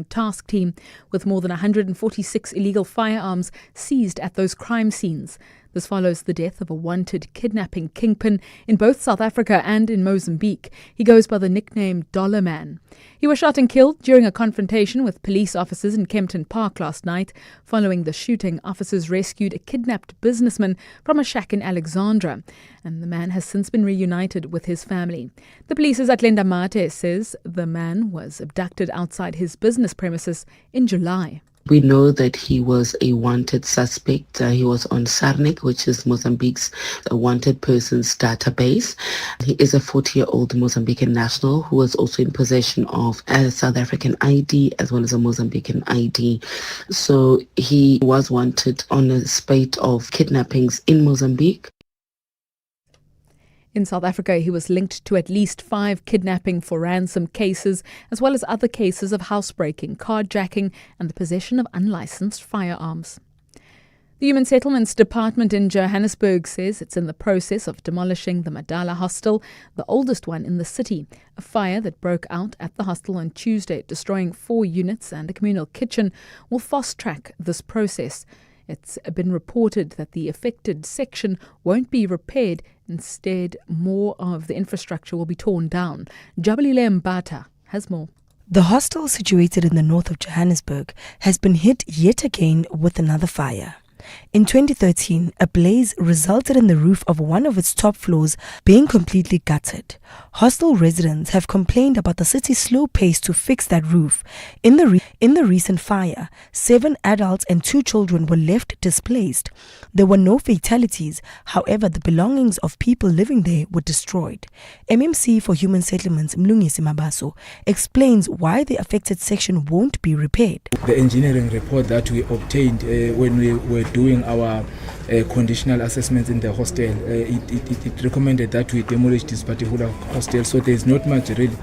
task team with more than 146 illegal firearms seized at those crime scenes. This follows the death of a wanted kidnapping kingpin in both South Africa and in Mozambique. He goes by the nickname Dollar Man. He was shot and killed during a confrontation with police officers in Kempton Park last night. Following the shooting, officers rescued a kidnapped businessman from a shack in Alexandra, and the man has since been reunited with his family. The police's Atlenda Mate says the man was abducted outside his business premises in July. We know that he was a wanted suspect. He was on SARNIC, which is Mozambique's wanted persons database. He is a 40-year-old Mozambican national who was also in possession of a South African ID as well as a Mozambican ID. So he was wanted on a spate of kidnappings in Mozambique. In South Africa, he was linked to at least 5 kidnapping for ransom cases, as well as other cases of housebreaking, carjacking, and the possession of unlicensed firearms. The Human Settlements Department in Johannesburg says it's in the process of demolishing the Madala Hostel, the oldest one in the city. A fire that broke out at the hostel on Tuesday, destroying 4 units and a communal kitchen, will fast-track this process. It's been reported that the affected section won't be repaired. Instead, more of the infrastructure will be torn down. Jabulile Mbata has more. The hostel, situated in the north of Johannesburg, has been hit yet again with another fire. In 2013, a blaze resulted in the roof of one of its top floors being completely gutted. Hostel residents have complained about the city's slow pace to fix that roof. In the recent fire, 7 adults and 2 children were left displaced. There were no fatalities. However, the belongings of people living there were destroyed. MMC for Human Settlements Mlungisi Mabaso explains why the affected section won't be repaired. The engineering report that we obtained when we were doing our conditional assessments in the hostel, it recommended that we demolish this particular hostel, so there is not much really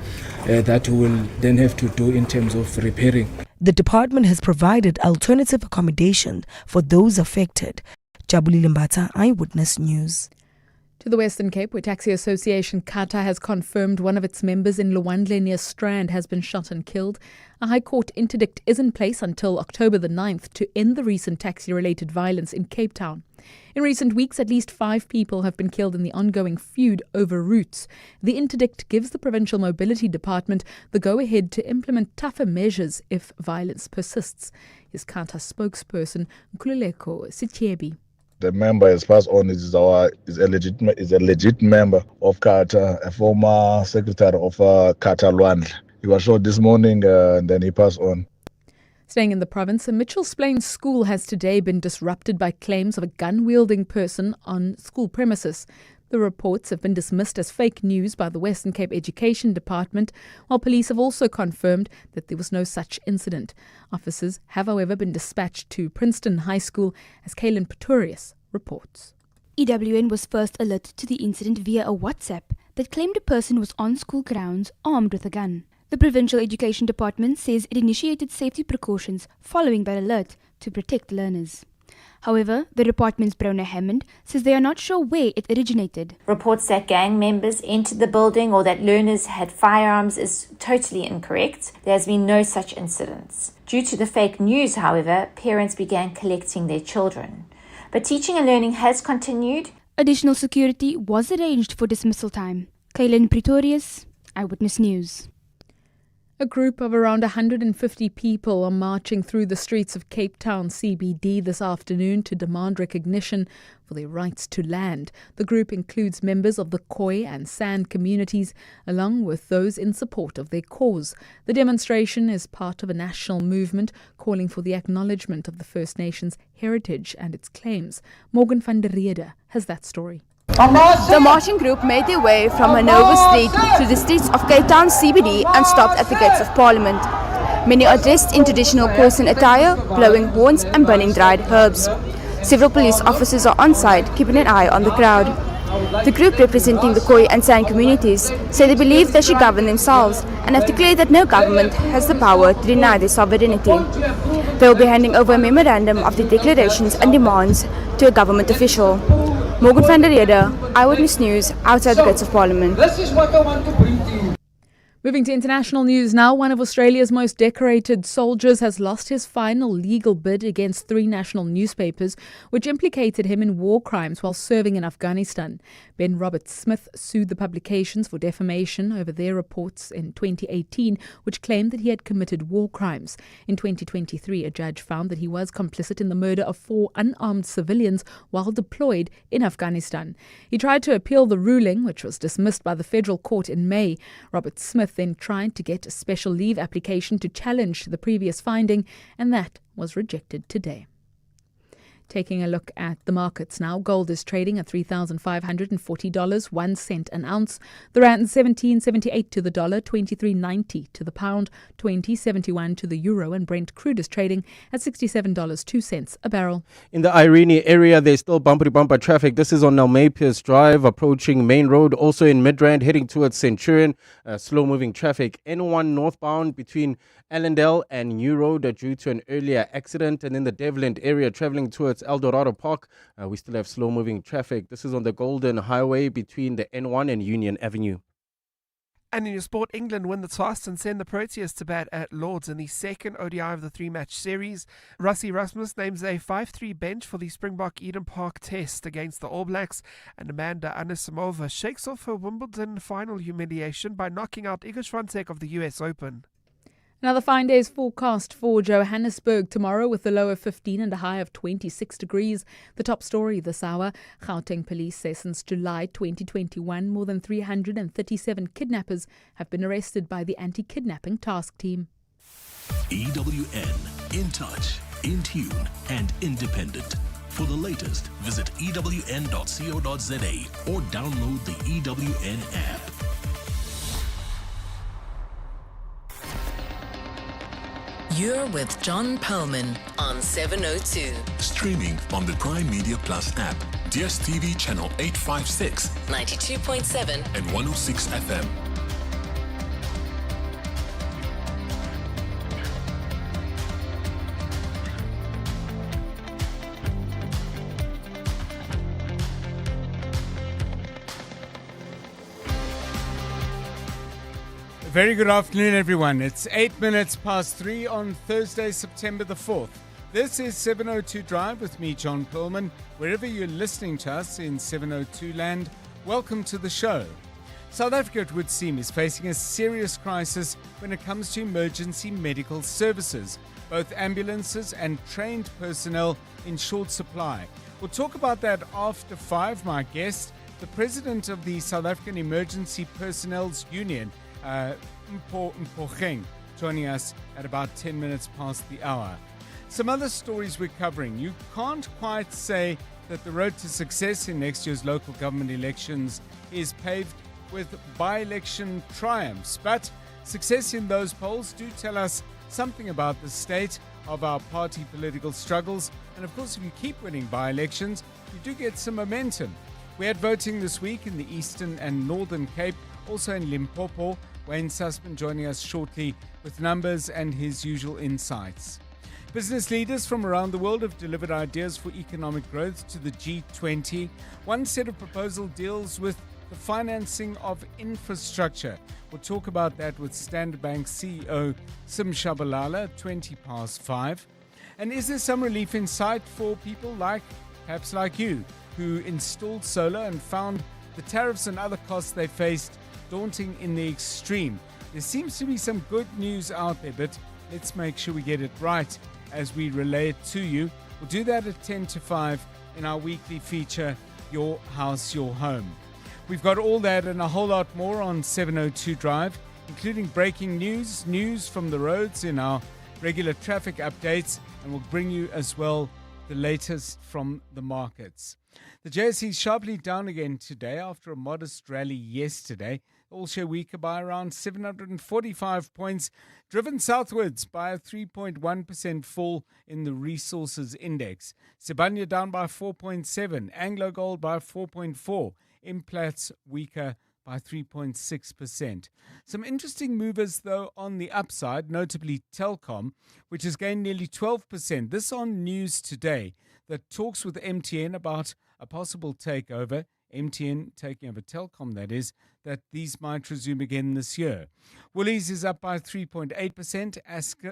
that we will then have to do in terms of repairing. The department has provided alternative accommodation for those affected. Jabulile Mbata, Eyewitness News. To the Western Cape, where Taxi Association Kata has confirmed one of its members in Luandle near Strand has been shot and killed. A High Court interdict is in place until October the 9th to end the recent taxi-related violence in Cape Town. In recent weeks, at least 5 people have been killed in the ongoing feud over routes. The interdict gives the Provincial Mobility Department the go-ahead to implement tougher measures if violence persists. His Kata spokesperson, Nkululeko Sityebi. The member has passed on is a legit member of Kata, a former secretary of Kata Luandle. He was shot this morning and then he passed on. Staying in the province, a Mitchells Plains school has today been disrupted by claims of a gun-wielding person on school premises. The reports have been dismissed as fake news by the Western Cape Education Department, while police have also confirmed that there was no such incident. Officers have, however, been dispatched to Princeton High School, as Kaylin Pretorius reports. EWN was first alerted to the incident via a WhatsApp that claimed a person was on school grounds armed with a gun. The Provincial Education Department says it initiated safety precautions following that alert to protect learners. However, the department's Brona Hammond says they are not sure where it originated. Reports that gang members entered the building or that learners had firearms is totally incorrect. There has been no such incidents. Due to the fake news, however, parents began collecting their children. But teaching and learning has continued. Additional security was arranged for dismissal time. Kaylin Pretorius, Eyewitness News. A group of around 150 people are marching through the streets of Cape Town CBD this afternoon to demand recognition for their rights to land. The group includes members of the Khoi and San communities, along with those in support of their cause. The demonstration is part of a national movement calling for the acknowledgement of the First Nations heritage and its claims. Morgan van der Rede has that story. The marching group made their way from Handover Street through the streets of Cape Town CBD and stopped at the gates of Parliament. Many are dressed in traditional Khoisan attire, blowing horns and burning dried herbs. Several police officers are on site, keeping an eye on the crowd. The group representing the Khoi and San communities say they believe they should govern themselves and have declared that no government has the power to deny their sovereignty. They will be handing over a memorandum of their declarations and demands to a government official. Morgan van der Rede, Eyewitness News, outside the gates of Parliament. This is what I want to bring to you. Moving to international news now, one of Australia's most decorated soldiers has lost his final legal bid against 3 national newspapers, which implicated him in war crimes while serving in Afghanistan. Ben Robert Smith sued the publications for defamation over their reports in 2018, which claimed that he had committed war crimes. In 2023, a judge found that he was complicit in the murder of 4 unarmed civilians while deployed in Afghanistan. He tried to appeal the ruling, which was dismissed by the federal court in May. Robert Smith then tried to get a special leave application to challenge the previous finding, and that was rejected today. Taking a look at the markets now, gold is trading at $3,540, 1 cent an ounce. The rand 17.78 to the dollar, 23.90 to the pound, 20.71 to the euro, and Brent crude is trading at $67.02 a barrel. In the Irene area, there's still bumper traffic. This is on Nalmapius Drive, approaching Main Road. Also in Midrand, heading towards Centurion. Slow-moving traffic. N1 northbound between Allendale and New Road due to an earlier accident. And in the Devland area, traveling towards El Dorado Park, we still have slow-moving traffic. This is on the Golden Highway between the N1 and Union Avenue. And in your sport, England win the toss and send the Proteas to bat at Lords in the second ODI of the 3-match series. Rassie Rasmus names a 5-3 bench for the Springbok Eden Park test against the All Blacks, and Amanda Anisimova shakes off her Wimbledon final humiliation by knocking out Iga Swiatek of the US Open. Another fine day is forecast for Johannesburg tomorrow with a low of 15 and a high of 26 degrees. The top story this hour, Gauteng police say since July 2021, more than 337 kidnappers have been arrested by the Anti-kidnapping task team. EWN, in touch, in tune and independent. For the latest, visit ewn.co.za or download the EWN app. You're with John Perlman on 702. Streaming on the Prime Media Plus app, DSTV channel 856, 92.7 and 106 FM. Very good afternoon, everyone. It's 8 minutes past 3 on Thursday, September the 4th. This is 702 Drive with me, John Perlman. Wherever you're listening to us in 702 land, welcome to the show. South Africa, it would seem, is facing a serious crisis when it comes to emergency medical services. Both ambulances and trained personnel in short supply. We'll talk about that after 5. My guest, the president of the South African Emergency Personnel's Union, Mpogeng, joining us at about 10 minutes past the hour. Some other stories we're covering. You can't quite say that the road to success in next year's local government elections is paved with by-election triumphs, but success in those polls do tell us something about the state of our party political struggles. And of course, if you keep winning by-elections, you do get some momentum. We had voting this week in the Eastern and Northern Cape, also in Limpopo. Wayne Sussman joining us shortly with numbers and his usual insights. Business leaders from around the world have delivered ideas for economic growth to the G20. One set of proposal deals with the financing of infrastructure. We'll talk about that with Standard Bank CEO Sim Shabalala, 20 past 5. And is there some relief in sight for people perhaps like you, who installed solar and found the tariffs and other costs they faced daunting in the extreme? There seems to be some good news out there, but let's make sure we get it right as we relay it to you. We'll do that at 10 to 5 in our weekly feature, Your House, Your Home. We've got all that and a whole lot more on 702 Drive, including breaking news from the roads in our regular traffic updates, and we'll bring you as well the latest from the markets. The JSE is sharply down again today after a modest rally yesterday. All-share weaker by around 745 points, driven southwards by a 3.1% fall in the resources index. Sibanye down by 4.7, Anglo Gold by 4.4, Implats weaker by 3.6%. Some interesting movers, though, on the upside, notably Telkom, which has gained nearly 12%. This on News Today, that talks with MTN about a possible takeover MTN taking over Telkom, that is, that these might resume again this year. Woolies is up by 3.8%.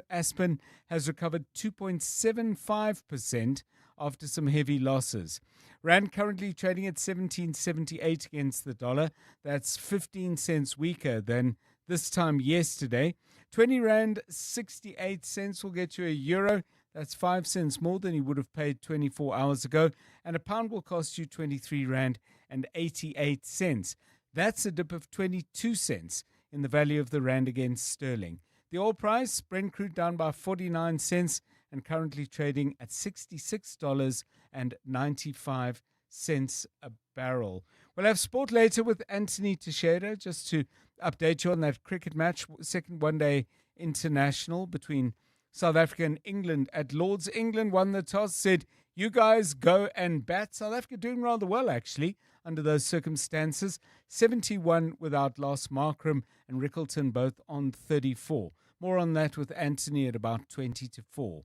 Aspen has recovered 2.75% after some heavy losses. Rand currently trading at 17.78 against the dollar. That's 15 cents weaker than this time yesterday. 20 Rand 68 cents will get you a euro. That's 5 cents more than you would have paid 24 hours ago. And a pound will cost you 23 Rand and 88 cents. That's a dip of 22 cents in the value of the Rand against sterling. The oil price, Brent crude down by 49 cents and currently trading at $66.95 a barrel. We'll have sport later with Anthony Teixeira, just to update you on that cricket match, second one-day international between South Africa and England at Lords. England won the toss, said, you guys go and bat. South Africa doing rather well, actually, under those circumstances. 71 without loss. Markram and Rickleton both on 34. More on that with Anthony at about 20-4.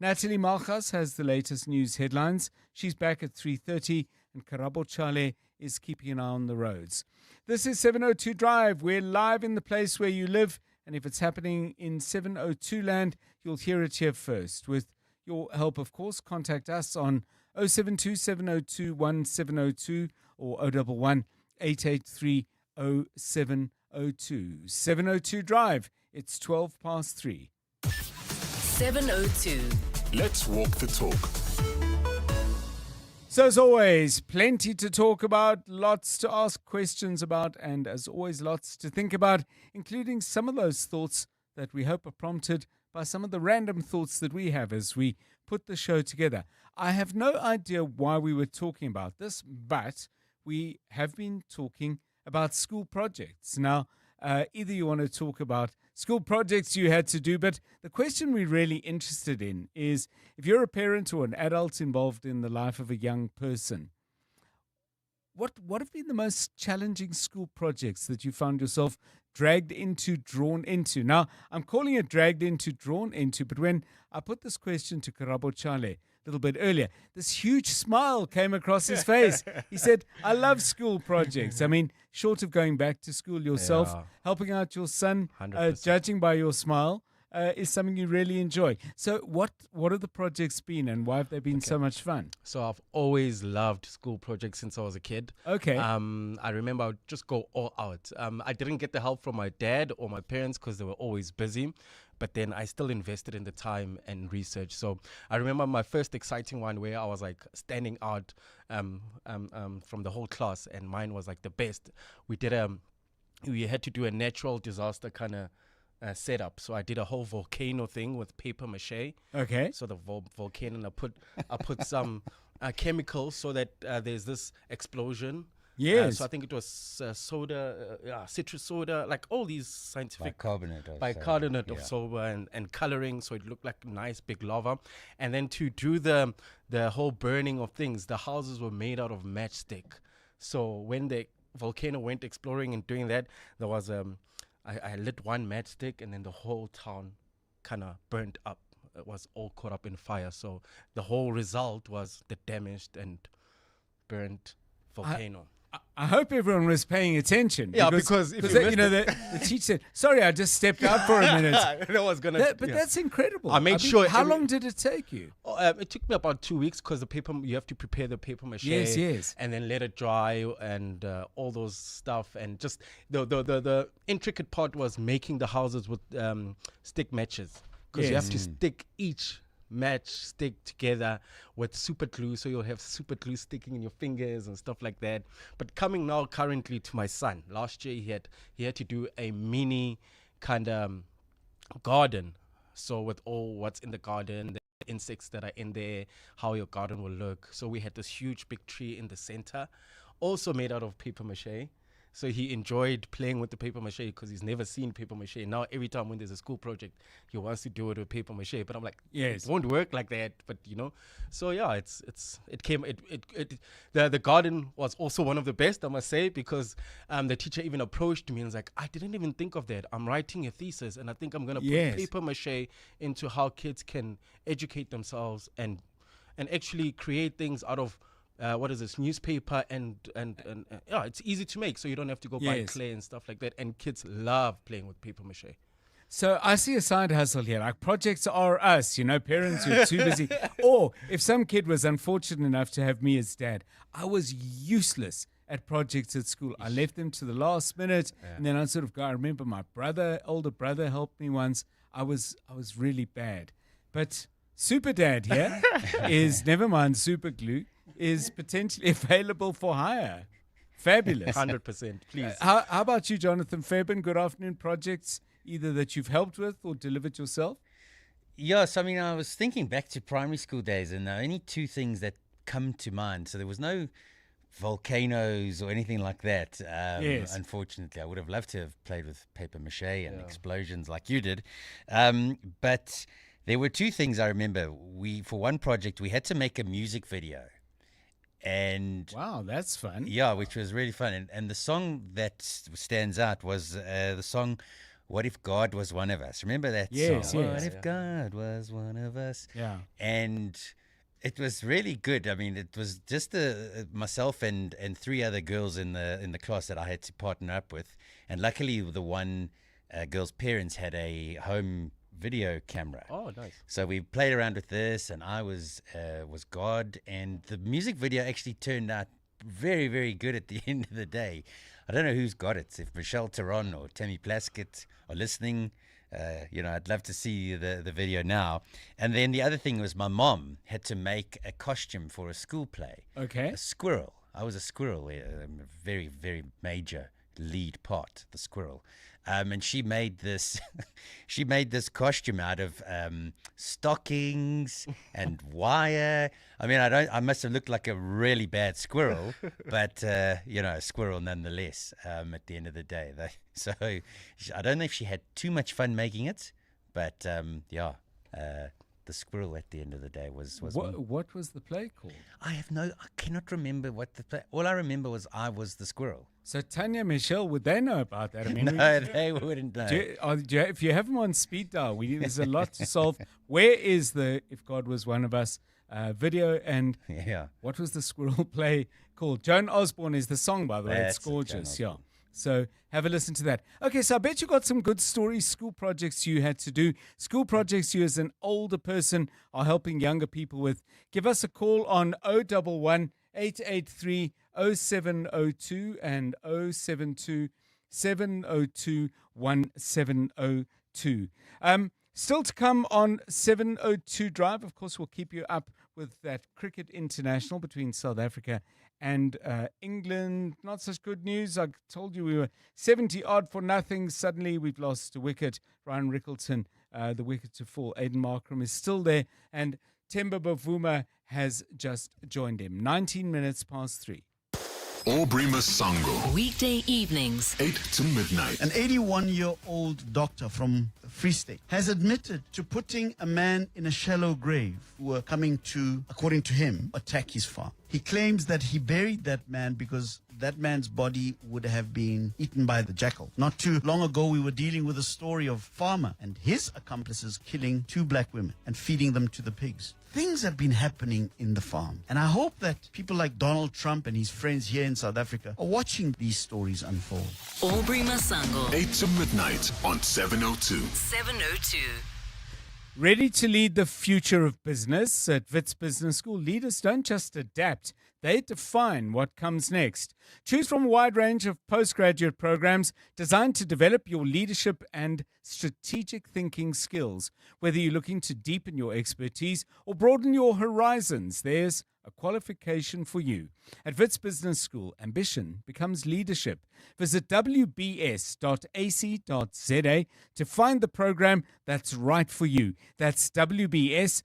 Natalie Malchas has the latest news headlines. She's back at 3:30, and Karabo Chale is keeping an eye on the roads. This is 702 Drive. We're live in the place where you live, and if it's happening in 702 land, you'll hear it here first. With your help, of course, contact us on 072 702 1702 or 011 883 0702. 702 Drive. It's 3:12. 702. Let's walk the talk. So as always, plenty to talk about, lots to ask questions about, and as always, lots to think about, including some of those thoughts that we hope are prompted by some of the random thoughts that we have as we put the show together. I have no idea why we were talking about this, but we have been talking about school projects. Now, either you want to talk about school projects you had to do, but the question we're really interested in is, if you're a parent or an adult involved in the life of a young person, what have been the most challenging school projects that you found yourself dragged into, drawn into? Now, I'm calling it dragged into, drawn into, but when I put this question to Karabo Chale a little bit earlier, this huge smile came across his face. He said, I love school projects. I mean, short of going back to school yourself, helping out your son, judging by your smile, is something you really enjoy. So what have the projects been, and why have they been so much fun? So I've always loved school projects since I was a kid. Okay. I remember I would just go all out. I didn't get the help from my dad or my parents because they were always busy, but then I still invested in the time and research. So I remember my first exciting one where I was like standing out from the whole class, and mine was like the best. We had to do a natural disaster kind of setup. So I did a whole volcano thing with paper mache. Okay. So the volcano, and I put some chemicals so that there's this explosion. Yes. So I think it was soda, citrus soda, like all these scientific bicarbonate of soda and coloring, so it looked like nice big lava. And then to do the whole burning of things, the houses were made out of matchstick. So when the volcano went exploring and doing that, there was I lit one matchstick, and then the whole town kind of burnt up. It was all caught up in fire. So the whole result was the damaged and burnt volcano. I hope everyone was paying attention. Yeah, because if the teacher said, sorry, I just stepped out for a minute. That's incredible. I made sure. How long did it take you? It took me about 2 weeks because you have to prepare the paper mache. Yes. And then let it dry and all those stuff. And just the intricate part was making the houses with stick matches. Because you have to stick each matchstick together with super glue, so you'll have super glue sticking in your fingers and stuff like that. But coming now currently to my son, last year he had to do a mini kind of garden, so with all what's in the garden, the insects that are in there, how your garden will look. So we had this huge big tree in the center, also made out of paper mache. So he enjoyed playing with the paper mache because he's never seen paper mache. Now every time when there's a school project, he wants to do it with paper mache. But I'm like, yes, it won't work like that. But so yeah, the garden was also one of the best, I must say, because the teacher even approached me and was like, I didn't even think of that. I'm writing a thesis, and I think I'm gonna put paper mache into how kids can educate themselves and actually create things out of what is this, newspaper and yeah, it's easy to make, so you don't have to go buy Yes. clay and stuff like that. And kids love playing with paper mache. So I see a side hustle here, like projects are us, parents who are too busy. Or if some kid was unfortunate enough to have me as dad, I was useless at projects at school. I left them to the last minute, and then I sort of go. I remember my older brother helped me once. I was really bad. But Super Dad here is, never mind super glue, is potentially available for hire. Fabulous. 100%, please. How about you, Jonathan Fairbairn? Good afternoon. Projects either that you've helped with or delivered yourself? Yes, I mean, I was thinking back to primary school days, and there are only two things that come to mind. So there was no volcanoes or anything like that. Yes. Unfortunately, I would have loved to have played with paper mache and explosions like you did. But there were two things I remember. For one project, we had to make a music video. And wow, that's fun. Yeah, which was really fun. And the song that stands out was the song What If God Was One of Us? Remember that song? What if God was one of us? Yeah. And it was really good. I mean, it was just myself and three other girls in the class that I had to partner up with. And luckily, the one girl's parents had a home video camera. Oh, nice. So we played around with this, and I was God. And the music video actually turned out very, very good at the end of the day. I don't know who's got it. If Michelle Theron or Tammy Plaskett are listening, I'd love to see the video now. And then the other thing was my mom had to make a costume for a school play. Okay. A squirrel. I was a squirrel, a very, very major lead part, the squirrel. And she made this costume out of stockings and wire. I mean, I must have looked like a really bad squirrel, but a squirrel nonetheless. At the end of the day, so I don't know if she had too much fun making it, but the squirrel at the end of the day was what was the play called? I cannot remember what the play. All I remember was I was the squirrel. So Tanya, Michelle, would they know about that? I mean, no, they wouldn't know. If you have them on speed dial, there's a lot to solve. Where is the If God Was One of Us video, and what was the squirrel play called? Joan Osborne is the song, by the way. It's gorgeous. Yeah. So have a listen to that. Okay, so I bet you got some good stories, school projects you had to do, school projects you as an older person are helping younger people with. Give us a call on 011 883 0702 and 072 702 1702. Still to come on 702 Drive. Of course, we'll keep you up with that cricket international between South Africa and England. Not such good news. I told you we were 70 odd for nothing. Suddenly we've lost a wicket. Ryan Rickleton, the wicket to fall. Aiden Markram is still there. And Temba Bavuma has just joined him. 19 minutes past 3. Aubrey Masango. Weekday evenings, 8 to midnight. An 81-year-old doctor from Free State has admitted to putting a man in a shallow grave who were coming to, according to him, attack his farm. He claims that he buried that man because that man's body would have been eaten by the jackal. Not too long ago, we were dealing with a story of a farmer and his accomplices killing 2 black women and feeding them to the pigs. Things have been happening in the farm. And I hope that people like Donald Trump and his friends here in South Africa are watching these stories unfold. Aubrey Masango. 8 to midnight on 702. 702. Ready to lead the future of business? At Wits Business School, leaders don't just adapt, they define what comes next. Choose from a wide range of postgraduate programs designed to develop your leadership and strategic thinking skills. Whether you're looking to deepen your expertise or broaden your horizons, there's a qualification for you. At Wits Business School, ambition becomes leadership. Visit wbs.ac.za to find the program that's right for you. That's wbs.ac.za.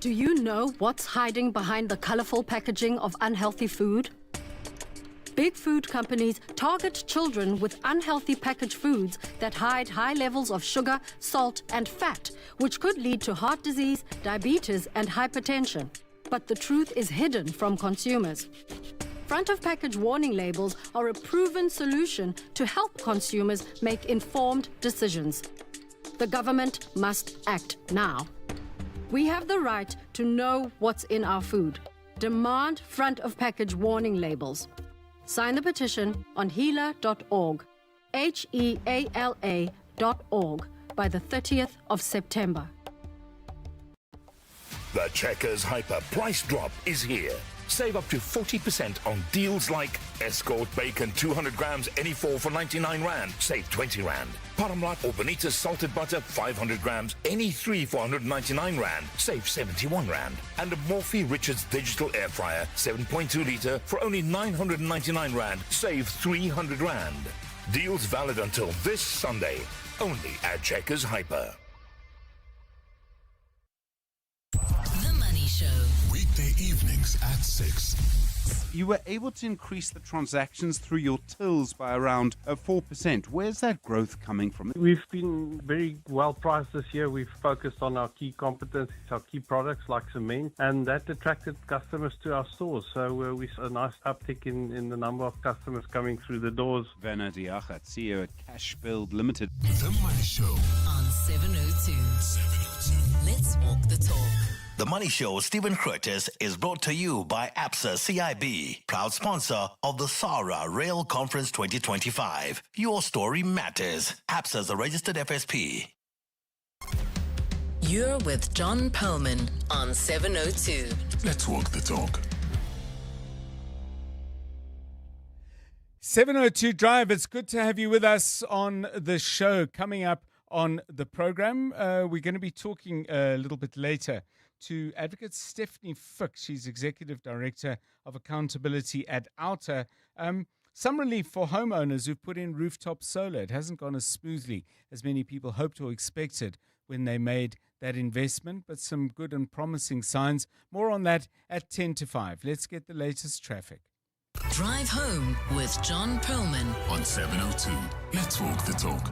Do you know what's hiding behind the colorful packaging of unhealthy food? Big food companies target children with unhealthy packaged foods that hide high levels of sugar, salt, and fat, which could lead to heart disease, diabetes, and hypertension. But the truth is hidden from consumers. Front-of-package warning labels are a proven solution to help consumers make informed decisions. The government must act now. We have the right to know what's in our food. Demand front of package warning labels. Sign the petition on heala.org, HEALA.org, by the 30th of September. The Checkers Hyper price drop is here. Save up to 40% on deals like Escort Bacon 200 grams any 4 for 99 Rand, save 20 Rand. Paramedic or Bonita's salted butter 500 grams any 3 for 199 Rand, save 71 Rand. And a Morphe Richards digital air fryer 7.2 litre for only 999 Rand, save 300 Rand. Deals valid until this Sunday, only at Checkers Hyper. The Money Show. Weekday evenings at 6. You were able to increase the transactions through your tills by around 4%. Where's that growth coming from? We've been very well priced this year. We've focused on our key competencies, our key products like cement, and that attracted customers to our stores. So we saw a nice uptick in the number of customers coming through the doors. Werner Diachat, CEO at Cash Build Limited. The Money Show on 702. Let's walk the talk. The Money Show, Stephen Curtis, is brought to you by APSA CIB, proud sponsor of the SARA Rail Conference 2025. Your story matters. APSA is a registered FSP. You're with John Perlman on 702. Let's walk the talk. 702 Drive, it's good to have you with us on the show. Coming up on the program, we're going to be talking a little bit later to Advocate Stephanie Fick. She's Executive Director of Accountability at Outer. Some relief for homeowners who've put in rooftop solar. It hasn't gone as smoothly as many people hoped or expected when they made that investment, but some good and promising signs. More on that at 10 to 5. Let's get the latest traffic. Drive home with John Perlman on 702. Let's walk the talk.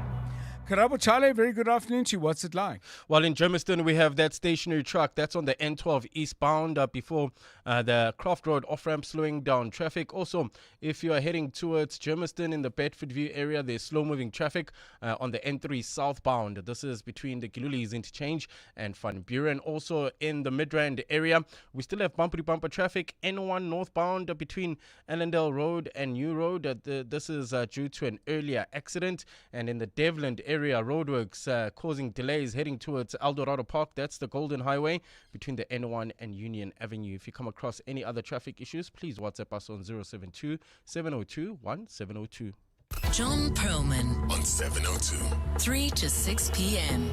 Karabo Chale, very good afternoon to you. What's it like? Well, in Germiston, we have that stationary truck that's on the N12 eastbound before the Croft Road off-ramp, slowing down traffic. Also, if you are heading towards Germiston in the Bedford View area, there's slow-moving traffic on the N3 southbound. This is between the Gilulis interchange and Van Buren. Also, in the Midrand area, we still have bumper-to-bumper traffic. N1 northbound between Allendale Road and New Road. This is due to an earlier accident. And in the Devland area, roadworks causing delays heading towards Eldorado Park. That's the Golden Highway between the N1 and Union Avenue. If you come across any other traffic issues, please WhatsApp us on 072 702 1702. John Perlman on 702. 3 to 6 p.m.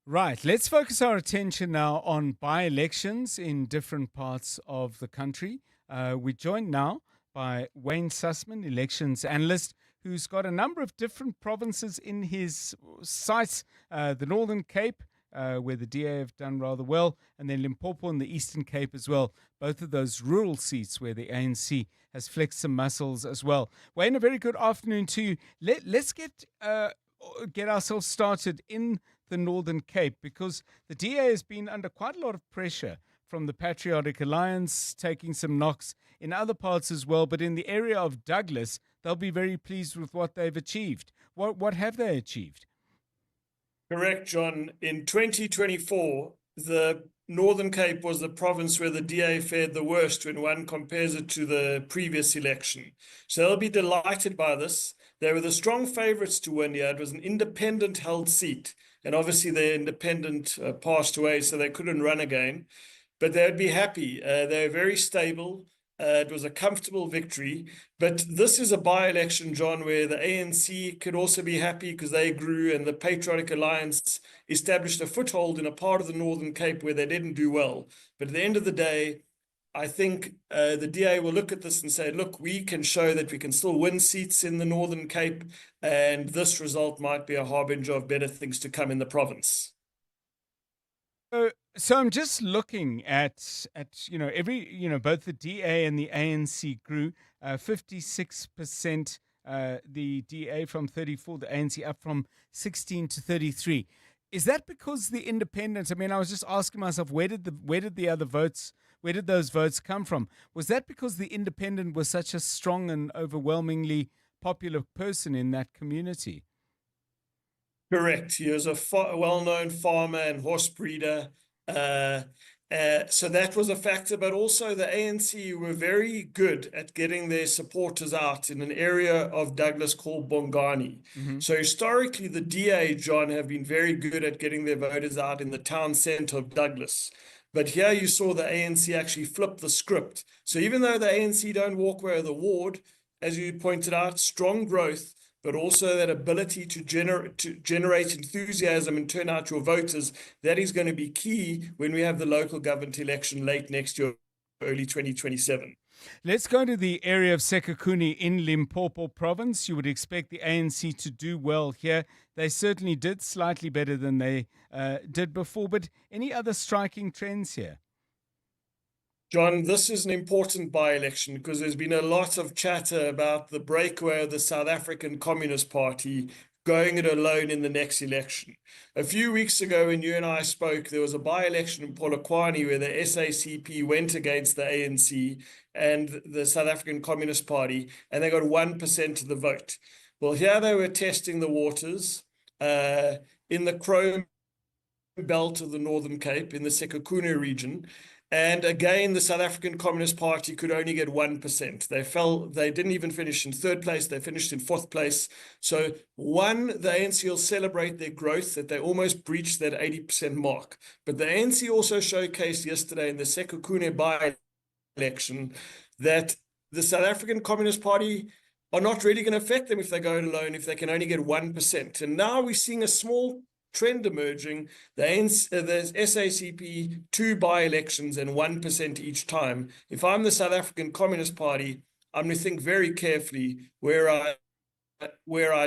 Right, let's focus our attention now on by-elections in different parts of the country. We're joined now by Wayne Sussman, elections analyst, who's got a number of different provinces in his sights. The Northern Cape, where the DA have done rather well, and then Limpopo and the Eastern Cape as well. Both of those rural seats where the ANC has flexed some muscles as well. Wayne, a very good afternoon to you. Let's get ourselves started in the Northern Cape, because the DA has been under quite a lot of pressure from the Patriotic Alliance, taking some knocks in other parts as well. But in the area of Douglas, they'll be very pleased with what they've achieved. What have they achieved? Correct, John. In 2024, the Northern Cape was the province where the DA fared the worst when one compares it to the previous election. So they'll be delighted by this. They were the strong favourites to win here. It was an independent held seat. And obviously their independent passed away, so they couldn't run again. But they'd be happy. They're very stable. It was a comfortable victory. But this is a by-election, John, where the ANC could also be happy because they grew, and the Patriotic Alliance established a foothold in a part of the Northern Cape where they didn't do well. But at the end of the day, I think the DA will look at this and say, look, we can show that we can still win seats in the Northern Cape, and this result might be a harbinger of better things to come in the province. So I'm just looking at both the DA and the ANC grew 56%. The DA from 34, the ANC up from 16 to 33. Is that because the independents? I mean, I was just asking myself, where did those votes come from? Was that because the independent was such a strong and overwhelmingly popular person in that community? Correct. He was a well-known farmer and horse breeder. So that was a factor, but also the ANC were very good at getting their supporters out in an area of Douglas called Bongani. So historically, the DA, John, have been very good at getting their voters out in the town centre of Douglas. But here you saw the ANC actually flip the script. So even though the ANC don't walk away with the ward, as you pointed out, strong growth, but also that ability to generate enthusiasm and turn out your voters, that is going to be key when we have the local government election late next year, early 2027. Let's go to the area of Sekhukhune in Limpopo province. You would expect the ANC to do well here. They certainly did, slightly better than they did before. But any other striking trends here? John, this is an important by-election because there's been a lot of chatter about the breakaway of the South African Communist Party going it alone in the next election. A few weeks ago when you and I spoke, there was a by-election in Polokwane where the SACP went against the ANC and the South African Communist Party, and they got 1% of the vote. Well, here they were testing the waters in the Chrome belt of the Northern Cape, in the Sekhukhune region. And again, the South African Communist Party could only get 1%. They didn't even finish in third place. They finished in fourth place. So the ANC will celebrate their growth, that they almost breached that 80% mark. But the ANC also showcased yesterday in the Sekhukhune by-election that the South African Communist Party are not really going to affect them if they go it alone, if they can only get 1%. And now we're seeing a small trend emerging. The SACP, 2 by-elections and 1% each time. If I'm the South African Communist Party, I'm going to think very carefully where I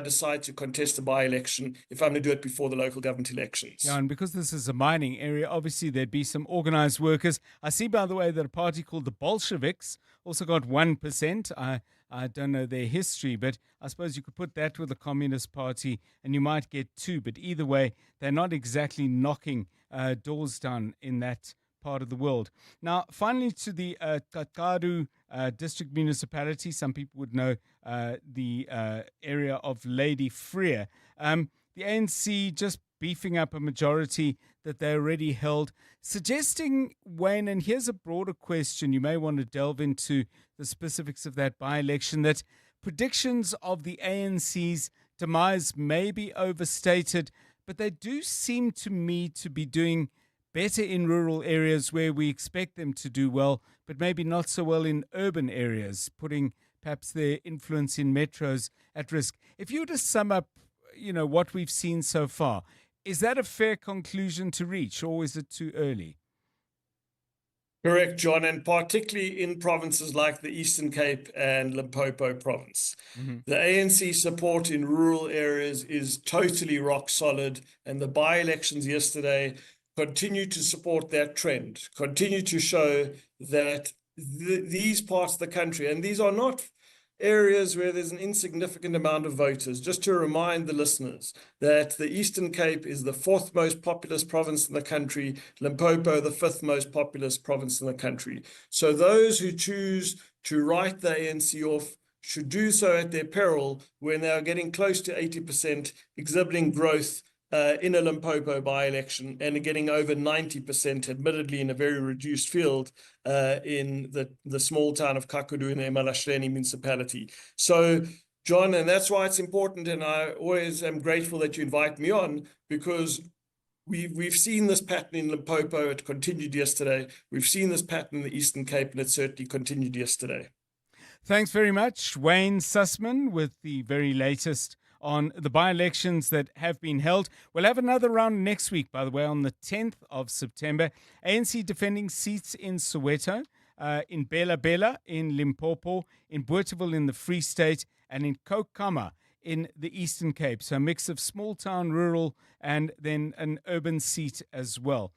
decide to contest a by-election if I'm going to do it before the local government elections. Yeah, and because this is a mining area, obviously there'd be some organized workers. I see, by the way, that a party called the Bolsheviks also got 1%. I don't know their history, but I suppose you could put that with the Communist Party and you might get 2. But either way, they're not exactly knocking doors down in that part of the world. Now, finally, to the Kakadu district municipality. Some people would know the area of Lady Freer. The ANC just beefing up a majority that they already held, suggesting, Wayne, and here's a broader question, you may want to delve into the specifics of that by-election, that predictions of the ANC's demise may be overstated, but they do seem to me to be doing better in rural areas where we expect them to do well, but maybe not so well in urban areas, putting perhaps their influence in metros at risk. If you were to sum up, what we've seen so far, is that a fair conclusion to reach, or is it too early? Correct, John, and particularly in provinces like the Eastern Cape and Limpopo province. The ANC support in rural areas is totally rock solid, and the by-elections yesterday continue to support that trend, continue to show that these parts of the country, and these are not areas where there's an insignificant amount of voters. Just to remind the listeners that the Eastern Cape is the 4th most populous province in the country, Limpopo the 5th most populous province in the country. So those who choose to write the ANC off should do so at their peril when they are getting close to 80%, exhibiting growth in a Limpopo by-election and getting over 90%, admittedly in a very reduced field, in the small town of Kakadu in the Emalasheni municipality. So, John, and that's why it's important, and I always am grateful that you invite me on, because we've seen this pattern in Limpopo. It continued yesterday. We've seen this pattern in the Eastern Cape, and it certainly continued yesterday. Thanks very much, Wayne Sussman, with the very latest on the by-elections that have been held. We'll have another round next week, by the way, on the 10th of September. ANC defending seats in Soweto, in Bela Bela, in Limpopo, in Bothaville in the Free State, and in Kokama in the Eastern Cape. So a mix of small town, rural, and then an urban seat as well.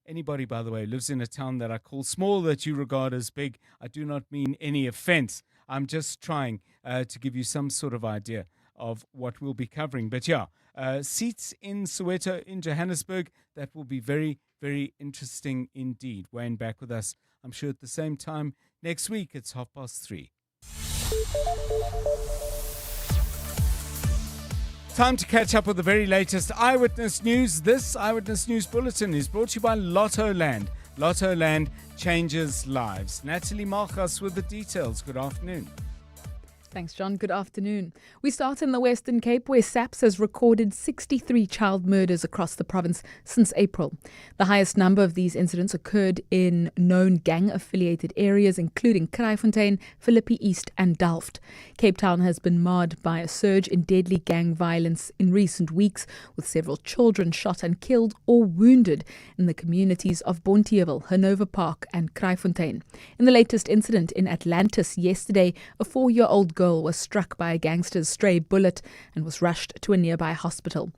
Anybody, by the way, who lives in a town that I call small that you regard as big, I do not mean any offense. I'm just trying to give you some sort of idea of what we'll be covering. But yeah, seats in Soweto, in Johannesburg, that will be very, very interesting indeed. Wayne back with us, I'm sure, at the same time next week. It's 3:30. time to catch up with the very latest eyewitness news. This Eyewitness News Bulletin is brought to you by Lotto Land. Lotto Land changes lives. Natalie Malchus with the details. Good afternoon. Thanks, John. Good afternoon. We start in the Western Cape, where SAPS has recorded 63 child murders across the province since April. The highest number of these incidents occurred in known gang-affiliated areas, including Kraaifontein, Philippi East and Delft. Cape Town has been marred by a surge in deadly gang violence in recent weeks, with several children shot and killed or wounded in the communities of Bonteheuwel, Handover Park and Kraaifontein. In the latest incident in Atlantis yesterday, a 4-year-old girl was struck by a gangster's stray bullet and was rushed to a nearby hospital.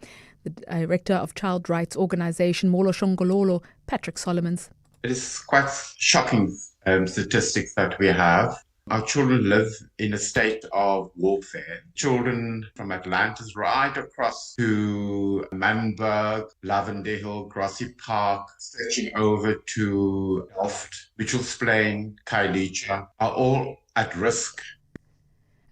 The director of child rights organisation Molo Shongololo, Patrick Solomons. It is quite shocking statistics that we have. Our children live in a state of warfare. Children from Atlantis right across to Manenberg, Lavender, Grassy Park, stretching over to Delft, Mitchell's Plain, Khayelitsha, are all at risk.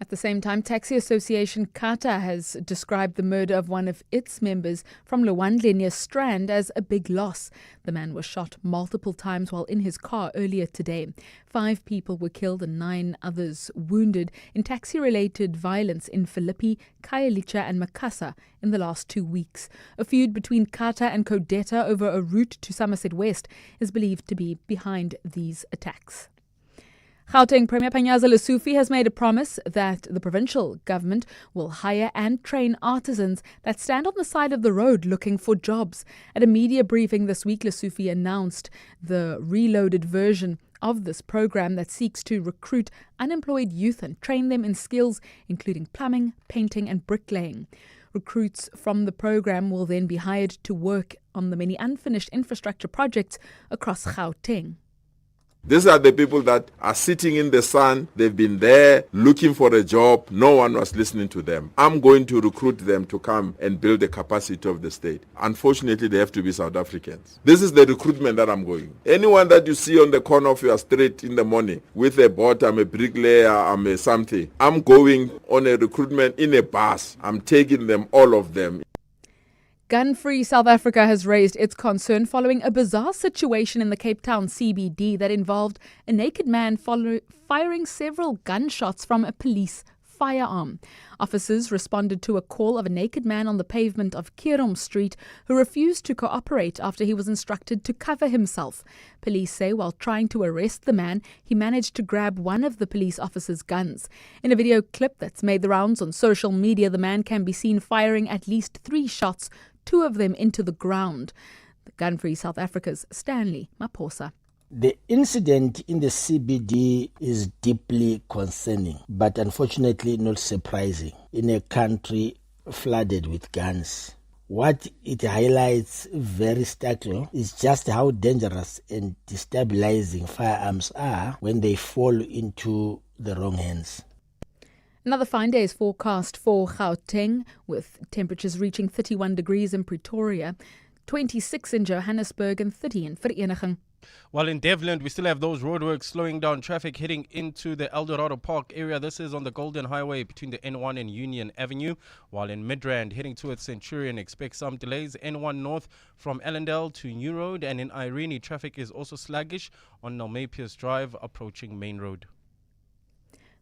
At the same time, Taxi Association Kata has described the murder of one of its members from Lwandle near Strand as a big loss. The man was shot multiple times while in his car earlier today. 5 people were killed and 9 others wounded in taxi-related violence in Philippi, Khayelitsha and Makassar in the last 2 weeks. A feud between Kata and Codeta over a route to Somerset West is believed to be behind these attacks. Gauteng Premier Panyaza Lesufi has made a promise that the provincial government will hire and train artisans that stand on the side of the road looking for jobs. At a media briefing this week, Lesufi announced the reloaded version of this program that seeks to recruit unemployed youth and train them in skills including plumbing, painting and bricklaying. Recruits from the program will then be hired to work on the many unfinished infrastructure projects across Gauteng. These are the people that are sitting in the sun. They've been there looking for a job. No one was listening to them. I'm going to recruit them to come and build the capacity of the state. Unfortunately, they have to be South Africans. This is the recruitment that I'm going. Anyone that you see on the corner of your street in the morning with a boat, I'm a bricklayer, I'm a something. I'm going on a recruitment in a bus. I'm taking them, all of them. Gun-Free South Africa has raised its concern following a bizarre situation in the Cape Town CBD that involved a naked man firing several gunshots from a police firearm. Officers responded to a call of a naked man on the pavement of Kirom Street who refused to cooperate after he was instructed to cover himself. Police say while trying to arrest the man, he managed to grab one of the police officers' guns. In a video clip that's made the rounds on social media, the man can be seen firing at least 3 shots, 2 of them into the ground. The Gun-Free South Africa's Stanley Maposa. The incident in the CBD is deeply concerning, but unfortunately not surprising in a country flooded with guns. What it highlights very starkly is just how dangerous and destabilizing firearms are when they fall into the wrong hands. Another fine day is forecast for Gauteng, with temperatures reaching 31 degrees in Pretoria, 26 in Johannesburg and 30 in Vereniging. While in Devland, we still have those roadworks slowing down traffic heading into the Eldorado Park area. This is on the Golden Highway between the N1 and Union Avenue. While in Midrand, heading towards Centurion, expect some delays. N1 North from Ellendale to New Road, and in Irene, traffic is also sluggish on Nalmepius Drive approaching Main Road.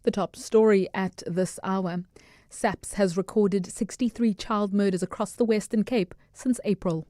The top story at this hour. SAPS has recorded 63 child murders across the Western Cape since April.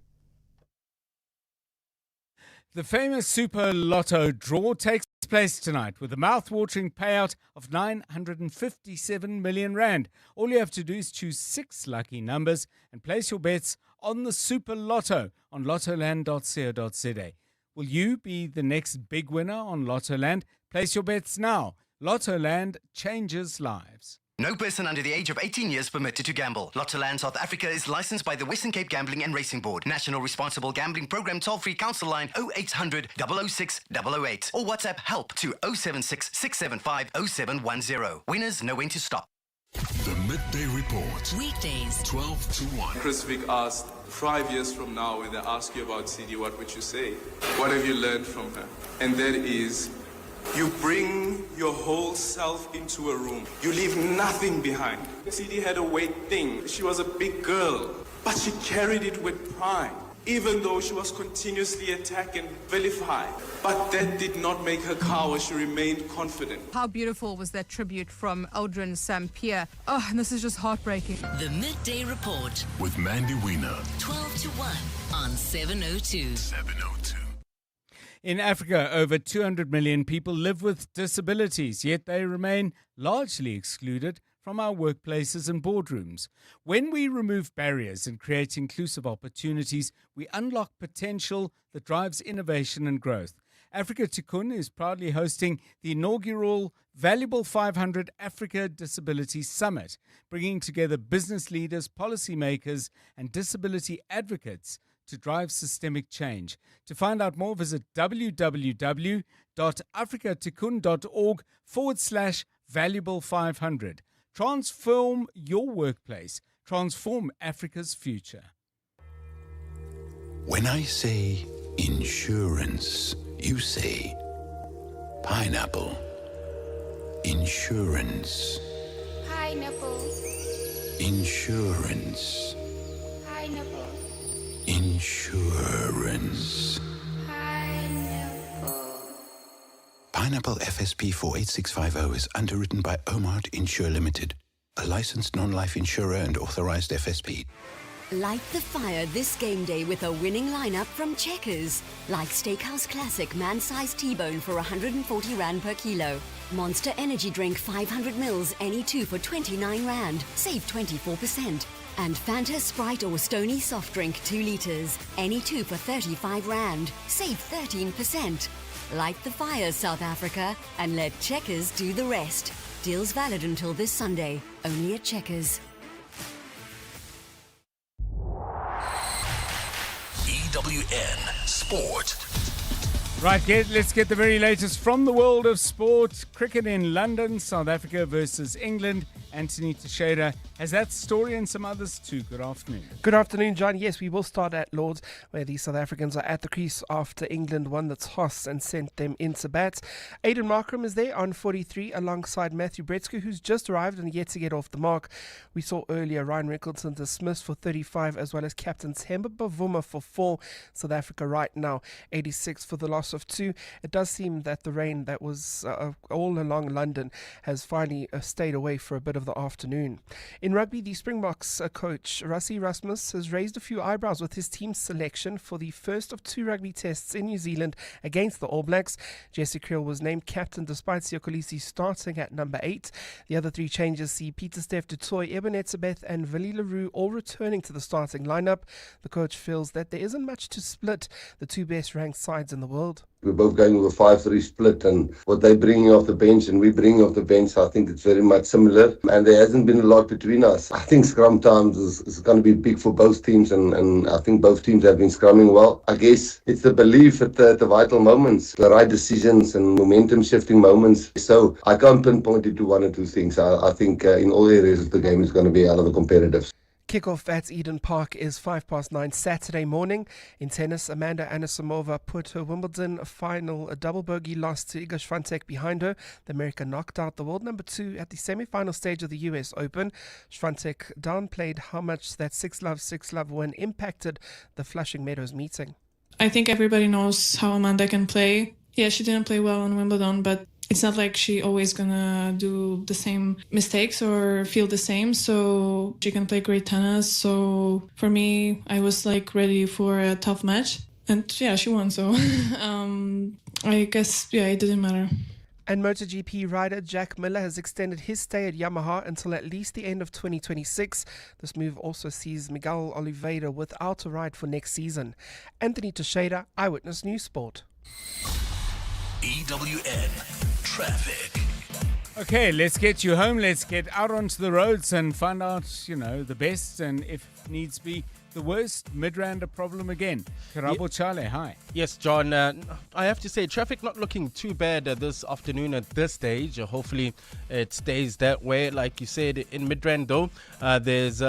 The famous Super Lotto draw takes place tonight with a mouth-watering payout of 957 million rand. All you have to do is choose 6 lucky numbers and place your bets on the Super Lotto on lottoland.co.za. Will you be the next big winner on Lottoland? Place your bets now. Lottoland changes lives. No person under the age of 18 years permitted to gamble. Lottoland South Africa is licensed by the Western Cape Gambling and Racing Board. National Responsible Gambling Program toll-free council line 0800 006 008 or WhatsApp help to 076 675 0710. Winners know when to stop. The Midday Report. Weekdays 12 to 1. Chris Vick asked, 5 years from now when they ask you about CD, what would you say? What have you learned from her? And that is, You bring your whole self into a room. You leave nothing behind. CD had a weight thing. She was a big girl, but she carried it with pride, even though she was continuously attacked and vilified. But that did not make her coward. She remained confident. How beautiful was that tribute from Eldrin Sampier? Oh, and this is just heartbreaking. The Midday Report. With Mandy Wiener. 12 to 1 on 702. 702. In Africa, over 200 million people live with disabilities, yet they remain largely excluded from our workplaces and boardrooms. When we remove barriers and create inclusive opportunities, we unlock potential that drives innovation and growth. Africa Tikkun is proudly hosting the inaugural Valuable 500 Africa Disability Summit, bringing together business leaders, policymakers, and disability advocates to drive systemic change. To find out more, visit www.africatikkun.org/valuable500. Transform your workplace. Transform Africa's future. When I say insurance, you say pineapple. Insurance. Pineapple. Insurance. Pineapple. Insurance. Pineapple. Pineapple FSP 48650 is underwritten by Omart Insure Limited, a licensed non-life insurer and authorized FSP. Light the fire this game day with a winning lineup from Checkers. Like Steakhouse Classic man-sized T-bone for 140 Rand per kilo. Monster Energy Drink 500 mils, any two for 29 Rand. Save 24%. And Fanta, Sprite or Stony soft drink 2 litres, any two for 35 Rand. Save 13%. Light the fire, South Africa, and let Checkers do the rest. Deals valid until this Sunday, only at Checkers. EWN Sport. Right, let's get the very latest from the world of sport. Cricket in London, South Africa versus England. Anthony Teixeira has that story and some others too. Good afternoon. Good afternoon, John. Yes, we will start at Lords, where the South Africans are at the crease after England won the toss and sent them into bat. Aiden Markram is there on 43 alongside Matthew Bretsky, who's just arrived and yet to get off the mark. We saw earlier Ryan Rickleton dismissed for 35, as well as captain Themba Bavuma for 4. South Africa right now 86 for the loss of 2. It does seem that the rain that was all along London has finally stayed away for a bit of the afternoon. In rugby, the Springboks coach Rassie Rasmus has raised a few eyebrows with his team's selection for the first of 2 rugby tests in New Zealand against the All Blacks. Jesse Kriel was named captain despite Siya Kolisi starting at number 8. The other 3 changes see Peter Steph du Toit, Ebenezer and Willie Leroux all returning to the starting lineup. The coach feels that there isn't much to split the 2 best ranked sides in the world. We're both going with a 5-3 split, and what they're bringing off the bench and we're bringing off the bench, I think it's very much similar, and there hasn't been a lot between us. I think scrum times is going to be big for both teams, and I think both teams have been scrumming well. I guess it's the belief at the vital moments, the right decisions and momentum shifting moments. So I can't pinpoint it to 1 or 2 things. I think in all areas of the game is going to be a hell of a competitive. Kickoff at Eden Park is 9:05 Saturday morning. In tennis, Amanda Anisimova put her Wimbledon final a double bogey loss to Iga Swiatek behind her. The American knocked out the world number 2 at the semi-final stage of the US Open. Swiatek downplayed how much that 6-love win impacted the Flushing Meadows meeting. I think everybody knows how Amanda can play. Yeah, she didn't play well on Wimbledon, but it's not like she always gonna do the same mistakes or feel the same, so she can play great tennis. So for me, I was like ready for a tough match, and yeah, she won, so I guess it didn't matter. And MotoGP rider Jack Miller has extended his stay at Yamaha until at least the end of 2026. This move also sees Miguel Oliveira without a ride for next season. Anthony Teixeira, Eyewitness News Sport. EWN Traffic. Okay, let's get you home. Let's get out onto the roads and find out, the best and, if needs be, the worst? Midrand a problem again? Karabo Chale, hi. Yes, John. I have to say, traffic not looking too bad this afternoon at this stage. Hopefully, it stays that way. Like you said, in Midrand, though, there's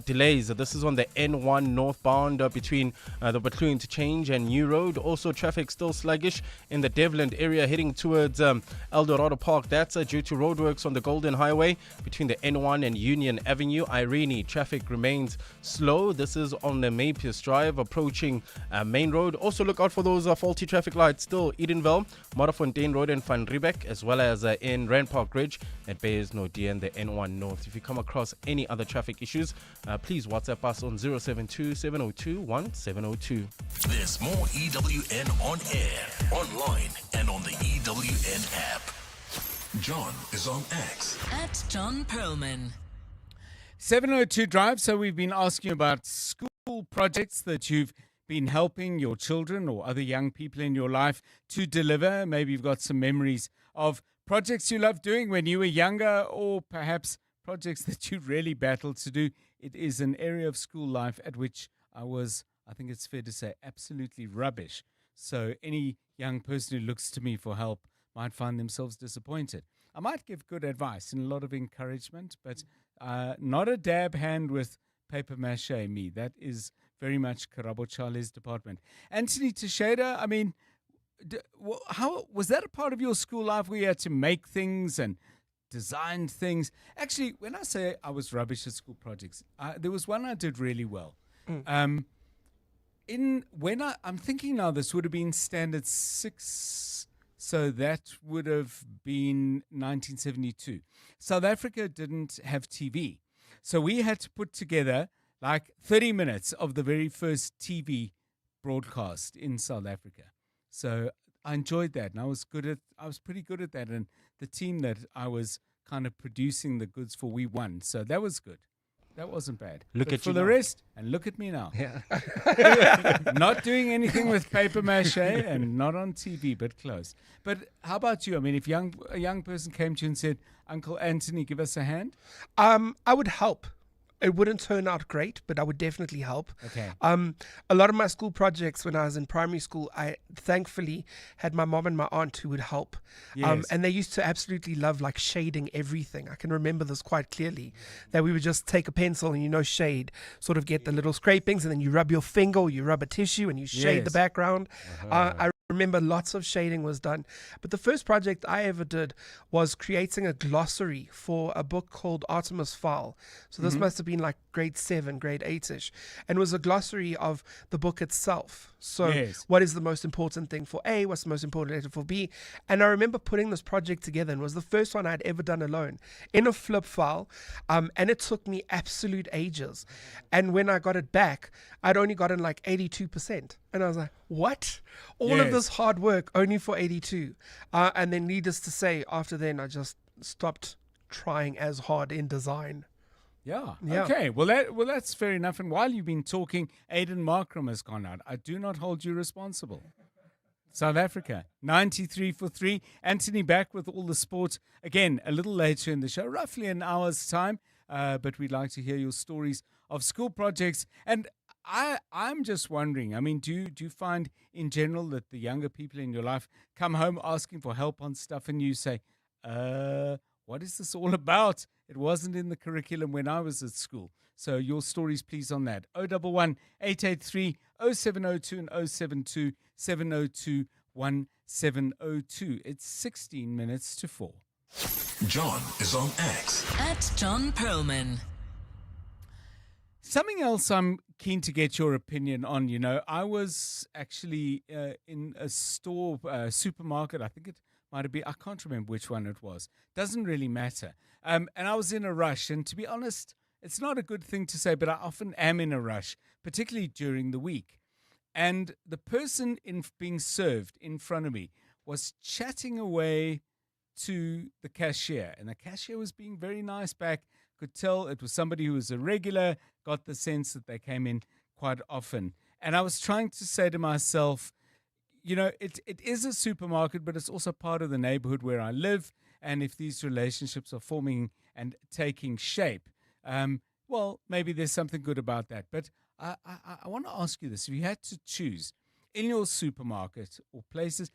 delays. This is on the N1 northbound between the Butlu interchange and New Road. Also, traffic still sluggish in the Devland area heading towards El Dorado Park. That's due to roadworks on the Golden Highway between the N1 and Union Avenue. Irene, traffic remains slow. This is on the Mapius Drive approaching Main Road. Also look out for those faulty traffic lights still Edenville, Modderfontein Road and Van Riebeck, as well as in Rand Park Ridge at Bayers Nodi and the N1 North. If you come across any other traffic issues, please WhatsApp us on 072 702 1702. There's more EWN on air, online, and on the EWN app. John is on X. At John Perlman. 702 Drive. So we've been asking about school projects that you've been helping your children or other young people in your life to deliver. Maybe you've got some memories of projects you loved doing when you were younger, or perhaps projects that you really battled to do. It is an area of school life at which I think it's fair to say, absolutely rubbish. So any young person who looks to me for help might find themselves disappointed. I might give good advice and a lot of encouragement, but not a dab hand with paper mache me. That is very much Karabo Chale's department. Anthony Teixeira, I mean, how was that a part of your school life where you had to make things and design things? Actually, when I say I was rubbish at school projects, there was one I did really well. I'm thinking now this would have been standard 6, so that would have been 1972. South Africa didn't have TV, so we had to put together like 30 minutes of the very first TV broadcast in South Africa. So I enjoyed that, and I was pretty good at that, and the team that I was kind of producing the goods for, we won, so that was good. That wasn't bad. Look at for you the now. rest, and look at me now. Yeah. Not doing anything with paper mache and not on TV, but close. But how about you? I mean, if a young person came to you and said, Uncle Anthony, give us a hand? I would help. It wouldn't turn out great, but I would definitely help. Okay. A lot of my school projects when I was in primary school, I thankfully had my mom and my aunt who would help. Yes. And they used to absolutely love like shading everything. I can remember this quite clearly, that we would just take a pencil and, shade, sort of get the little scrapings, and then you rub your finger or you rub a tissue and you shade the background. I remember lots of shading was done. But the first project I ever did was creating a glossary for a book called Artemis Fowl. So this must have been like grade 7, grade 8-ish. And it was a glossary of the book itself. So what is the most important thing for A? What's the most important letter for B? And I remember putting this project together, and it was the first one I'd ever done alone in a flip file. And it took me absolute ages. And when I got it back, I'd only gotten like 82%. And I was like, what? All of this hard work only for 82. And then needless to say, after then, I just stopped trying as hard in design. Yeah. Okay. Well, that's fair enough. And while you've been talking, Aidan Markram has gone out. I do not hold you responsible. South Africa, 93 for 3. Anthony back with all the sports. Again, a little later in the show, roughly an hour's time. But we'd like to hear your stories of school projects. And I'm just wondering, I mean, do you find in general that the younger people in your life come home asking for help on stuff and you say, what is this all about? It wasn't in the curriculum when I was at school. So your stories, please, on that. 011 883 0702 and 072 702 1702. It's 16 minutes to 4. John is on X. At John Perlman. Something else I'm keen to get your opinion on. I was actually in a store, supermarket. I think it might have been, I can't remember which one it was. Doesn't really matter. And I was in a rush. And to be honest, it's not a good thing to say, but I often am in a rush, particularly during the week. And the person being served in front of me was chatting away to the cashier. And the cashier was being very nice back. Could tell it was somebody who was a regular, got the sense that they came in quite often. And I was trying to say to myself, it is a supermarket, but it's also part of the neighborhood where I live. And if these relationships are forming and taking shape, well, maybe there's something good about that. But I want to ask you this. If you had to choose in your supermarket or places,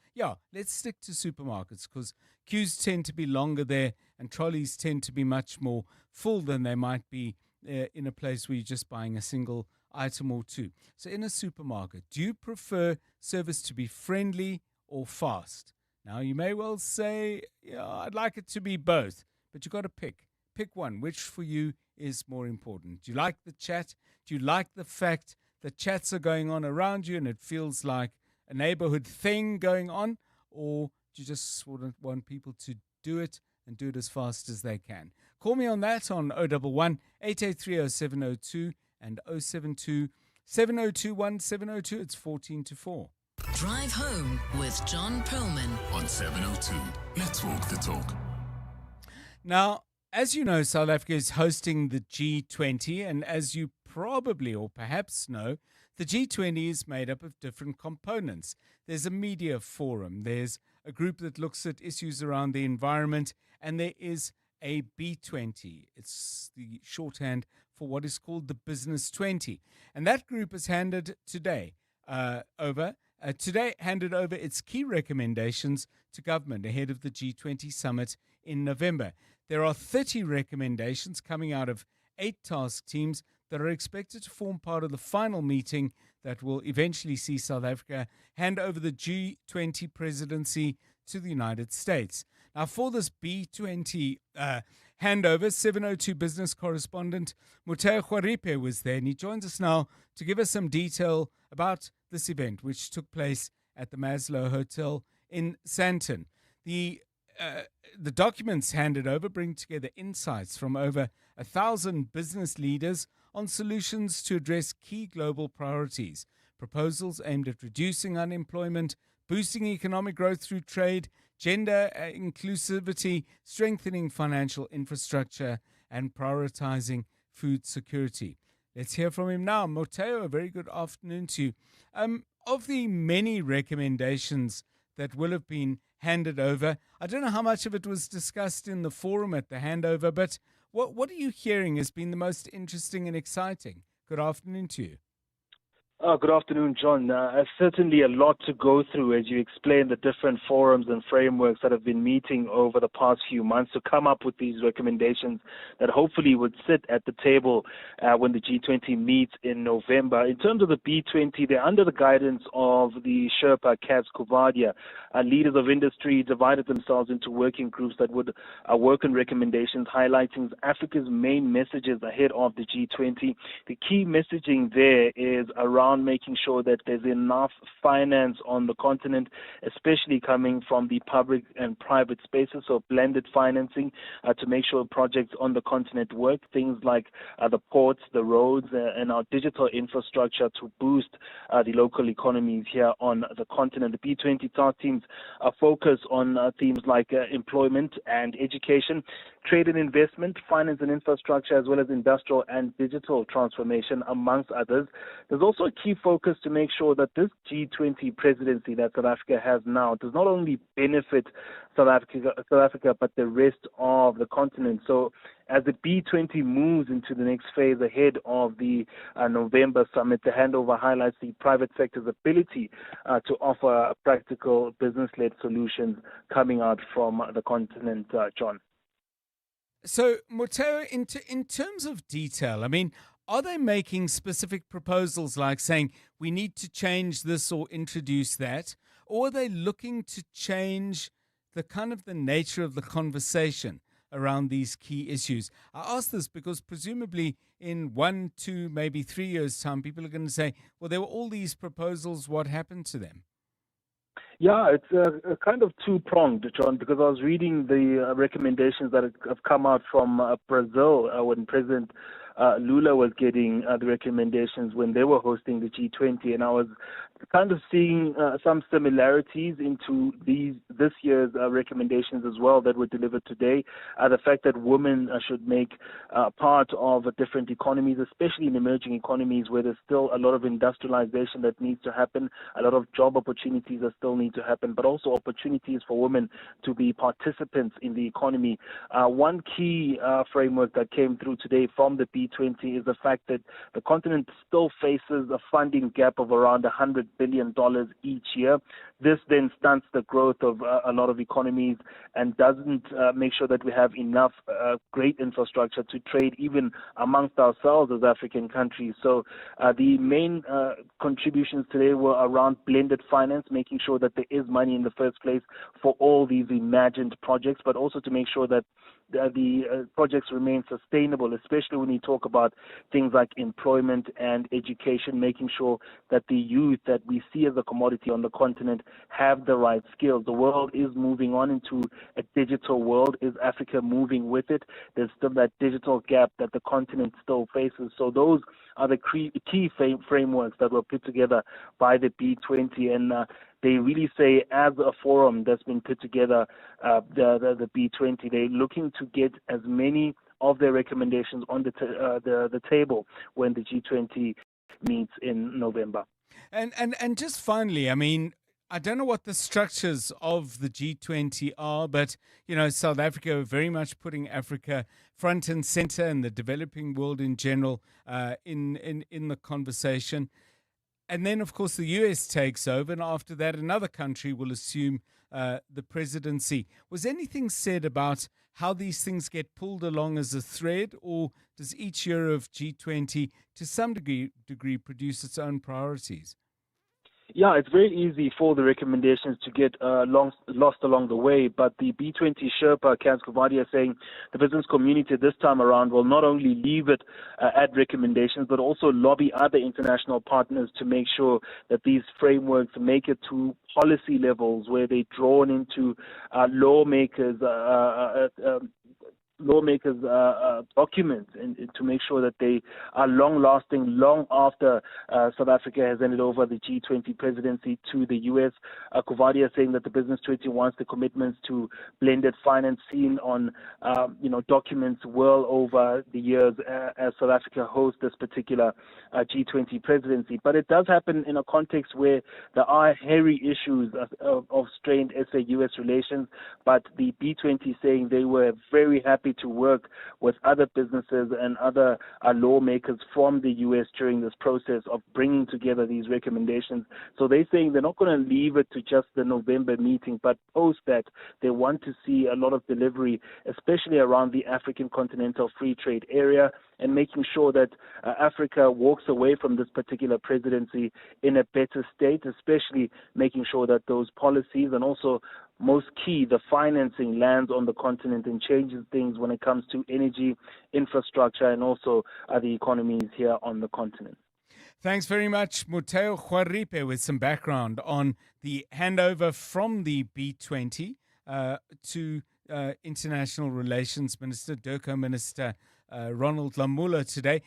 let's stick to supermarkets because queues tend to be longer there and trolleys tend to be much more full than they might be in a place where you're just buying a single item or two. So in a supermarket, do you prefer service to be friendly or fast? Now, you may well say, I'd like it to be both, but you've got to pick. Pick one. Which for you is more important? Do you like the chat? Do you like the fact that chats are going on around you and it feels like a neighborhood thing going on? Or do you just want people to do it and do it as fast as they can? Call me on that on 011 883 0702 and 072 702 1702. It's 14 to 4. Drive Home with John Perlman on 702. Let's walk the talk. Now, as you know, South Africa is hosting the G20, and as you probably or perhaps know, the G20 is made up of different components. There's a media forum, there's a group that looks at issues around the environment, and there is a B20. It's the shorthand for what is called the Business 20. And that group has handed over its key recommendations to government ahead of the G20 summit in November. There are 30 recommendations coming out of 8 task teams that are expected to form part of the final meeting that will eventually see South Africa hand over the G20 presidency to the United States. Now, for this B20 handover, 702 business correspondent Mutea Khwaripe was there, and he joins us now to give us some detail about this event, which took place at the Maslow Hotel in Sandton. The documents handed over bring together insights from over 1,000 business leaders on solutions to address key global priorities, proposals aimed at reducing unemployment, boosting economic growth through trade, gender inclusivity, strengthening financial infrastructure, and prioritizing food security. Let's hear from him now. Mutea, a very good afternoon to you. Of the many recommendations that will have been handed over, I don't know how much of it was discussed in the forum at the handover, but what are you hearing has been the most interesting and exciting? Good afternoon to you. Good afternoon, John. Certainly a lot to go through as you explain the different forums and frameworks that have been meeting over the past few months to come up with these recommendations that hopefully would sit at the table when the G20 meets in November. In terms of the B20, they're under the guidance of the Sherpa Kaz Kuvadia. Leaders of industry divided themselves into working groups that would work on recommendations highlighting Africa's main messages ahead of the G20. The key messaging there is around making sure that there's enough finance on the continent, especially coming from the public and private spaces, so blended financing to make sure projects on the continent work, things like the ports, the roads, and our digital infrastructure to boost the local economies here on the continent. The B20 task teams focus on themes like employment and education, trade and investment, finance and infrastructure, as well as industrial and digital transformation, amongst others. There's also a key focus to make sure that this G20 presidency that South Africa has now does not only benefit South Africa, but the rest of the continent. So as the B20 moves into the next phase ahead of the November summit, the handover highlights the private sector's ability to offer practical business-led solutions coming out from the continent, John. So, Mutea, in terms of detail, I mean, are they making specific proposals like saying we need to change this or introduce that? Or are they looking to change the nature of the conversation around these key issues? I ask this because presumably in 1, 2, maybe 3 years' time, people are going to say, well, there were all these proposals, what happened to them? Yeah, it's a kind of two-pronged, John, because I was reading the recommendations that have come out from Brazil when President Lula was getting the recommendations when they were hosting the G20, and I was kind of seeing some similarities into this year's recommendations as well that were delivered today. The fact that women should make part of different economies, especially in emerging economies where there's still a lot of industrialization that needs to happen, a lot of job opportunities that still need to happen, but also opportunities for women to be participants in the economy. One key framework that came through today from the B20 is the fact that the continent still faces a funding gap of around $100 billion each year. This then stunts the growth of a lot of economies and doesn't make sure that we have enough great infrastructure to trade even amongst ourselves as African countries. So the main contributions today were around blended finance, making sure that there is money in the first place for all these imagined projects, but also to make sure that the projects remain sustainable, especially when you talk about things like employment and education, making sure that the youth that we see as a commodity on the continent have the right skills. The world is moving on into a digital world. Is Africa moving with it? There's still that digital gap that the continent still faces. So those are the key frameworks that were put together by the B20, and they really say, as a forum that's been put together, the B20, they're looking to get as many of their recommendations on the table when the G20 meets in November. And just finally, I mean, I don't know what the structures of the G20 are, but, you know, South Africa very much putting Africa front and center and the developing world in general in the conversation. And then, of course, the US takes over, and after that, another country will assume the presidency. Was anything said about how these things get pulled along as a thread, or does each year of G20 to some degree produce its own priorities? Yeah, it's very easy for the recommendations to get lost along the way, but the B20 Sherpa, Kaz Kuvadia, is saying the business community this time around will not only leave it at recommendations, but also lobby other international partners to make sure that these frameworks make it to policy levels where they're drawn into lawmakers' documents, and to make sure that they are long-lasting, long after South Africa has handed over the G20 presidency to the U.S. Kuvadia saying that the Business 20 wants the commitments to blended finance seen on documents well over the years as South Africa hosts this particular G20 presidency. But it does happen in a context where there are hairy issues of strained SA-US relations, but the B20 saying they were very happy to work with other businesses and other lawmakers from the U.S. during this process of bringing together these recommendations. So they're saying they're not going to leave it to just the November meeting, but post that they want to see a lot of delivery, especially around the African Continental Free Trade Area, and making sure that Africa walks away from this particular presidency in a better state, especially making sure that those policies and also most key, the financing lands on the continent and changes things when it comes to energy, infrastructure, and also the economies here on the continent. Thanks very much, Muteo Juaripe, with some background on the handover from the B20 to International Relations Minister, DIRCO Minister Ronald Lamola today.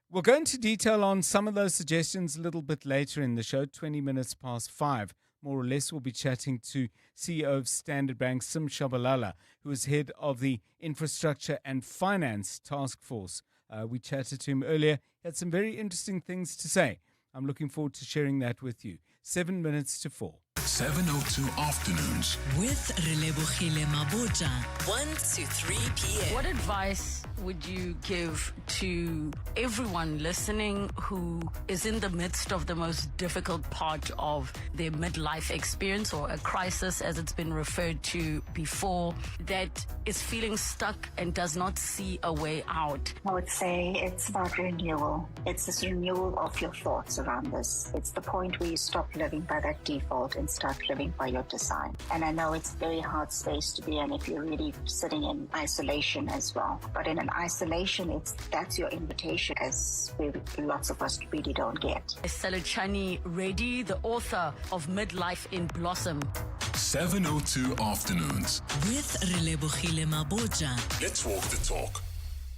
We'll go into detail on some of those suggestions a little bit later in the show, 20 minutes past 5. More or less, we'll be chatting to CEO of Standard Bank, Sim Shabalala, who is head of the Infrastructure and Finance Task Force. We chatted to him earlier. He had some very interesting things to say. I'm looking forward to sharing that with you. 7 minutes to 4. 702 Afternoons. With Relebohile Maboja, 1 to 3 p.m. What advice would you give to everyone listening who is in the midst of the most difficult part of their midlife experience, or a crisis as it's been referred to before, that is feeling stuck and does not see a way out? I would say it's about renewal. It's this renewal of your thoughts around this. It's the point where you stop living by that default and start living by your design. And I know it's a very hard space to be in if you're really sitting in isolation as well. But in an isolation, that's your invitation, as lots of us really don't get. Seluchani Reddy, the author of Midlife in Blossom. 702 Afternoons. With Relebohile Maboja. Let's walk the talk.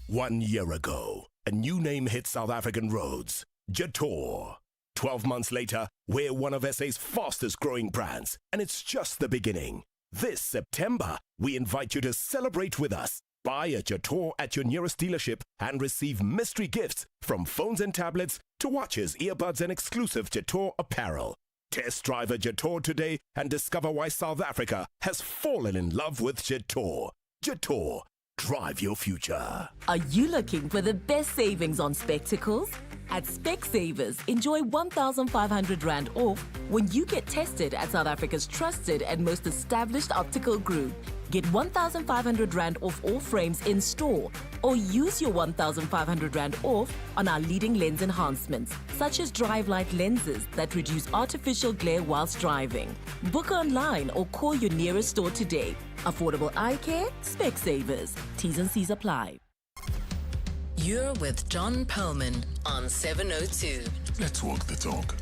1 year ago, a new name hit South African roads, Jator. 12 months later, we're one of SA's fastest growing brands, and it's just the beginning. This September, we invite you to celebrate with us. Buy a Jator at your nearest dealership and receive mystery gifts, from phones and tablets to watches, earbuds, and exclusive Jator apparel. Test drive a Jator today and discover why South Africa has fallen in love with Jator. Jator, Drive your future. Are you looking for the best savings on spectacles? At Specsavers, enjoy 1,500 Rand off when you get tested at South Africa's trusted and most established optical group. Get 1,500 Rand off all frames in store, or use your 1,500 Rand off on our leading lens enhancements, such as drive light lenses that reduce artificial glare whilst driving. Book online or call your nearest store today. Affordable eye care, Specsavers. T's and C's apply. You're with John Perlman on 702. Let's walk the talk.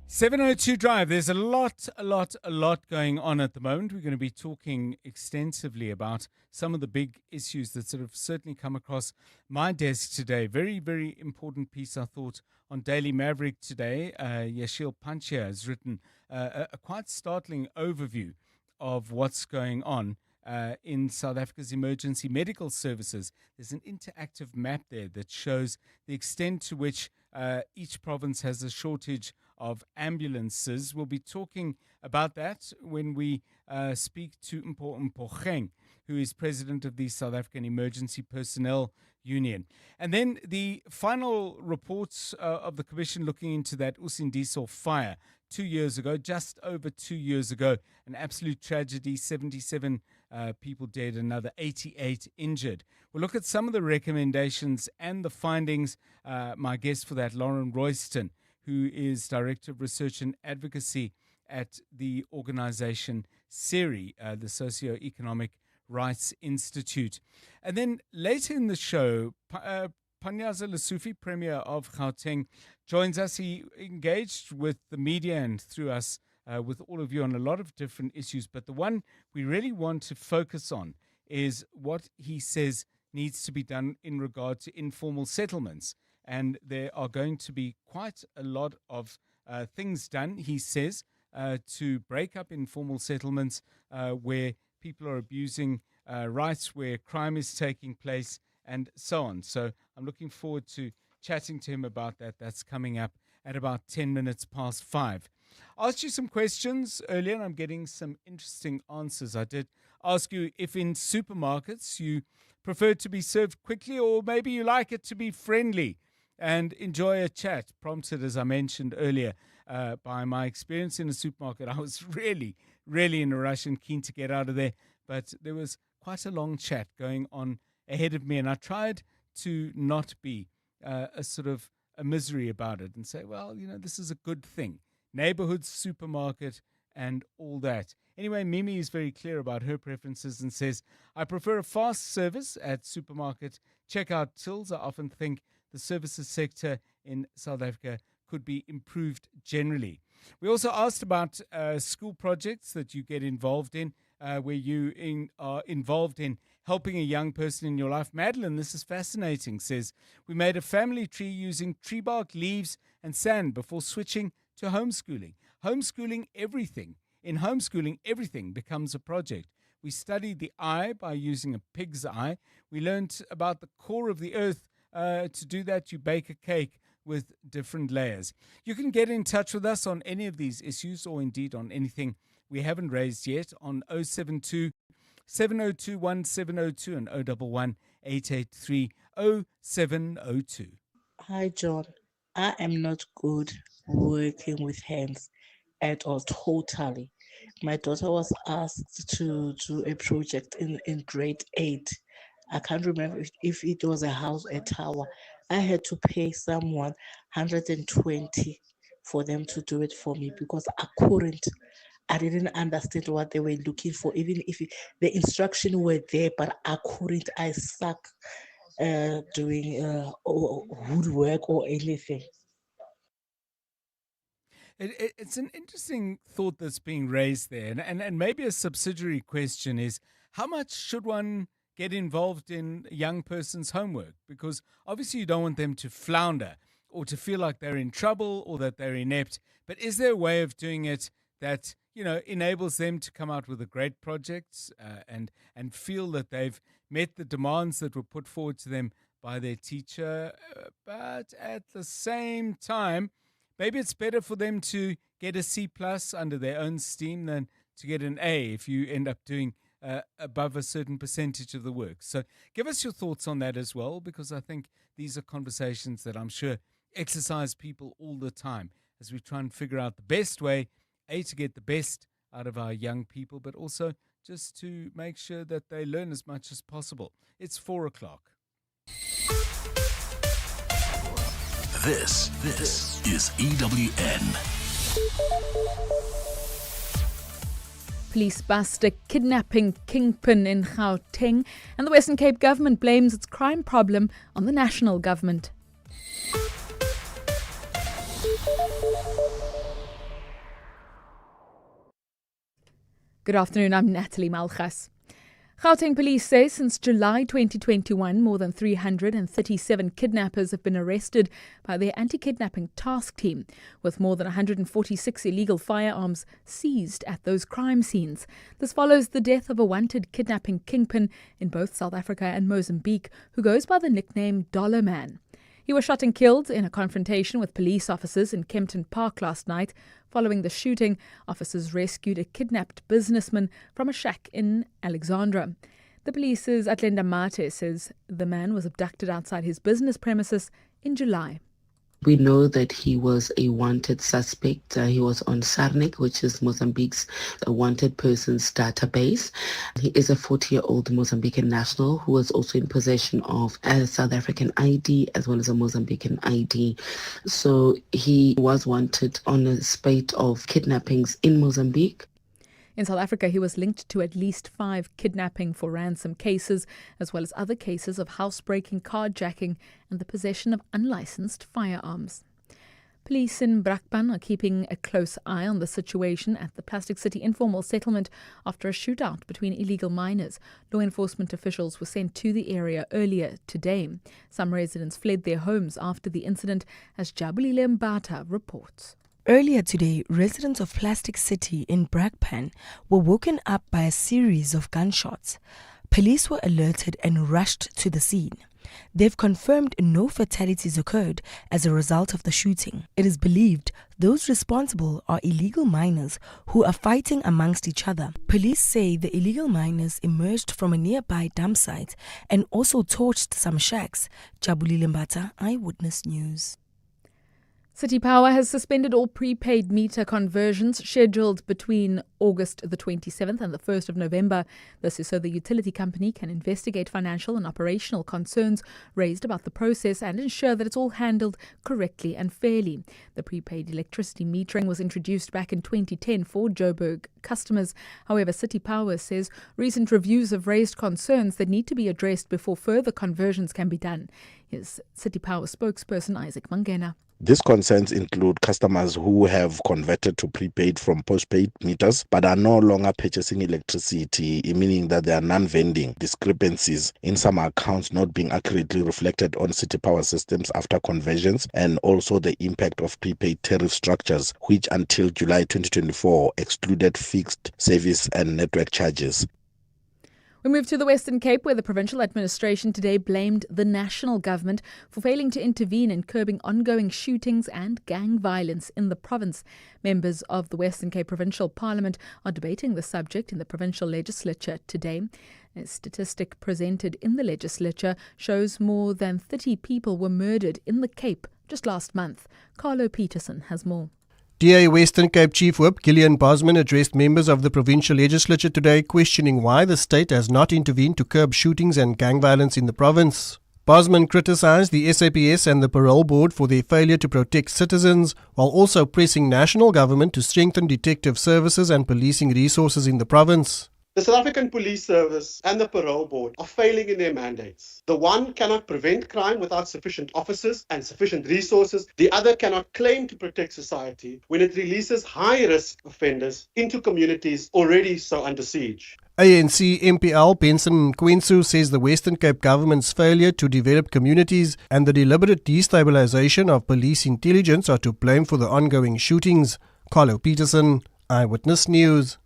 702 Drive. There's a lot going on at the moment. We're going to be talking extensively about some of the big issues that sort of certainly come across my desk today. Very, very important piece, I thought, on Daily Maverick today. Yashil Panchia has written a quite startling overview of what's going on in South Africa's emergency medical services. There's an interactive map there that shows the extent to which each province has a shortage of ambulances. We'll be talking about that when we speak to Mpo Mpocheng, who is president of the South African Emergency Personnel Union. And then the final reports of the commission looking into that Usindiso fire 2 years ago, just over 2 years ago. An absolute tragedy, 77 people dead, another 88 injured. We'll look at some of the recommendations and the findings. My guest for that, Lauren Royston, who is Director of Research and Advocacy at the organization SERI, the Socio-Economic Rights Institute. And then later in the show, Panyaza Lesufi, Premier of Gauteng, joins us. He engaged with the media and through us, with all of you on a lot of different issues. But the one we really want to focus on is what he says needs to be done in regard to informal settlements. And there are going to be quite a lot of things done, he says, to break up informal settlements where people are abusing rights, where crime is taking place, and so on. So I'm looking forward to chatting to him about that. That's coming up at about 10 minutes past 5. I asked you some questions earlier, and I'm getting some interesting answers. I did ask you if in supermarkets you prefer to be served quickly, or maybe you like it to be friendly and enjoy a chat, prompted, as I mentioned earlier, by my experience in a supermarket. I was really in a rush and keen to get out of there, but there was quite a long chat going on ahead of me, and I tried to not be a sort of a misery about it and say, well, you know, this is a good thing. Neighborhood supermarket and all that. Anyway, Mimi is very clear about her preferences and says, I prefer a fast service at supermarket checkout tills. I often think the services sector in South Africa could be improved generally. We also asked about school projects that you get involved in, where you are involved in helping a young person in your life. Madeline, this is fascinating, says, we made a family tree using tree bark, leaves and sand before switching to homeschooling. Homeschooling everything. In homeschooling, everything becomes a project. We studied the eye by using a pig's eye. We learned about the core of the earth. To do that, you bake a cake with different layers. You can get in touch with us on any of these issues, or indeed on anything we haven't raised yet, on 072 702 1702 and 011 883 0702. Hi, John. I am not good working with hands at all, totally. My daughter was asked to do a project in grade 8. I can't remember if it was a house or a tower. I had to pay someone 120 for them to do it for me because I didn't understand what they were looking for, even if the instructions were there, but I couldn't. I suck doing woodwork or anything. It's an interesting thought that's being raised there. And maybe a subsidiary question is, how much should one get involved in a young person's homework? Because obviously you don't want them to flounder or to feel like they're in trouble or that they're inept. But is there a way of doing it that, you know, enables them to come out with a great project and feel that they've met the demands that were put forward to them by their teacher? But at the same time, maybe it's better for them to get a C+ under their own steam than to get an A if you end up doing above a certain percentage of the work. So give us your thoughts on that as well, because I think these are conversations that I'm sure exercise people all the time as we try and figure out the best way, to get the best out of our young people, but also just to make sure that they learn as much as possible. It's 4 o'clock. This is EWN. Police bust a kidnapping kingpin in Gauteng, and the Western Cape government blames its crime problem on the national government. Good afternoon, I'm Natalie Malchas. Gauteng police say since July 2021, more than 337 kidnappers have been arrested by their anti-kidnapping task team, with more than 146 illegal firearms seized at those crime scenes. This follows the death of a wanted kidnapping kingpin in both South Africa and Mozambique, who goes by the nickname Dollar Man. He was shot and killed in a confrontation with police officers in Kempton Park last night. Following the shooting, officers rescued a kidnapped businessman from a shack in Alexandra. The police's Atlenda Mate says the man was abducted outside his business premises in July. We know that he was a wanted suspect. He was on SARNIC, which is Mozambique's wanted persons database. He is a 40-year-old Mozambican national who was also in possession of a South African ID as well as a Mozambican ID. So he was wanted on a spate of kidnappings in Mozambique. In South Africa, he was linked to at least 5 kidnapping for ransom cases, as well as other cases of housebreaking, carjacking, and the possession of unlicensed firearms. Police in Brakpan are keeping a close eye on the situation at the Plastic City Informal settlement after a shootout between illegal miners. Law enforcement officials were sent to the area earlier today. Some residents fled their homes after the incident, as Jabulile Mbata reports. Earlier today, residents of Plastic City in Brakpan were woken up by a series of gunshots. Police were alerted and rushed to the scene. They've confirmed no fatalities occurred as a result of the shooting. It is believed those responsible are illegal miners who are fighting amongst each other. Police say the illegal miners emerged from a nearby dump site and also torched some shacks. Jabulile Mbata, Eyewitness News. City Power has suspended all prepaid meter conversions scheduled between August the 27th and the 1st of November. This is so the utility company can investigate financial and operational concerns raised about the process and ensure that it's all handled correctly and fairly. The prepaid electricity metering was introduced back in 2010 for Joburg customers. However, City Power says recent reviews have raised concerns that need to be addressed before further conversions can be done. Here's City Power spokesperson Isaac Mangena. These concerns include customers who have converted to prepaid from postpaid meters but are no longer purchasing electricity, meaning that there are non-vending discrepancies in some accounts not being accurately reflected on City Power systems after conversions, and also the impact of prepaid tariff structures, which until July 2024 excluded fixed service and network charges. We move to the Western Cape, where the provincial administration today blamed the national government for failing to intervene in curbing ongoing shootings and gang violence in the province. Members of the Western Cape Provincial Parliament are debating the subject in the provincial legislature today. A statistic presented in the legislature shows more than 30 people were murdered in the Cape just last month. Carlo Peterson has more. DA Western Cape Chief Whip Gillian Bosman addressed members of the provincial legislature today, questioning why the state has not intervened to curb shootings and gang violence in the province. Bosman criticised the SAPS and the Parole Board for their failure to protect citizens, while also pressing national government to strengthen detective services and policing resources in the province. The South African Police Service and the Parole Board are failing in their mandates. The one cannot prevent crime without sufficient officers and sufficient resources. The other cannot claim to protect society when it releases high-risk offenders into communities already so under siege. ANC MPL Benson Quinsu says the Western Cape government's failure to develop communities and the deliberate destabilisation of police intelligence are to blame for the ongoing shootings. Carlo Peterson, Eyewitness News.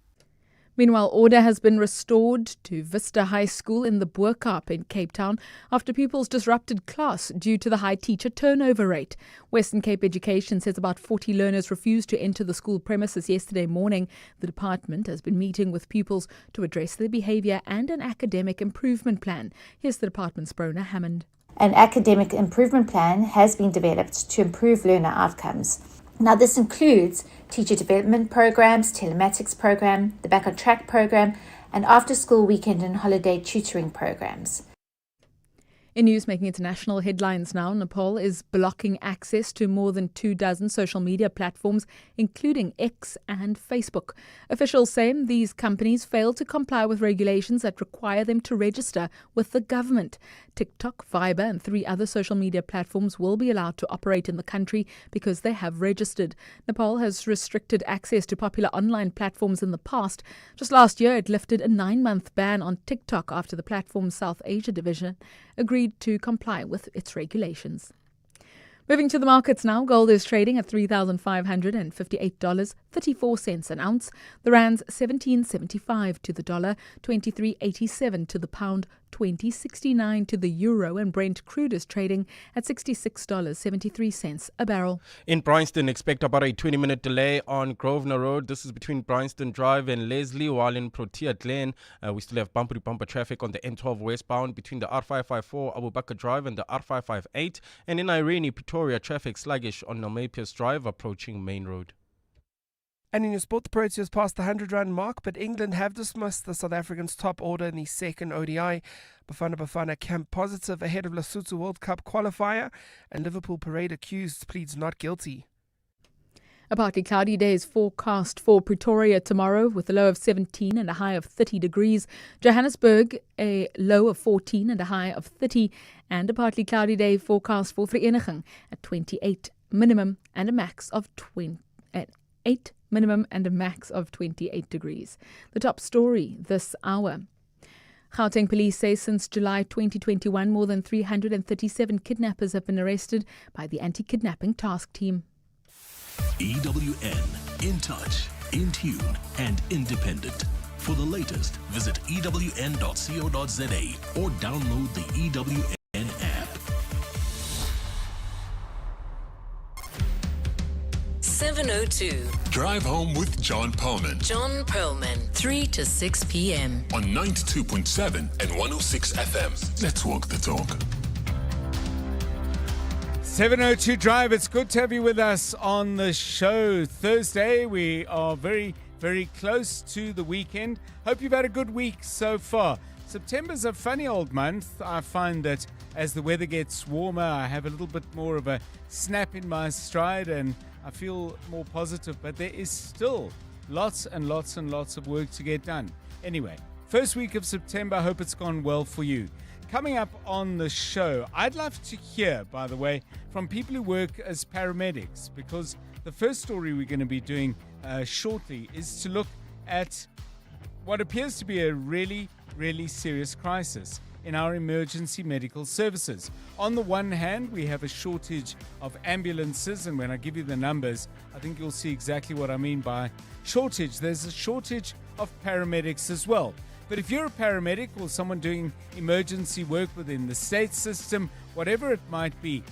Meanwhile, order has been restored to Vista High School in the Boerkaap in Cape Town after pupils disrupted class due to the high teacher turnover rate. Western Cape Education says about 40 learners refused to enter the school premises yesterday morning. The department has been meeting with pupils to address their behaviour and an academic improvement plan. Here's the department's Brona Hammond. An academic improvement plan has been developed to improve learner outcomes. Now, this includes teacher development programs, telematics program, the Back on Track program, and after-school weekend and holiday tutoring programs. In news making international headlines now, Nepal is blocking access to more than 24 social media platforms, including X and Facebook. Officials say these companies fail to comply with regulations that require them to register with the government. TikTok, Viber and 3 other social media platforms will be allowed to operate in the country because they have registered. Nepal has restricted access to popular online platforms in the past. Just last year, it lifted a 9-month ban on TikTok after the platform's South Asia division agreed to comply with its regulations. Moving to the markets now, gold is trading at $3,558.34 an ounce. The rand's 17.75 to the dollar, 23.87 to the pound, 20.69 to the euro, and Brent crude is trading at $66.73 a barrel. In Bryanston, expect about a 20-minute delay on Grosvenor Road. This is between Bryanston Drive and Leslie, while in Protea Glen, we still have bumper-to-bumper traffic on the N12 westbound between the R554 Abu Bakr Drive and the R558. And in Irene, Pretoria, traffic sluggish on Nalmepius Drive approaching Main Road. And in your sport, the Proteas passed the 100-run mark, but England have dismissed the South Africans' top order in the second ODI. Bafana camp positive ahead of Lesotho World Cup qualifier, and Liverpool parade accused pleads not guilty. A partly cloudy day is forecast for Pretoria tomorrow with a low of 17 and a high of 30 degrees. Johannesburg, a low of 14 and a high of 30. And a partly cloudy day forecast for Vereeniging at 28 minimum and a max of 8 minimum and a max of 28 degrees. The top story this hour. Gauteng police say since July 2021, more than 337 kidnappers have been arrested by the Anti-Kidnapping Task Team. EWN, in touch, in tune, and independent. For the latest, visit ewn.co.za or download the EWN app. 702. Drive home with John Perlman. John Perlman, 3 to 6 p.m. On 92.7 and 106 FM. Let's walk the talk. 702 Drive, it's good to have you with us on the show. Thursday, we are very, very close to the weekend. Hope you've had a good week so far. September's a funny old month. I find that as the weather gets warmer, I have a little bit more of a snap in my stride and I feel more positive, but there is still lots and lots and lots of work to get done. Anyway, first week of September, I hope it's gone well for you. Coming up on the show, I'd love to hear, by the way, from people who work as paramedics, because the first story we're going to be doing shortly is to look at what appears to be a really, really serious crisis in our emergency medical services. On the one hand, we have a shortage of ambulances, and when I give you the numbers, I think you'll see exactly what I mean by shortage. There's a shortage of paramedics as well. But if you're a paramedic or someone doing emergency work within the state system, whatever it might be,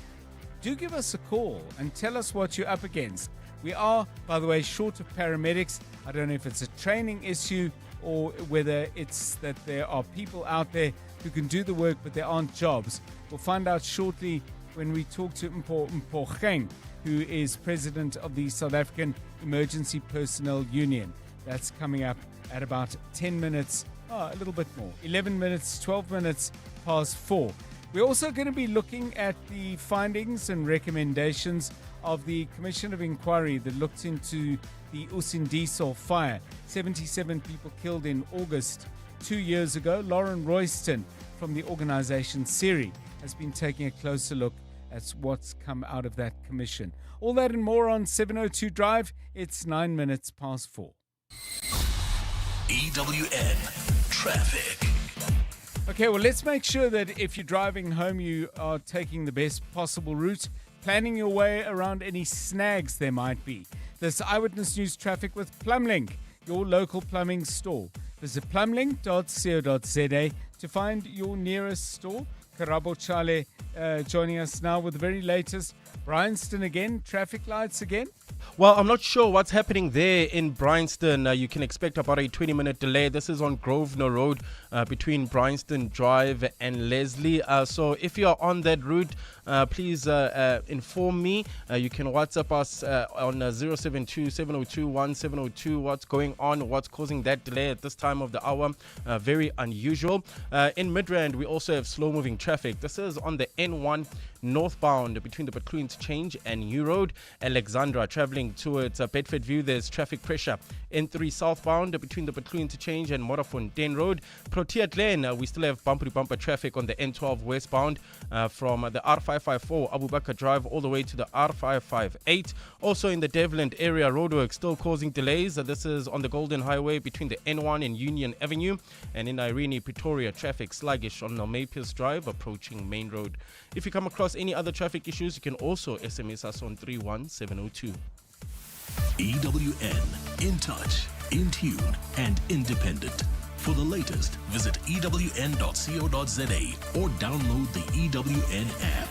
do give us a call and tell us what you're up against. We are, by the way, short of paramedics. I don't know if it's a training issue or whether it's that there are people out there who can do the work, but there aren't jobs. We'll find out shortly when we talk to Mpho, who is president of the South African Emergency Personnel Union. That's coming up at about 10 minutes, a little bit more, 11 minutes, 12 minutes past 4. We're also going to be looking at the findings and recommendations of the Commission of Inquiry that looked into the Usindisol fire. 77 people killed in August 2 years ago. Lauren Royston from the organization SIRI has been taking a closer look at what's come out of that commission. All that and more on 702 Drive. It's 9 minutes past 4. EWN Traffic. Okay, well, let's make sure that if you're driving home, you are taking the best possible route, planning your way around any snags there might be. This Eyewitness News traffic with Plumlink. your local plumbing store. Visit plumlink.co.za to find your nearest store. Karabo Chale joining us now with the very latest. Bryanston again, traffic lights again. Well, I'm not sure what's happening there in Bryanston. You can expect about a 20-minute delay. This is on Grosvenor Road between Bryanston Drive and Leslie. So if you're on that route, please inform me. You can WhatsApp us on 072-702-1702. What's going on? What's causing that delay at this time of the hour? Very unusual. In Midrand, we also have slow-moving traffic. This is on the N1 northbound between the Between Interchange and New Road. Alexandra traveling towards Bedford View, there's traffic pressure. N3 southbound between the Between Interchange and Morafontein Road. Protea Glen, we still have bumper traffic on the N12 westbound from the R554 Abubakar Drive all the way to the R558. Also in the Devland area, roadwork still causing delays. This is on the Golden Highway between the N1 and Union Avenue. And in Irene, Pretoria, traffic sluggish on Nalmepius Drive approaching Main Road. If you come across any other traffic issues, you can also SMS us on 31702. EWN, in touch, in tune, and independent. For the latest, visit ewn.co.za or download the EWN app.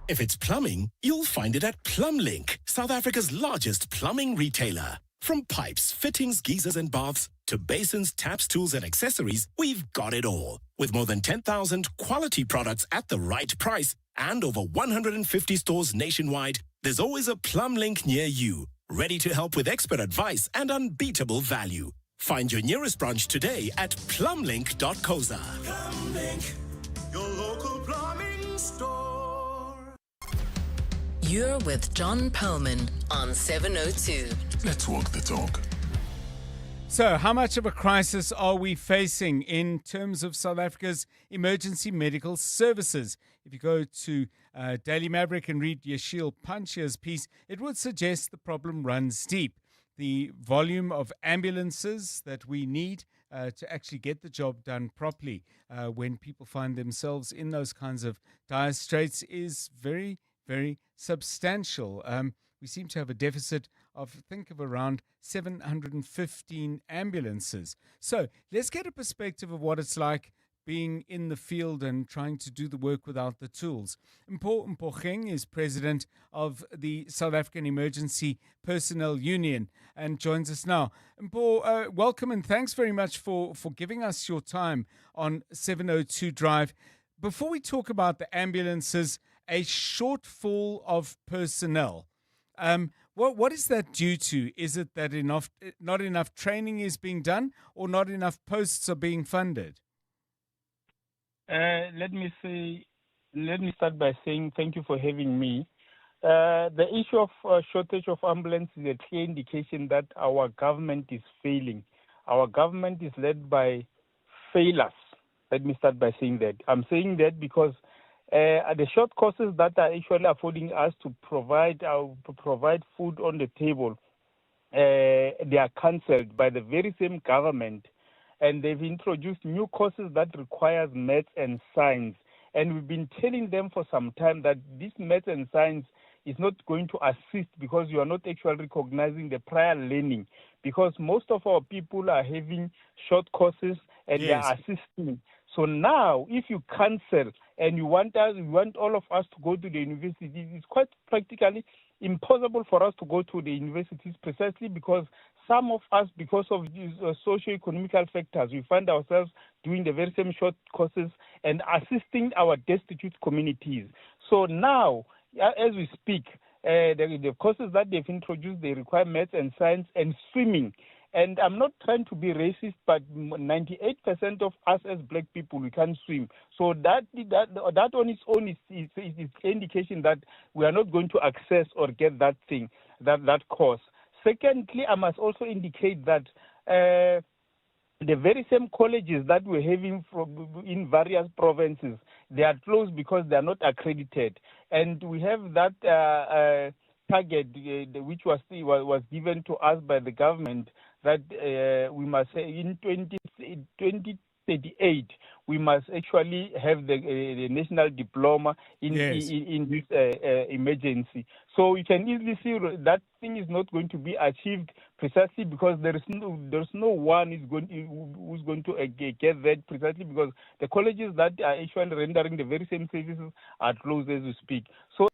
If it's plumbing, you'll find it at Plumlink, South Africa's largest plumbing retailer. From pipes, fittings, geysers, and baths to basins, taps, tools, and accessories, we've got it all. With more than 10,000 quality products at the right price and over 150 stores nationwide, there's always a Plumlink near you, ready to help with expert advice and unbeatable value. Find your nearest branch today at plumlink.coza. Plumlink, your local plumbing store. You're with John Perlman on 702. Let's walk the talk. So, how much of a crisis are we facing in terms of South Africa's emergency medical services? If you go to Daily Maverick and read Yashil Panchia's piece, it would suggest the problem runs deep. The volume of ambulances that we need to actually get the job done properly when people find themselves in those kinds of dire straits is very, very substantial. We seem to have a deficit of, around 715 ambulances. So let's get a perspective of what it's like being in the field and trying to do the work without the tools. Mpo Mpocheng is president of the South African Emergency Personnel Union and joins us now. Mpo, welcome and thanks very much for giving us your time on 702 Drive. Before we talk about the ambulances, a shortfall of personnel. What is that due to? Is it that not enough training is being done or not enough posts are being funded? Let me start by saying thank you for having me. The issue of shortage of ambulance is a clear indication that our government is failing. Our government is led by failures. Let me start by saying that. I'm saying that because the short courses that are actually affording us to provide food on the table, they are cancelled by the very same government. And they've introduced new courses that requires maths and science. And we've been telling them for some time that this maths and science is not going to assist because you are not actually recognizing the prior learning. Because most of our people are having short courses and they are assisting. So now, if you cancel and you want all of us to go to the universities, it's quite practically impossible for us to go to the universities precisely because some of us, because of these socio-economical factors, we find ourselves doing the very same short courses and assisting our destitute communities. So now, as we speak, the courses that they've introduced, they require maths and science and swimming. And I'm not trying to be racist, but 98% of us as black people, we can't swim. So that on its own is indication that we are not going to access or get that thing, that course. Secondly, I must also indicate that the very same colleges that we're having in various provinces, they are closed because they are not accredited. And we have that target which was given to us by the government that we must say in 2020 38, we must actually have the national diploma in this emergency. So you can easily see that thing is not going to be achieved precisely because there's no one who's going to get that precisely because the colleges that are actually rendering the very same services are closed as we speak. So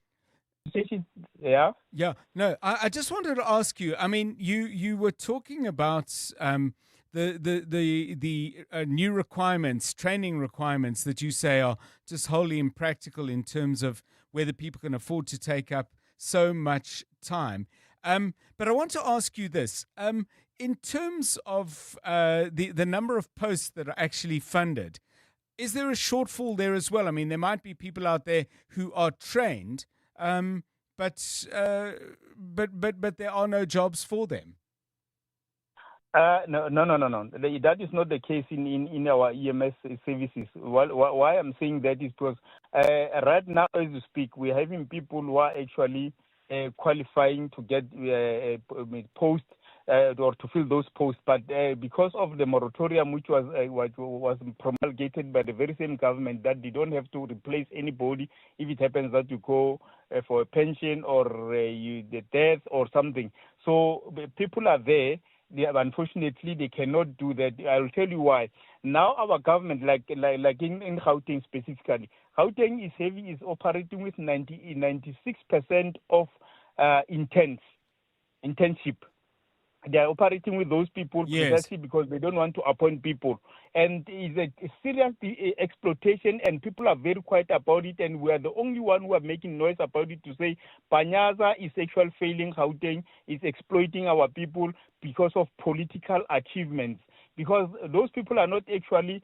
yeah. No, I just wanted to ask you. I mean, you were talking about the new requirements, training requirements that you say are just wholly impractical in terms of whether people can afford to take up so much time. But I want to ask you this: in terms of the number of posts that are actually funded, is there a shortfall there as well? I mean, there might be people out there who are trained. But there are no jobs for them. No. That is not the case in our EMS services. Why I'm saying that is because right now, as we speak, we're having people who are actually qualifying to get posts or to fill those posts. But because of the moratorium, which was promulgated by the very same government, that they don't have to replace anybody if it happens that you go for a pension or the death or something. So the people are there. Unfortunately, they cannot do that. I'll tell you why. Now our government, like in Gauteng specifically, Gauteng is operating with 96% of internship. They are operating with those people precisely because they don't want to appoint people. And it's a serious exploitation, and people are very quiet about it, and we are the only one who are making noise about it to say Panyaza is actually failing Gauteng, is exploiting our people because of political achievements. Because those people are not actually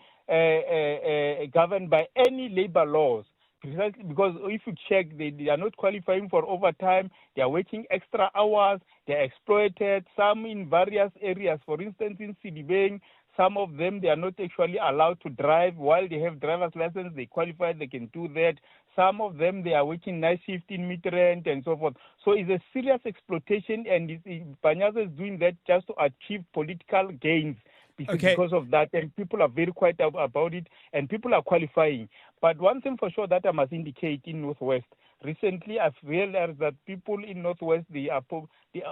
governed by any labor laws. Precisely because if you check, they are not qualifying for overtime, they are working extra hours, they are exploited, some in various areas. For instance, in Sidibeng, some of them, they are not actually allowed to drive. While they have driver's license, they qualify, they can do that. Some of them, they are working night shift in Midrand and so forth. So it's a serious exploitation, and Panyaza is doing that just to achieve political gains. Because of that, and people are very quiet about it, and people are qualifying. But one thing for sure that I must indicate in Northwest, recently I've realized that people in Northwest,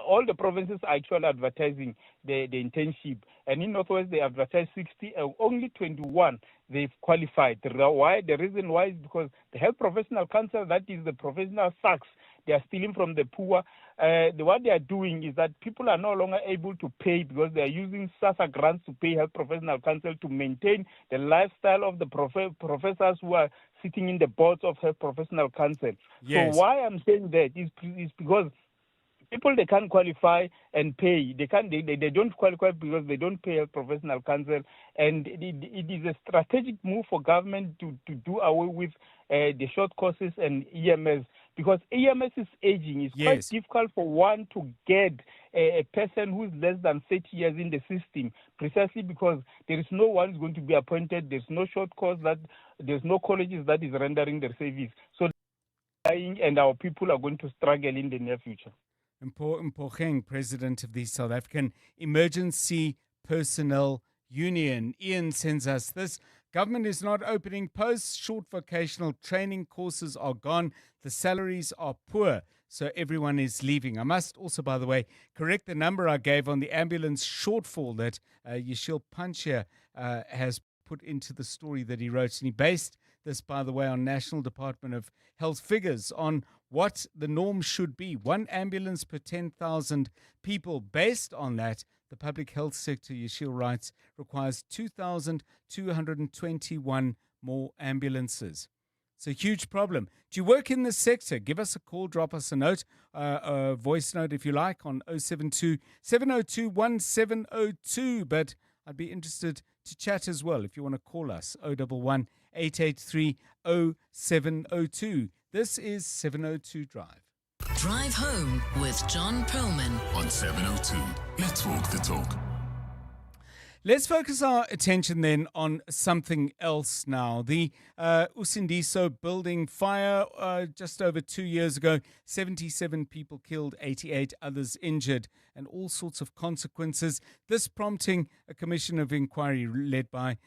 all the provinces are actually advertising the internship. And in Northwest, they advertise 60, only 21 they've qualified. Why? The reason why is because the Health Professional Council, that is the professional SACs, they are stealing from the poor. What they are doing is that people are no longer able to pay because they are using SASA grants to pay Health Professional Council to maintain the lifestyle of the professors who are sitting in the boards of Health Professional Council. Yes. So why I'm saying that is because people, they can't qualify and pay. They don't qualify because they don't pay a professional council, and it is a strategic move for government to do away with the short courses and EMS, because EMS is aging. It's quite difficult for one to get a person who's less than 30 years in the system, precisely because there is no one who's going to be appointed. There's no short course, there's no colleges that is rendering their service. So and our people are going to struggle in the near future. Mpogeng, president of the South African Emergency Personnel Union. Ian sends us this. Government is not opening posts. Short vocational training courses are gone. The salaries are poor, so everyone is leaving. I must also, by the way, correct the number I gave on the ambulance shortfall that Yashil Panchia has put into the story that he wrote. And he based this, by the way, on National Department of Health figures on what the norm should be. One ambulance per 10,000 people. Based on that, the public health sector, Yashil writes, requires 2,221 more ambulances. It's a huge problem. Do you work in this sector? Give us a call, drop us a note, a voice note if you like, on 072 702 1702. But I'd be interested to chat as well if you want to call us, 011 883 0702. This is 702 Drive. Drive home with John Perlman on 702. Let's walk the talk. Let's focus our attention then on something else now. The Usindiso building fire just over 2 years ago, 77 people killed, 88 others injured, and all sorts of consequences. This prompting a commission of inquiry led by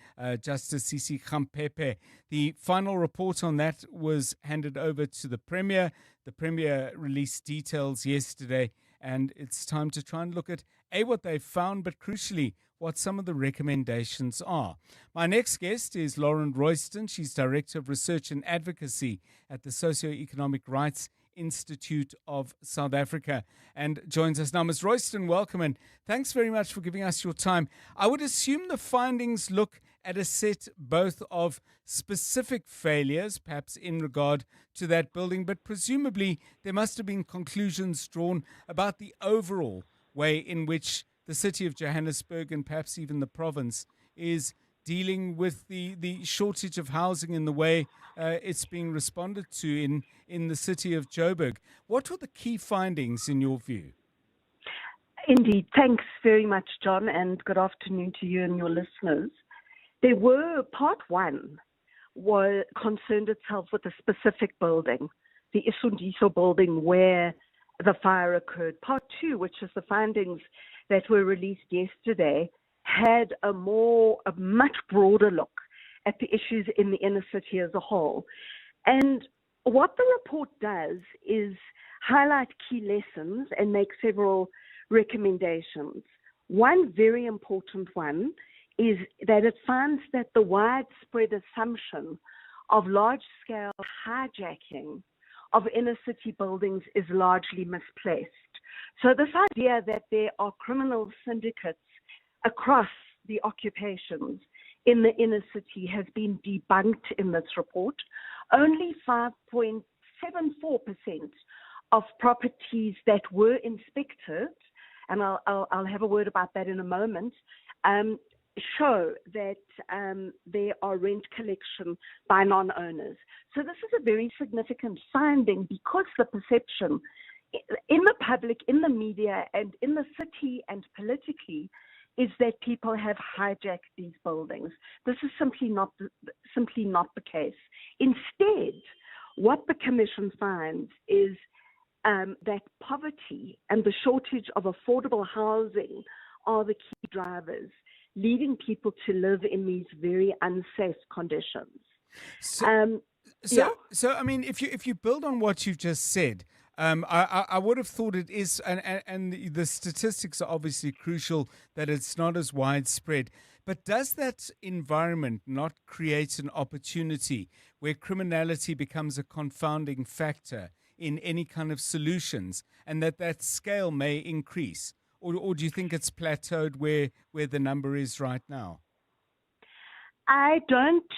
Justice Sisi Khampepe. The final report on that was handed over to the Premier. The Premier released details yesterday, and it's time to try and look at what they found, but crucially, what some of the recommendations are. My next guest is Lauren Royston. She's Director of Research and Advocacy at the Socioeconomic Rights Institute of South Africa and joins us now. Ms. Royston, welcome, and thanks very much for giving us your time. I would assume the findings look at a set both of specific failures, perhaps in regard to that building, but presumably there must have been conclusions drawn about the overall way in which the city of Johannesburg and perhaps even the province is dealing with the shortage of housing in the way it's being responded to in the city of Joburg. What were the key findings in your view? Indeed. Thanks very much, John, and good afternoon to you and your listeners. There were, part one concerned itself with a specific building, the Isundiso building where the fire occurred. Part two, which is the findings that were released yesterday, had a much broader look at the issues in the inner city as a whole. And what the report does is highlight key lessons and make several recommendations. One very important one is that it finds that the widespread assumption of large-scale hijacking of inner city buildings is largely misplaced. So this idea that there are criminal syndicates across the occupations in the inner city has been debunked in this report. Only 5.74% of properties that were inspected, and I'll have a word about that in a moment, show that there are rent collection by non-owners. So this is a very significant finding because the perception in the public, in the media, and in the city and politically is that people have hijacked these buildings. This is simply not the case. Instead, what the Commission finds is that poverty and the shortage of affordable housing are the key drivers, leading people to live in these very unsafe conditions. So I mean, if you build on what you've just said, I would have thought it is, and the statistics are obviously crucial, that it's not as widespread. But does that environment not create an opportunity where criminality becomes a confounding factor in any kind of solutions, and that scale may increase? Or do you think it's plateaued where the number is right now? I think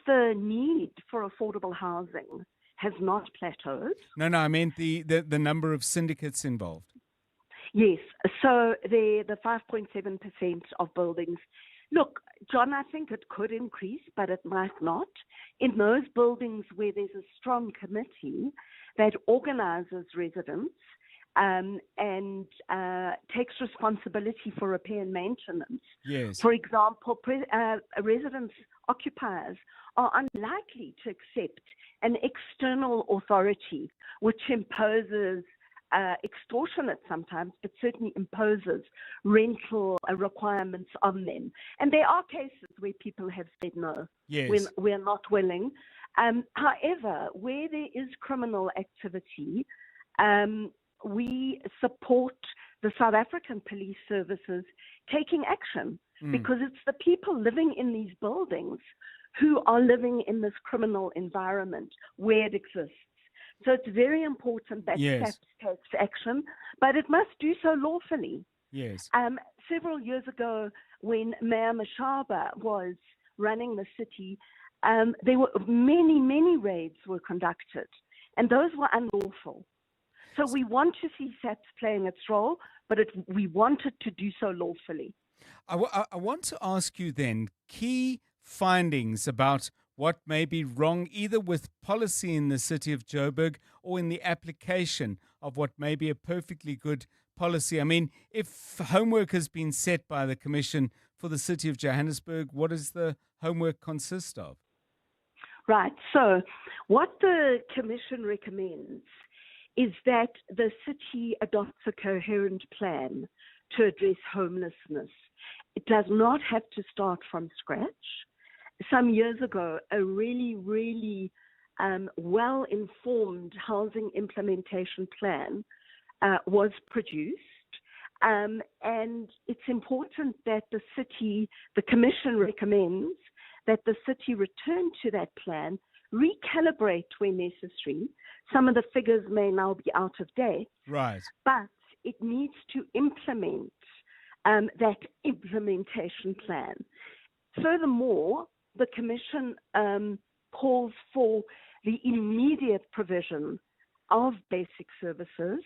the need for affordable housing has not plateaued. No, I meant the number of syndicates involved. Yes, so the 5.7% of buildings. Look, John, I think it could increase, but it might not. In those buildings where there's a strong committee that organizes residents and takes responsibility for repair and maintenance. Yes. For example, residents, occupiers are unlikely to accept an external authority which imposes extortionate sometimes, but certainly imposes rental requirements on them. And there are cases where people have said no, yes, we're not willing. However, where there is criminal activity, we support the South African police services taking action because it's the people living in these buildings who are living in this criminal environment where it exists. So it's very important that SACP takes action, but it must do so lawfully. Yes. Several years ago, when Mayor Mashaba was running the city, there were many raids were conducted, and those were unlawful. So we want to see SACP playing its role, but we want it to do so lawfully. I want to ask you then, key findings about what may be wrong either with policy in the city of Joburg or in the application of what may be a perfectly good policy. I mean, if homework has been set by the Commission for the City of Johannesburg, what does the homework consist of? Right. So what the Commission recommends is that the city adopts a coherent plan to address homelessness. It does not have to start from scratch. Some years ago, a really well-informed housing implementation plan was produced. And it's important that the Commission recommends that the city return to that plan, recalibrate where necessary. Some of the figures may now be out of date. Right. But it needs to implement that implementation plan. Furthermore, the Commission calls for the immediate provision of basic services,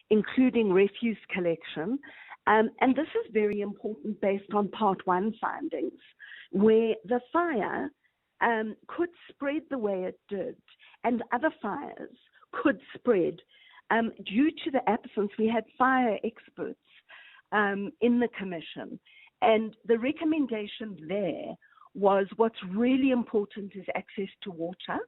including refuse collection. And this is very important based on Part 1 findings, where the fire could spread the way it did, and other fires could spread due to the absence. We had fire experts in the Commission, and the recommendation there was what's really important is access to water.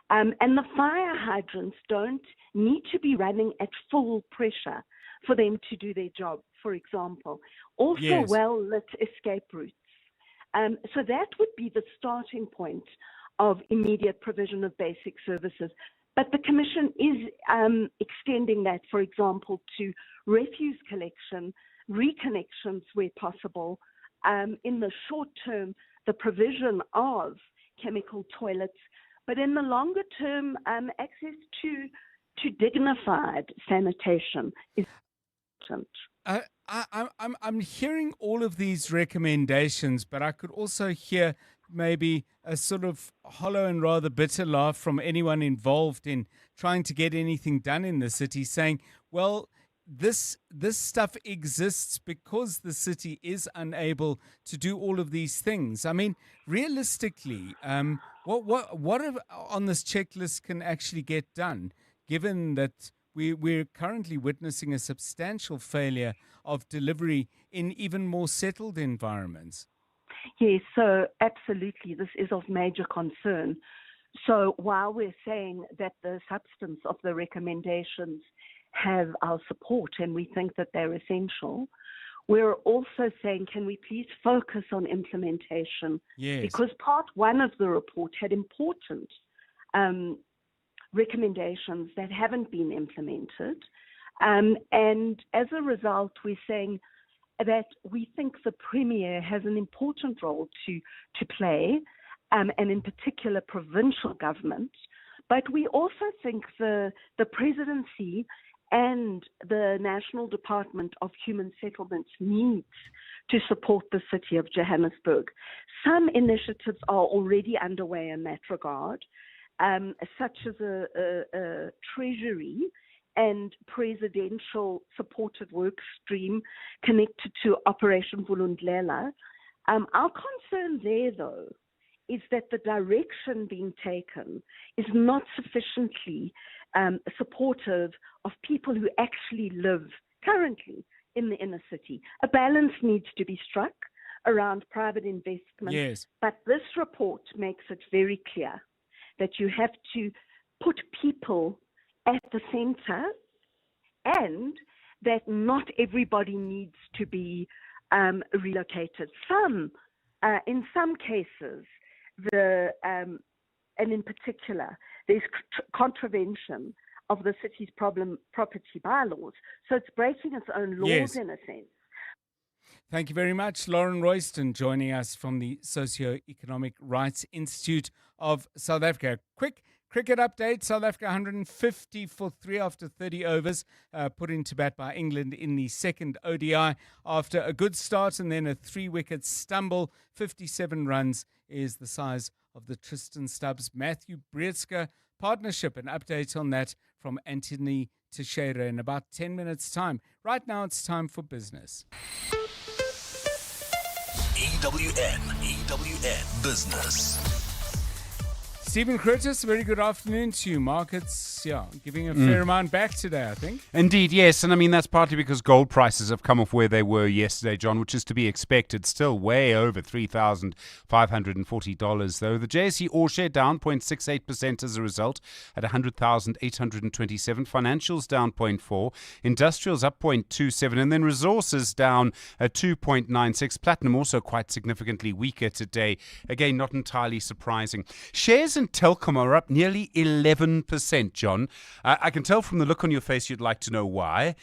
And the fire hydrants don't need to be running at full pressure for them to do their job, for example. Also, Yes. well-lit escape routes. So that would be the starting point of immediate provision of basic services. But the Commission is extending that, for example, to refuse collection, reconnections where possible. In the short term, the provision of chemical toilets, but in the longer term, access to dignified sanitation is important. I'm hearing all of these recommendations, but I could also hear maybe a sort of hollow and rather bitter laugh from anyone involved in trying to get anything done in the city, saying, well, this stuff exists because the city is unable to do all of these things. I mean, realistically, what on this checklist can actually get done, given that we're currently witnessing a substantial failure of delivery in even more settled environments? Yes, so absolutely, this is of major concern. So while we're saying that the substance of the recommendations have our support and we think that they're essential, we're also saying, can we please focus on implementation? Yes. Because Part 1 of the report had important recommendations that haven't been implemented. And as a result, we're saying that we think the Premier has an important role to play, and in particular provincial government. But we also think the Presidency and the National Department of Human Settlements needs to support the city of Johannesburg. Some initiatives are already underway in that regard, such as a treasury and presidential supported work stream connected to Operation Vulundlela. Our concern there, though, is that the direction being taken is not sufficiently supportive of people who actually live currently in the inner city. A balance needs to be struck around private investment. Yes. But this report makes it very clear that you have to put people at the center and that not everybody needs to be relocated. In some cases, and in particular, there's contravention of the city's property bylaws. So it's breaking its own laws, Yes. in a sense. Thank you very much. Lauren Royston joining us from the Socio-Economic Rights Institute of South Africa. Quick cricket update. South Africa 150 for 3 after 30 overs put into bat by England in the second ODI after a good start and then a 3-wicket stumble. 57 runs is the size of the Tristan Stubbs Matthew Breetzke partnership. An update on that from Anthony Teixeira in about 10 minutes' time. Right now it's time for business. EWN Business. Stephen Curtis, very good afternoon to you. Markets, giving a fair amount back today, I think. Indeed, yes. And I mean, that's partly because gold prices have come off where they were yesterday, John, which is to be expected. Still way over $3,540, though. The JSE All Share down 0.68% as a result at 100,827. Financials down 0.4. Industrials up 0.27. And then resources down at 2.96. Platinum also quite significantly weaker today. Again, not entirely surprising. Shares in Telkom are up nearly 11%, John. I can tell from the look on your face you'd like to know why.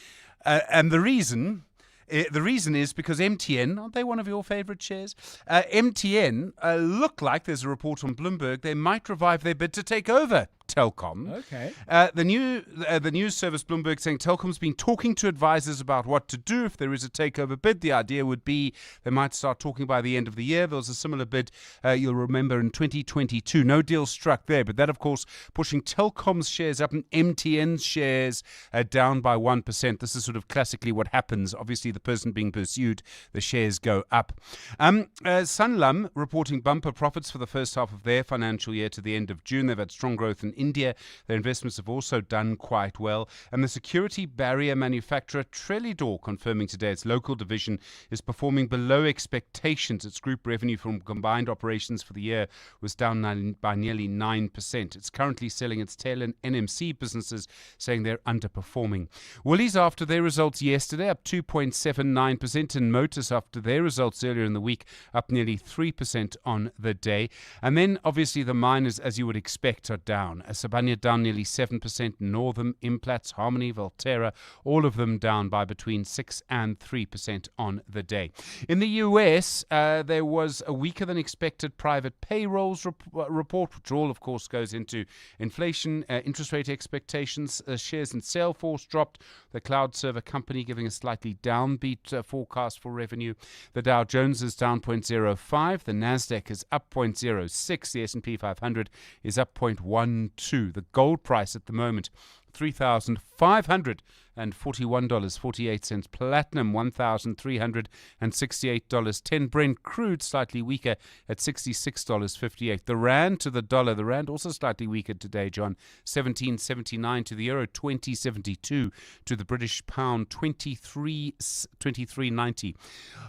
And the reason is because MTN, aren't they one of your favorite shares? MTN look like, there's a report on Bloomberg, they might revive their bid to take over Telkom. Okay. The news service Bloomberg saying Telkom's been talking to advisors about what to do if there is a takeover bid. The idea would be they might start talking by the end of the year. There was a similar bid, you'll remember, in 2022. No deal struck there, but that, of course, pushing Telkom's shares up and MTN's shares down by 1%. This is sort of classically what happens. Obviously, the person being pursued, the shares go up. Sanlam reporting bumper profits for the first half of their financial year to the end of June. They've had strong growth in India. Their investments have also done quite well. And the security barrier manufacturer Trelidor confirming today its local division is performing below expectations. Its group revenue from combined operations for the year was down by nearly 9%. It's currently selling its tail and NMC businesses, saying they're underperforming. Woolies after their results yesterday up 2.79%, and Motors after their results earlier in the week up nearly 3% on the day. And then obviously the miners, as you would expect, are down. Sabania down nearly 7%, Northam, Implats, Harmony, Volterra, all of them down by between 6 and 3% on the day. In the US, there was a weaker than expected private payrolls report, which all, of course, goes into inflation, interest rate expectations. Shares in Salesforce dropped. The cloud server company giving a slightly downbeat forecast for revenue. The Dow Jones is down 0.05. The Nasdaq is up 0.06. The S&P 500 is up 0.12. The gold price at the moment, $3,541.48. Platinum, $1,368.10. Brent crude slightly weaker at $66.58. The rand to the dollar, the rand also slightly weaker today, John. 17.79 to the euro, 20.72 to the British pound, 23.90.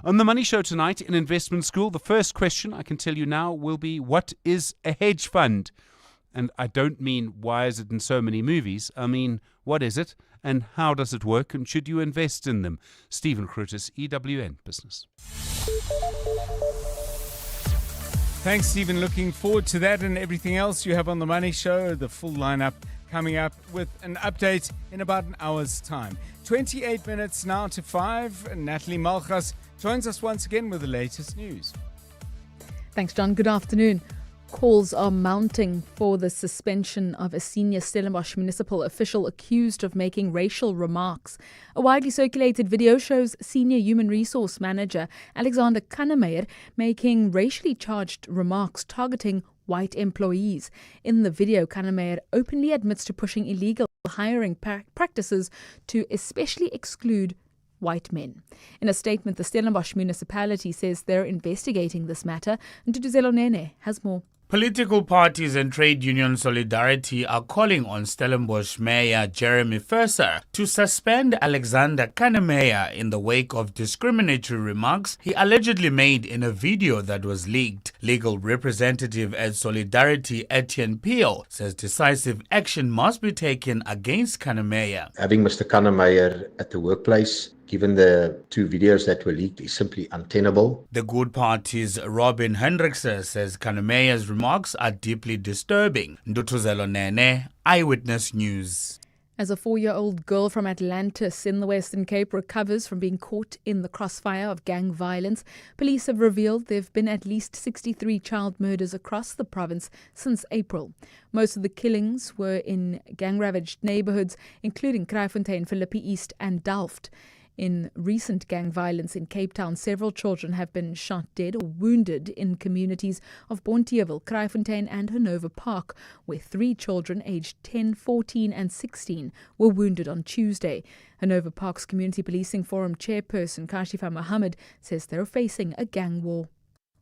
On the Money Show tonight in Investment School, the first question I can tell you now will be, what is a hedge fund? And I don't mean why is it in so many movies. I mean, what is it and how does it work and should you invest in them? Stephen Curtis, EWN Business. Thanks, Stephen. Looking forward to that and everything else you have on the Money Show. The full lineup coming up with an update in about an hour's time. 28 minutes now to 5. Natalie Malchas joins us once again with the latest news. Thanks, John. Good afternoon. Calls are mounting for the suspension of a senior Stellenbosch municipal official accused of making racial remarks. A widely circulated video shows senior human resource manager Alexander Kannemeyer making racially charged remarks targeting white employees. In the video, Kannemeyer openly admits to pushing illegal hiring practices to especially exclude white men. In a statement, the Stellenbosch municipality says they're investigating this matter, and Tutuzelo Nene has more. Political parties and trade union solidarity are calling on Stellenbosch Mayor Jeremy Furser to suspend Alexander Kannemeyer in the wake of discriminatory remarks he allegedly made in a video that was leaked. Legal representative at Solidarity Etienne Peel says decisive action must be taken against Kannemeyer. Having Mr. Kannemeyer at the workplace, given the 2 videos that were leaked, is simply untenable. The Good Party's Robin Hendrickse says Kannemeyer's remarks are deeply disturbing. Ndutuzelo Nene, Eyewitness News. As a 4-year-old girl from Atlantis in the Western Cape recovers from being caught in the crossfire of gang violence, police have revealed there have been at least 63 child murders across the province since April. Most of the killings were in gang-ravaged neighbourhoods, including Kraaifontein, Philippi East and Delft. In recent gang violence in Cape Town, several children have been shot dead or wounded in communities of Bonteheuwel, Kraaifontein and Handover Park, where 3 children aged 10, 14 and 16 were wounded on Tuesday. Handover Park's Community Policing Forum chairperson Kashifa Mohammed says they're facing a gang war.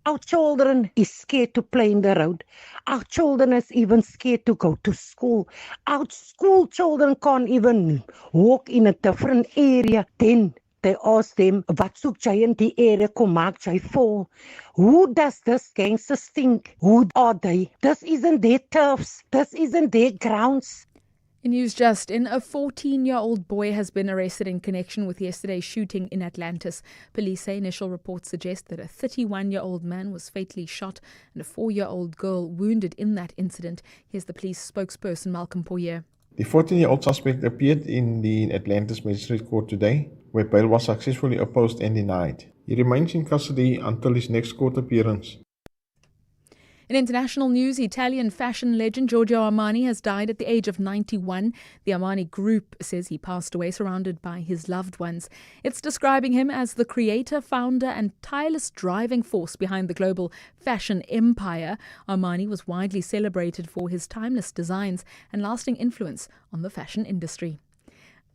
Our children is scared to play in the road. Our children is even scared to go to school. Our school children can't even walk in a different area. Then they ask them, wat soek jy in die area, kom maak jy vol. Who does this gangsters think? Who are they? This isn't their turfs. This isn't their grounds. In news just in, a 14-year-old boy has been arrested in connection with yesterday's shooting in Atlantis. Police say initial reports suggest that a 31-year-old man was fatally shot and a 4-year-old girl wounded in that incident. Here's the police spokesperson, Malcolm Poyer. The 14-year-old suspect appeared in the Atlantis Magistrate Court today, where bail was successfully opposed and denied. He remains in custody until his next court appearance. In international news, Italian fashion legend Giorgio Armani has died at the age of 91. The Armani Group says he passed away surrounded by his loved ones. It's describing him as the creator, founder and tireless driving force behind the global fashion empire. Armani was widely celebrated for his timeless designs and lasting influence on the fashion industry.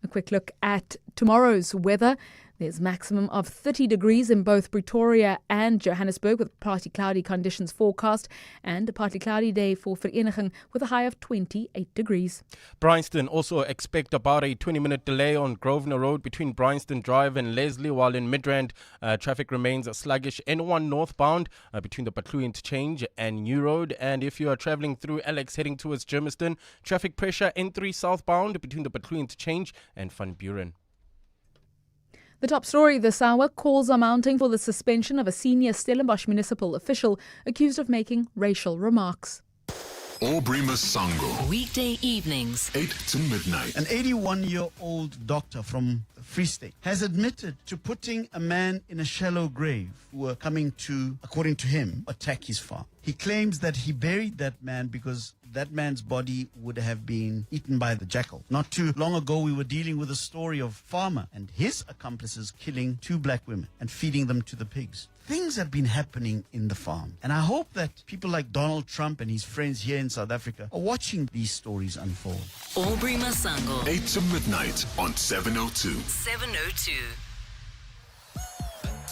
A quick look at tomorrow's weather. There's maximum of 30 degrees in both Pretoria and Johannesburg with partly cloudy conditions forecast, and a partly cloudy day for Vereniging with a high of 28 degrees. Bryanston also expect about a 20-minute delay on Grosvenor Road between Bryanston Drive and Leslie, while in Midrand traffic remains sluggish. N1 northbound between the Batlu Interchange and New Road, and if you are travelling through Alex heading towards Germiston, traffic pressure N3 southbound between the Batlu Interchange and Van Buren. The top story this hour: calls are mounting for the suspension of a senior Stellenbosch municipal official accused of making racial remarks. Aubrey Masango. Weekday evenings, 8 to midnight. An 81-year-old doctor from Free State has admitted to putting a man in a shallow grave who were coming to, according to him, attack his farm. He claims that he buried that man because that man's body would have been eaten by the jackal. Not too long ago, we were dealing with a story of a farmer and his accomplices killing 2 black women and feeding them to the pigs. Things have been happening in the farm. And I hope that people like Donald Trump and his friends here in South Africa are watching these stories unfold. Aubrey Masango. 8 to midnight on 702. 702.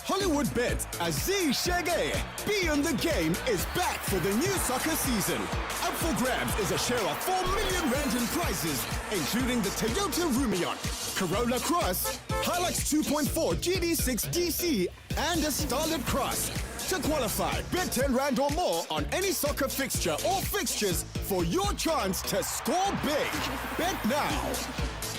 Hollywood Bet Aziz Shege. Be on the Game is back for the new soccer season. Up for grabs is a share of 4 million rand in prizes, including the Toyota Rumion, Corolla Cross, Hilux 2.4 GD6 DC, and a Starlet Cross. To qualify, bet 10 rand or more on any soccer fixture or fixtures for your chance to score big. Bet now.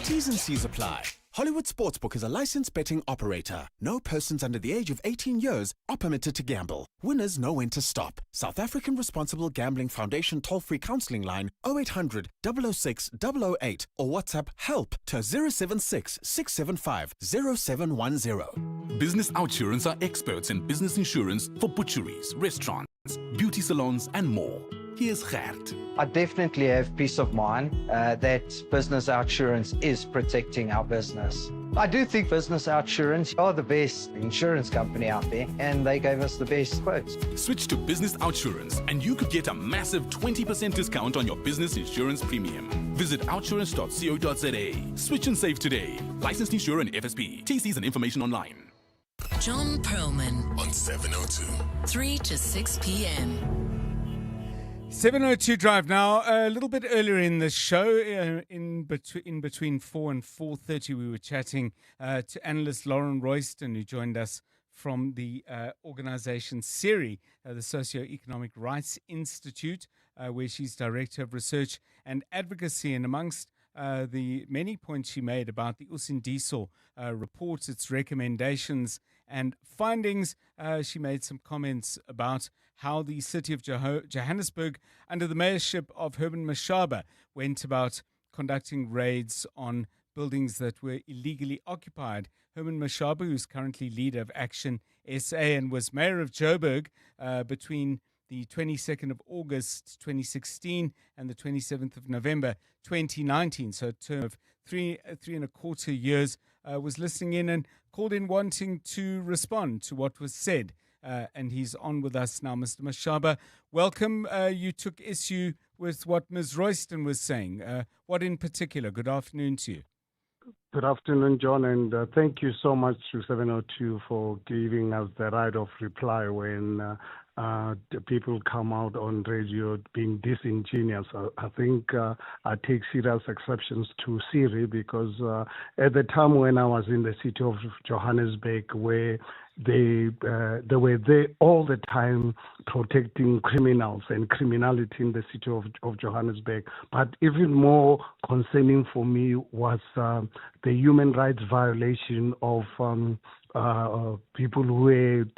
T's and C's apply. Hollywood Sportsbook is a licensed betting operator. No persons under the age of 18 years are permitted to gamble. Winners know when to stop. South African Responsible Gambling Foundation toll-free counselling line 0800 006 008 or WhatsApp HELP to 076 675 0710. Business Outsurance are experts in business insurance for butcheries, restaurants, beauty salons, and more. Here's Gert. I definitely have peace of mind that Business Outsurance is protecting our business. I do think Business Outsurance are the best insurance company out there, and they gave us the best quotes. Switch to Business Outsurance and you could get a massive 20% discount on your business insurance premium. Visit outsurance.co.za. Switch and save today. Licensed insurer and FSP. TCs and information online. John Perlman on 702. 3 to 6 p.m. 702 Drive now. A little bit earlier in the show, in between 4 and 4:30, we were chatting to analyst Lauren Royston, who joined us from the organization SERI, the Socio-Economic Rights Institute, where she's Director of Research and Advocacy. And amongst the many points she made about the Usindiso report, its recommendations and findings, she made some comments about how the city of Johannesburg, under the mayorship of Herman Mashaba, went about conducting raids on buildings that were illegally occupied. Herman Mashaba, who's currently leader of Action SA and was mayor of Joburg between the 22nd of August 2016 and the 27th of November 2019, so a term of three and a quarter years, was listening in and called in wanting to respond to what was said. And he's on with us now. Mr. Mashaba, welcome. You took issue with what Ms. Royston was saying. What in particular? Good afternoon to you. Good afternoon, John, and thank you so much to 702 for giving us the right of reply when the people come out on radio being disingenuous. I think I take serious exceptions to Siri because at the time when I was in the city of Johannesburg, where they were there all the time protecting criminals and criminality in the city of Johannesburg. But even more concerning for me was the human rights violation of people who had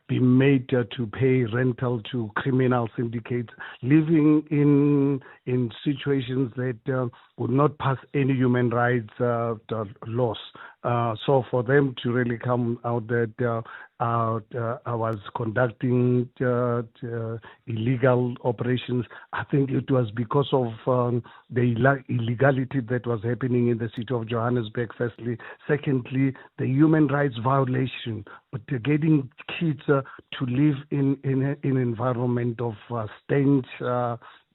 been made to pay rental to criminal syndicates, living in situations that would not pass any human rights laws. So for them to really come out that I was conducting illegal operations, I think it was because of the illegality that was happening in the city of Johannesburg, firstly. Secondly, the human rights violation, but getting kids to live in an environment of stench,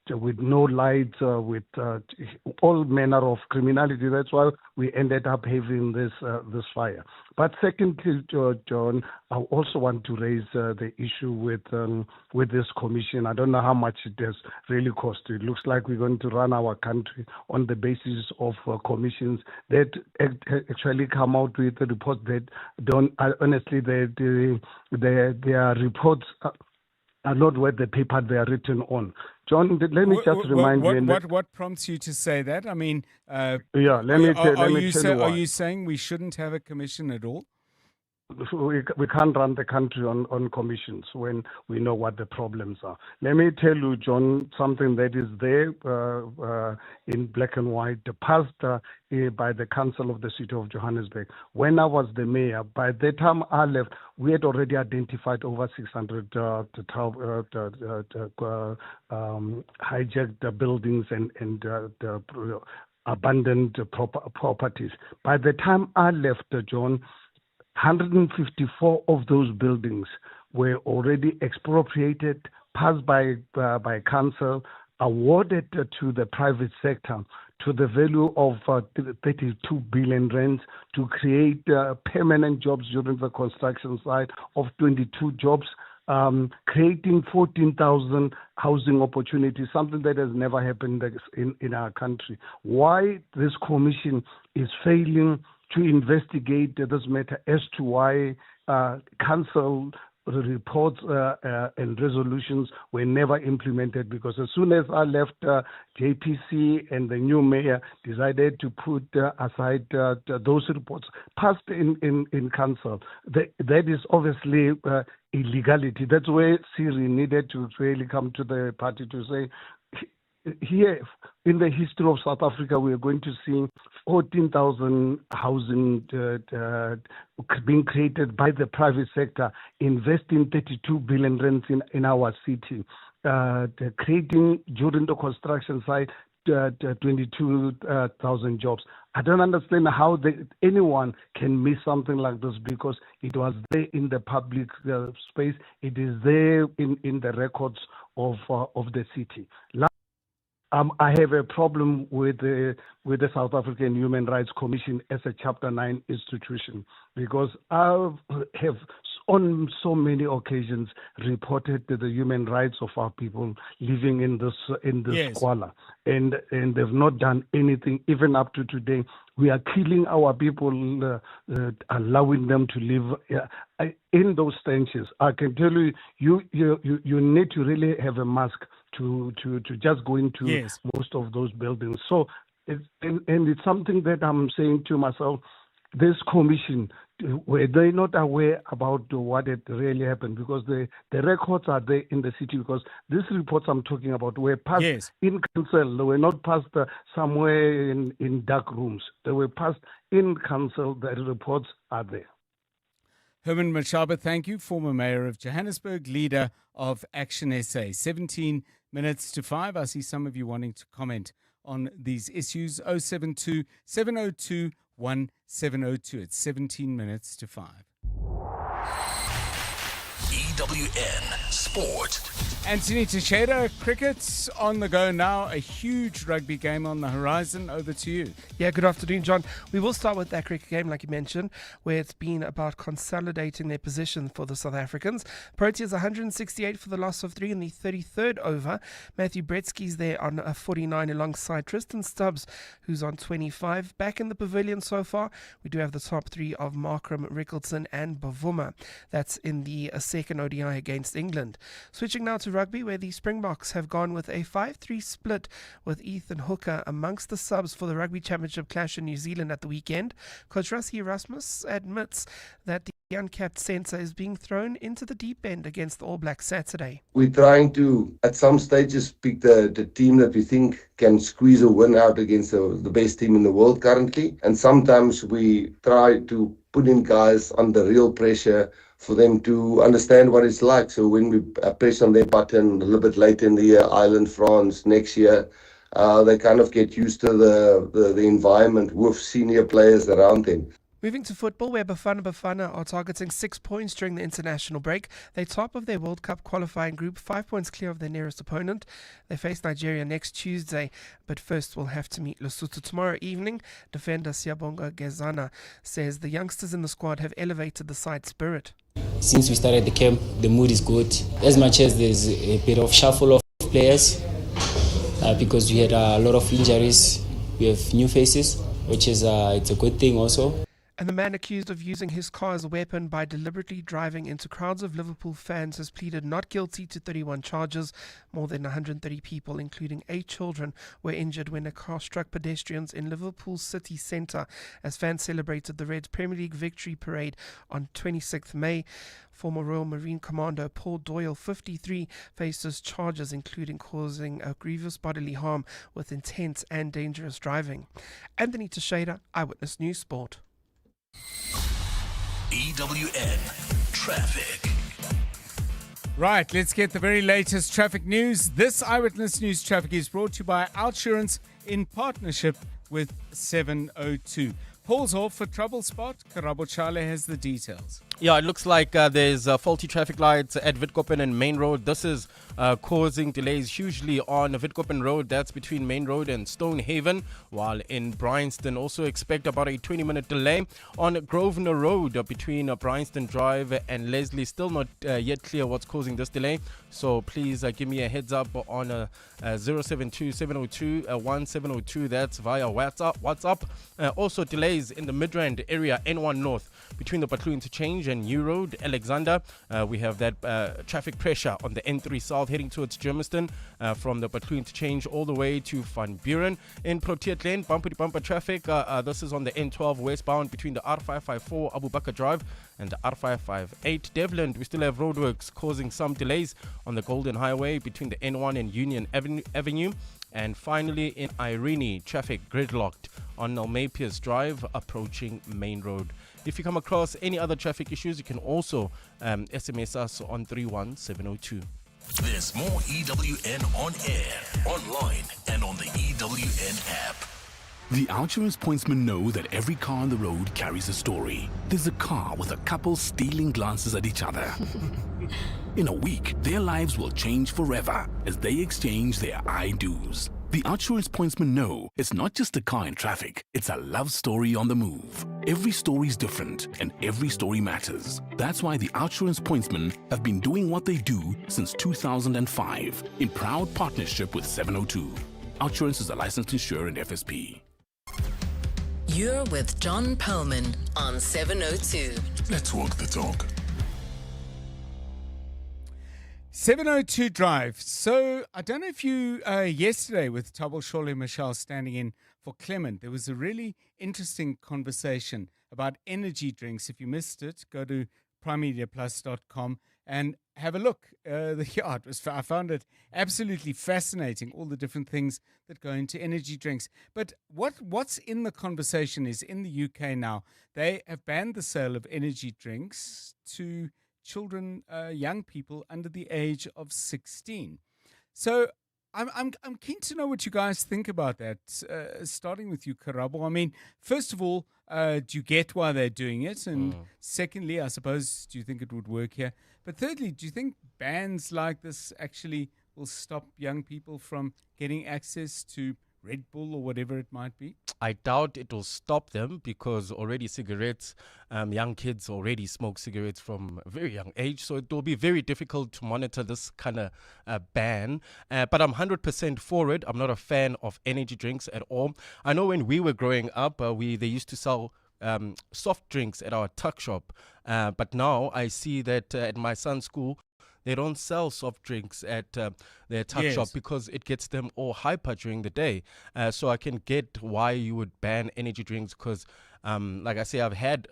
with no lights, with all manner of criminality. That's why we ended up having this fire. But secondly, John, I also want to raise the issue with this commission. I don't know how much it has really cost. It looks like we're going to run our country on the basis of commissions that actually come out with a report that don't honestly their reports are not worth the paper they are written on. John, let me just remind you. What prompts you to say that? I mean, let me tell you why. Are you saying we shouldn't have a commission at all? We can't run the country on commissions when we know what the problems are. Let me tell you, John, something that is there in black and white, passed by the Council of the City of Johannesburg. When I was the mayor, by the time I left, we had already identified over 600 hijacked buildings and abandoned properties. By the time I left, John, 154 of those buildings were already expropriated, passed by council, awarded to the private sector to the value of 32 billion rands to create permanent jobs during the construction site of 22 jobs, creating 14,000 housing opportunities, something that has never happened in our country. Why this commission is failing to investigate this matter as to why council reports and resolutions were never implemented, because as soon as I left, JPC and the new mayor decided to put aside those reports passed in council. That is obviously illegality. That's where Siri needed to really come to the party to say, here in the history of South Africa, we are going to see 14,000 housing being created by the private sector, investing 32 billion rands in our city, creating during the construction site 22,000 jobs. I don't understand how anyone can miss something like this, because it was there in the public space. It is there in the records of the city. I have a problem with the South African Human Rights Commission as a Chapter 9 institution, because I have on so many occasions reported the human rights of our people living in this squalor, and they've not done anything. Even up to today, we are killing our people, allowing them to live in those stenches. I can tell you, you need to really have a mask to just go into most of those buildings. So, it's something that I'm saying to myself, this commission, were they not aware about what had really happened? Because the records are there in the city, because these reports I'm talking about were passed in council. They were not passed somewhere in dark rooms. They were passed in council. The reports are there. Herman Mashaba, thank you. Former Mayor of Johannesburg, leader of Action SA. 17 minutes to 5. I see some of you wanting to comment on these issues. 072 702 1702. It's 17 minutes to 5. EWN Sport. Anthony Teixeira, cricket on the go now. A huge rugby game on the horizon. Over to you. Yeah, good afternoon, John. We will start with that cricket game, like you mentioned, where it's been about consolidating their position for the South Africans. Proteas 168 for the loss of 3 in the 33rd over. Matthew Bretsky's there on 49 alongside Tristan Stubbs, who's on 25. Back in the pavilion so far, we do have the top 3 of Markram, Rickleton and Bavuma. That's in the second ODI against England. Switching now to rugby, where the Springboks have gone with a 5-3 split with Ethan Hooker amongst the subs for the Rugby Championship clash in New Zealand at the weekend. Coach Rassie Erasmus admits that the uncapped centre is being thrown into the deep end against the All Blacks Saturday. We're trying to, at some stages, pick the team that we think can squeeze a win out against the best team in the world currently. And sometimes we try to put in guys under real pressure for them to understand what it's like. So when we press on their button a little bit later in the year, Ireland, France, next year, they kind of get used to the environment with senior players around them. Moving to football, where Bafana are targeting 6 points during the international break. They're top of their World Cup qualifying group, 5 points clear of their nearest opponent. They face Nigeria next Tuesday, but first will have to meet Lesotho tomorrow evening. Defender Siyabonga Gezana says the youngsters in the squad have elevated the side's spirit. Since we started the camp, the mood is good. As much as there's a bit of shuffle of players, because we had a lot of injuries, we have new faces, which is it's a good thing also. And the man accused of using his car as a weapon by deliberately driving into crowds of Liverpool fans has pleaded not guilty to 31 charges. More than 130 people, including 8 children, were injured when a car struck pedestrians in Liverpool city centre as fans celebrated the Reds' Premier League victory parade on 26th May. Former Royal Marine Commander Paul Doyle, 53, faces charges including causing a grievous bodily harm with intense and dangerous driving. Anthony Teixeira, Eyewitness News Sport. EWN Traffic. Right, let's get the very latest traffic news. This Eyewitness News Traffic is brought to you by Outsurance in partnership with 702. Paul's off for Trouble Spot. Karabo Chale has the details. Yeah, it looks like there's faulty traffic lights at Witkoppen and Main Road. This is causing delays hugely on Witkoppen Road. That's between Main Road and Stonehaven. While in Bryanston, also expect about a 20-minute delay on Grosvenor Road between Bryanston Drive and Leslie. Still not yet clear what's causing this delay. So please give me a heads up on 072-702-1702. That's via WhatsApp. Also delays in the Midrand area, N1 North, between the Patlu Interchange and New Road, Alexander. We have that traffic pressure on the N3 South heading towards Germiston from the Patlu Interchange all the way to Van Buren. In Proteas Lane, bumper traffic. This is on the N12 westbound between the R554 Abu Bakr Drive and the R558 Devland. We still have roadworks causing some delays on the Golden Highway between the N1 and Union Avenue. And finally, in Irene, traffic gridlocked on Nalmapias Drive approaching Main Road. If you come across any other traffic issues, you can also SMS us on 31702. There's more EWN on air, online, and on the EWN app. The Outsurance pointsmen know that every car on the road carries a story. There's a car with a couple stealing glances at each other. In a week, their lives will change forever as they exchange their I-do's. The Outsurance pointsmen know it's not just a car in traffic, it's a love story on the move. Every story's different and every story matters. That's why the Outsurance pointsmen have been doing what they do since 2005 in proud partnership with 702. Outsurance is a licensed insurer and FSP. You're with John Perlman on 702. Let's walk the talk. 702 Drive. So, I don't know if you, yesterday with Thabo Shole Michelle standing in for Clement, there was a really interesting conversation about energy drinks. If you missed it, go to primemediaplus.com and have a look. I found it absolutely fascinating, all the different things that go into energy drinks. But what's in the conversation is in the UK now, they have banned the sale of energy drinks to children, young people under the age of 16. So I'm keen to know what you guys think about that. Starting with you, Karabo. I mean, first of all, do you get why they're doing it? And secondly, I suppose, do you think it would work here? But thirdly, do you think bans like this actually will stop young people from getting access to Red Bull or whatever it might be? I doubt it will stop them because already cigarettes, young kids already smoke cigarettes from a very young age. So it will be very difficult to monitor this kind of ban. But I'm 100% for it. I'm not a fan of energy drinks at all. I know when we were growing up, they used to sell soft drinks at our tuck shop. But now I see that at my son's school, they don't sell soft drinks at their tuck shop because it gets them all hyper during the day. So I can get why you would ban energy drinks because, like I say, I've had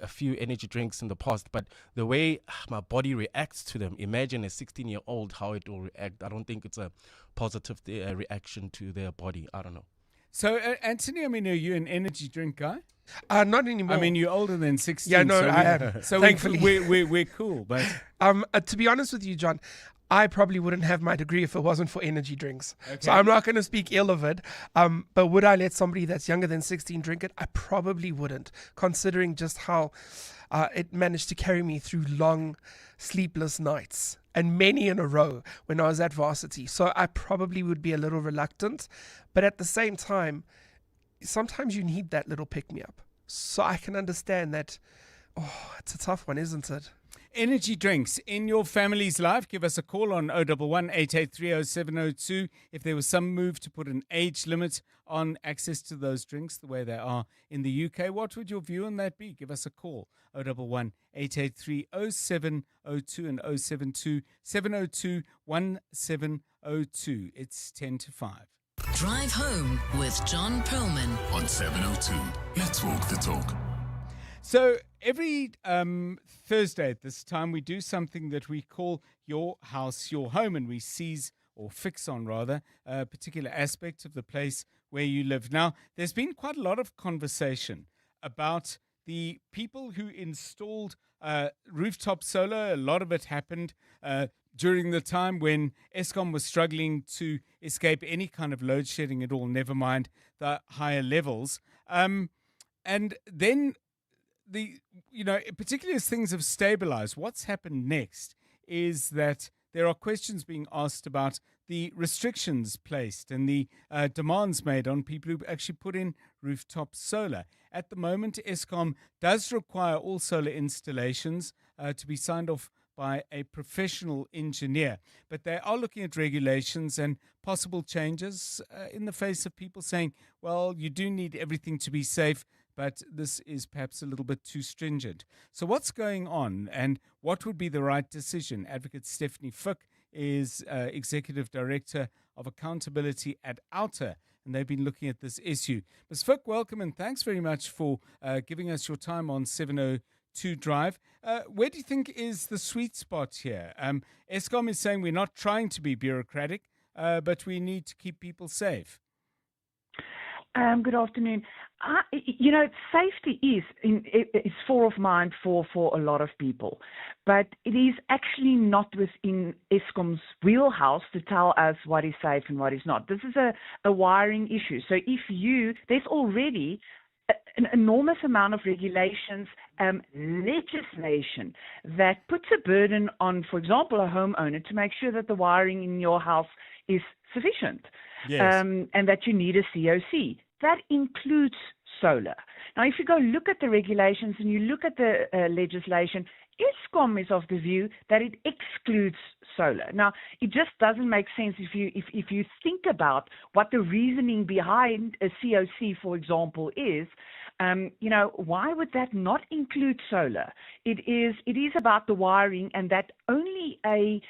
a few energy drinks in the past, but the way my body reacts to them, imagine a 16-year-old how it will react. I don't think it's a positive reaction to their body. I don't know. So, Anthony, I mean, are you an energy drink guy? Not anymore. I mean, you're older than 16. Yeah, no, so I am. So thankfully, we're cool. But to be honest with you, John, I probably wouldn't have my degree if it wasn't for energy drinks. Okay. So I'm not going to speak ill of it. But would I let somebody that's younger than 16 drink it? I probably wouldn't, considering just how it managed to carry me through long, sleepless nights, and many in a row when I was at varsity. So I probably would be a little reluctant. But at the same time, sometimes you need that little pick-me-up. So I can understand that. Oh, it's a tough one, isn't it? Energy drinks in your family's life, give us a call on 011-883-0702. If there was some move to put an age limit on access to those drinks the way they are in the UK, what would your view on that be? Give us a call, 011-883-0702 and 072-702-1702. It's 10 to 5. Drive home with John Perlman on 702. Let's walk the talk. So every Thursday at this time, we do something that we call Your House, Your Home, and we seize or fix on, rather, a particular aspect of the place where you live. Now, there's been quite a lot of conversation about the people who installed rooftop solar. A lot of it happened during the time when Eskom was struggling to escape any kind of load shedding at all, never mind the higher levels. And then particularly as things have stabilized, what's happened next is that there are questions being asked about the restrictions placed and the demands made on people who actually put in rooftop solar. At the moment, Eskom does require all solar installations to be signed off by a professional engineer, but they are looking at regulations and possible changes in the face of people saying, well, you do need everything to be safe, but this is perhaps a little bit too stringent. So what's going on and what would be the right decision? Advocate Stephanie Fook is Executive Director of Accountability at Outer, and they've been looking at this issue. Ms. Fook, welcome and thanks very much for giving us your time on 702 Drive. Where do you think is the sweet spot here? Eskom is saying we're not trying to be bureaucratic, but we need to keep people safe. Good afternoon. Safety is fore of mind for a lot of people, but it is actually not within Eskom's wheelhouse to tell us what is safe and what is not. This is a wiring issue. So there's already an enormous amount of regulations, legislation that puts a burden on, for example, a homeowner to make sure that the wiring in your house is sufficient, and that you need a COC. That includes solar. Now, if you go look at the regulations and you look at the legislation, Eskom is of the view that it excludes solar. Now, it just doesn't make sense if you think about what the reasoning behind a COC, for example, is. Why would that not include solar? It is about the wiring, and that only a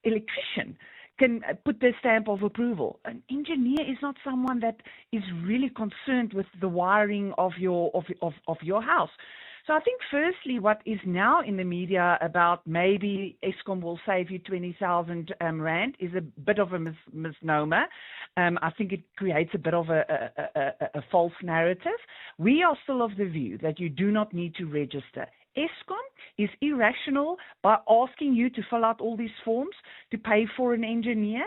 electrician can put their stamp of approval. An engineer is not someone that is really concerned with the wiring of your house. So I think firstly what is now in the media about maybe Eskom will save you 20,000 rand is a bit of a misnomer. I think it creates a bit of a false narrative. We are still of the view that you do not need to register. Eskom is irrational by asking you to fill out all these forms to pay for an engineer,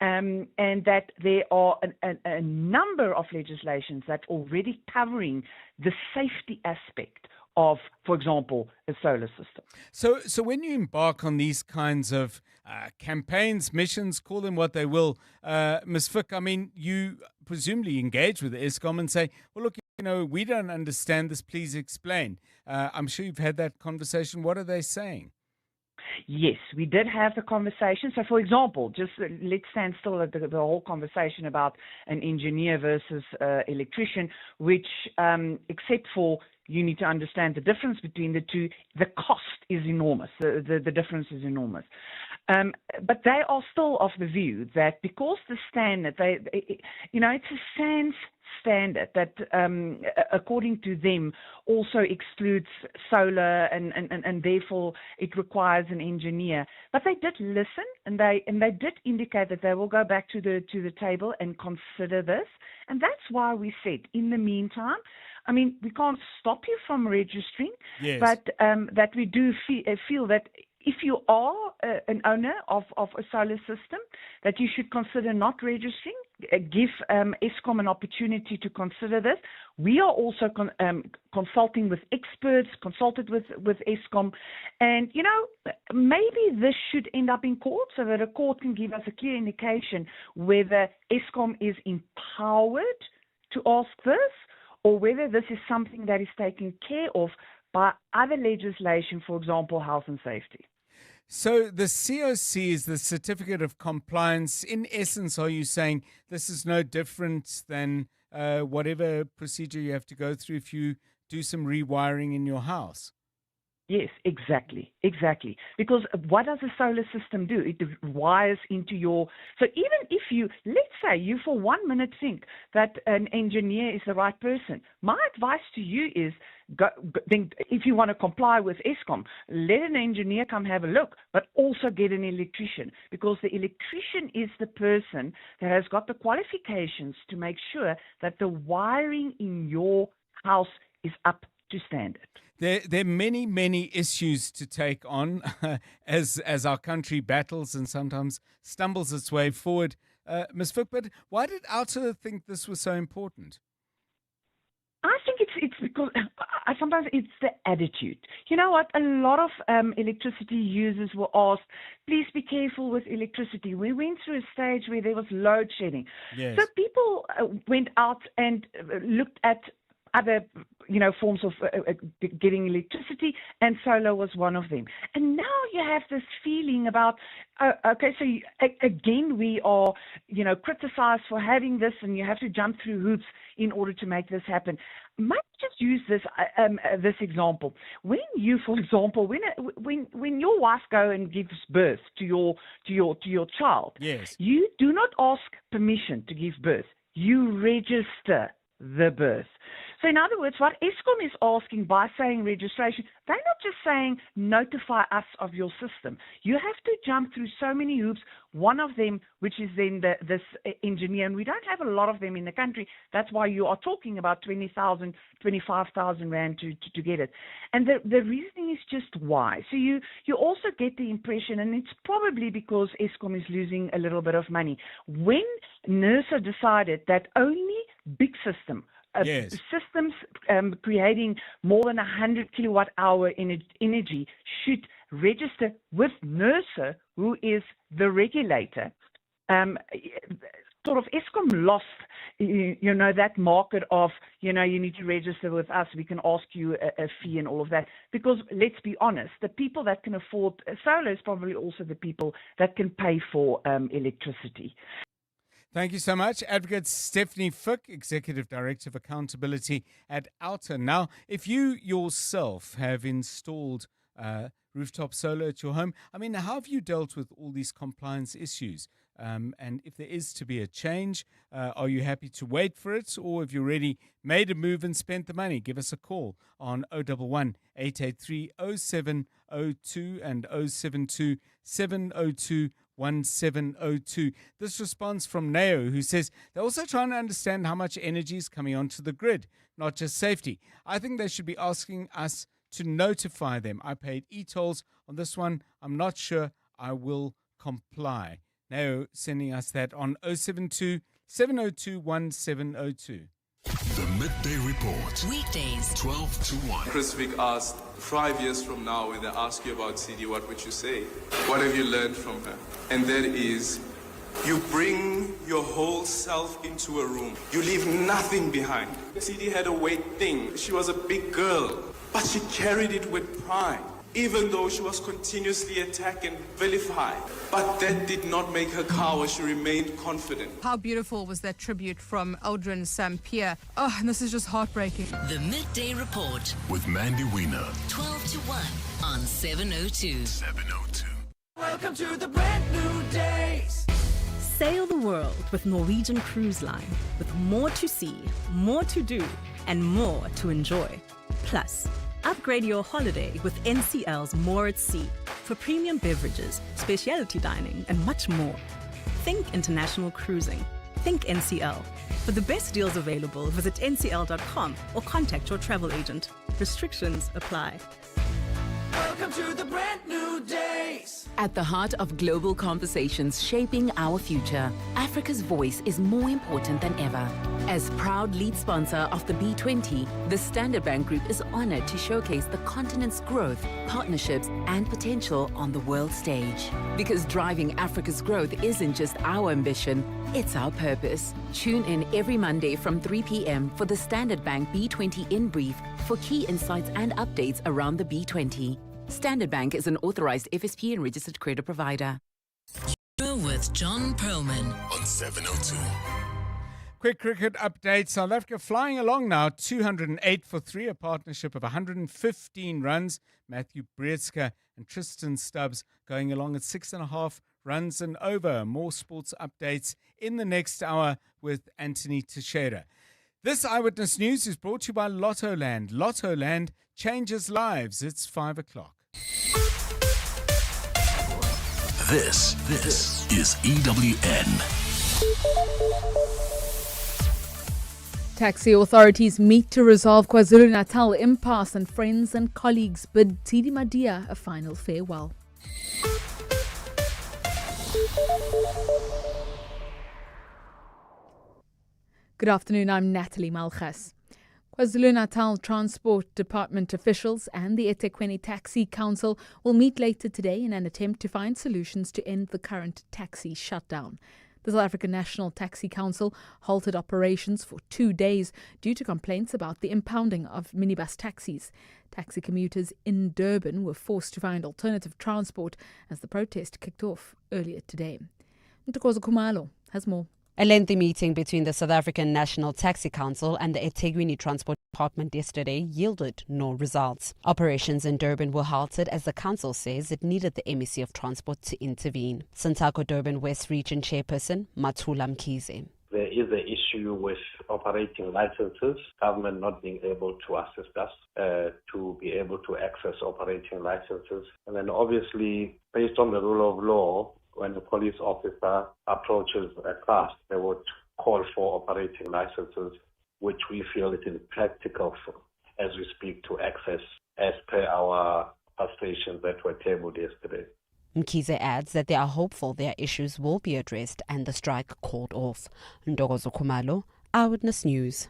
and that there are a number of legislations that already covering the safety aspect of, for example, a solar system. So when you embark on these kinds of campaigns, missions, call them what they will, Ms. Fick, I mean, you presumably engage with Eskom and say, well, look, we don't understand this, please explain. I'm sure you've had that conversation. What are they saying? Yes, we did have the conversation. So, for example, just let's stand still at the whole conversation about an engineer versus electrician, which, except for you need to understand the difference between the two, the cost is enormous. The difference is enormous. But they are still of the view that because the standard, it's a SANS standard that, according to them, also excludes solar, and therefore it requires an engineer. But they did listen, and they did indicate that they will go back to the table and consider this. And that's why we said, in the meantime, I mean, we can't stop you from registering, Yes. but that we do feel that if you are an owner of a solar system, that you should consider not registering, give Eskom an opportunity to consider this. We are also consulting with experts, consulted with Eskom, and, maybe this should end up in court so that a court can give us a clear indication whether Eskom is empowered to ask this, or whether this is something that is taken care of by other legislation, for example, health and safety. So the COC is the Certificate of Compliance. In essence, are you saying this is no different than whatever procedure you have to go through if you do some rewiring in your house? Yes, exactly. Because what does a solar system do? It wires into your... So even if you, let's say you for 1 minute think that an engineer is the right person, my advice to you is, then if you want to comply with Eskom, let an engineer come have a look, but also get an electrician, because the electrician is the person that has got the qualifications to make sure that the wiring in your house is up to standard. There are many, many issues to take on as our country battles and sometimes stumbles its way forward. Ms. Fick, but why did Outer think this was so important? I think it's because sometimes it's the attitude. You know what? A lot of electricity users were asked, please be careful with electricity. We went through a stage where there was load shedding. Yes. So people went out and looked at other, forms of getting electricity, and solar was one of them. And now you have this feeling about, again, we are, criticized for having this, and you have to jump through hoops in order to make this happen. Might just use this example. When you, for example, when your wife go and gives birth to your child, yes, you do not ask permission to give birth. You register the birth. So in other words, what Eskom is asking by saying registration, they're not just saying notify us of your system. You have to jump through so many hoops, one of them which is then this engineer, and we don't have a lot of them in the country. That's why you are talking about 20,000, 25,000 rand to get it. And the reasoning is just why. So you also get the impression, and it's probably because Eskom is losing a little bit of money. When NERSA decided that only big systems creating more than 100 kilowatt hour energy should register with NERSA, who is the regulator. Sort of Eskom lost, that market of, you need to register with us, we can ask you a fee and all of that. Because let's be honest, the people that can afford solar is probably also the people that can pay for electricity. Thank you so much. Advocate Stephanie Fick, Executive Director of Accountability at Outer. Now, if you yourself have installed rooftop solar at your home, how have you dealt with all these compliance issues? And if there is to be a change, are you happy to wait for it? Or have you already made a move and spent the money? Give us a call on 011 883 0702 and 072 702 1702. This response from Neo, who says they're also trying to understand how much energy is coming onto the grid, not just safety. I think they should be asking us to notify them. I paid e-tolls on this one. I'm not sure I will comply. Now sending us that on 072 702 1702. The Midday Report. Weekdays, 12 to 1. Chris Vick asked, 5 years from now, when they ask you about CD, what would you say? What have you learned from her? And that is, you bring your whole self into a room. You leave nothing behind. CD had a weight thing. She was a big girl, but she carried it with pride, even though she was continuously attacked and vilified. But that did not make her coward. She remained confident. How beautiful was that tribute from Eldrin Sampier? Oh, and this is just heartbreaking. The Midday Report, With Mandy Wiener. 12 to 1 on 702. 702. Welcome to the brand new days. Sail the world with Norwegian Cruise Line, with more to see, more to do, and more to enjoy. Plus, upgrade your holiday with NCL's More at Sea for premium beverages, specialty dining, and much more. Think international cruising. Think NCL. For the best deals available, visit ncl.com or contact your travel agent. Restrictions apply. Welcome to the brand new days. At the heart of global conversations shaping our future, Africa's voice is more important than ever. As proud lead sponsor of the B20, the Standard Bank Group is honored to showcase the continent's growth, partnerships, and potential on the world stage. Because driving Africa's growth isn't just our ambition, it's our purpose. Tune in every Monday from 3 p.m. for the Standard Bank B20 In Brief for key insights and updates around the B20. Standard Bank is an authorized FSP and registered credit provider. You're with John Perlman on 702. Quick cricket update. South Africa flying along now, 208 for 3, a partnership of 115 runs. Matthew Breetzke and Tristan Stubbs going along at 6.5 runs and over. More sports updates in the next hour with Anthony Teixeira. This Eyewitness News is brought to you by Lottoland. Lottoland changes lives. It's 5 o'clock. This is EWN. Taxi authorities meet to resolve KwaZulu-Natal impasse and friends and colleagues bid Tidi Madia a final farewell. Good afternoon, I'm Natalie Malchas. KwaZulu-Natal Transport Department officials and the eThekwini Taxi Council will meet later today in an attempt to find solutions to end the current taxi shutdown. The South African National Taxi Council halted operations for 2 days due to complaints about the impounding of minibus taxis. Taxi commuters in Durban were forced to find alternative transport as the protest kicked off earlier today. Ntokozo Khumalo has more. A lengthy meeting between the South African National Taxi Council and the eThekwini Transport Department yesterday yielded no results. Operations in Durban were halted as the council says it needed the MEC of Transport to intervene. Santako Durban West Region Chairperson Mathula Mkhize. There is an issue with operating licenses, government not being able to assist us to be able to access operating licenses. And then obviously, based on the rule of law, when a police officer approaches a class, they would call for operating licenses, which we feel it is practical for, as we speak, to access as per our frustrations that were tabled yesterday. Mkhize adds that they are hopeful their issues will be addressed and the strike called off. Ntokozo Khumalo, Eyewitness News.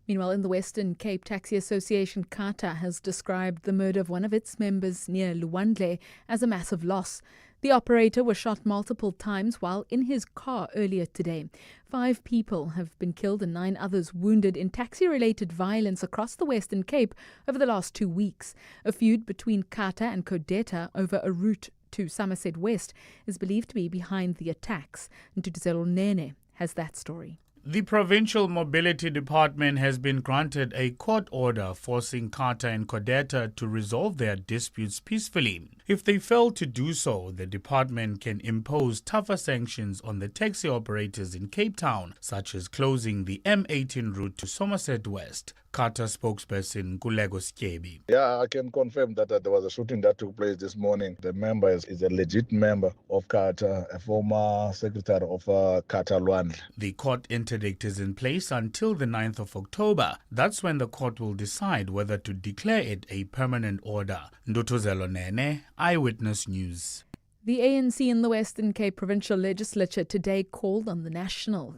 Meanwhile, in the Western Cape, Taxi Association Kata has described the murder of one of its members near Luandle as a massive loss. The operator was shot multiple times while in his car earlier today. 5 people have been killed and 9 others wounded in taxi-related violence across the Western Cape over the last 2 weeks. A feud between Kata and Codeta over a route to Somerset West is believed to be behind the attacks. Ntutuzelo Nene has that story. The Provincial Mobility Department has been granted a court order forcing Kata and Codeta to resolve their disputes peacefully. If they fail to do so, the department can impose tougher sanctions on the taxi operators in Cape Town, such as closing the M18 route to Somerset West. Carter spokesperson Kulego Skyebi. Yeah, I can confirm that there was a shooting that took place this morning. The member is a legit member of Carter, a former secretary of Carter Lwandle. The court interdict is in place until the 9th of October. That's when the court will decide whether to declare it a permanent order. Ndutuzelo Nene, Eyewitness News. The ANC in the Western Cape Provincial Legislature today called on the National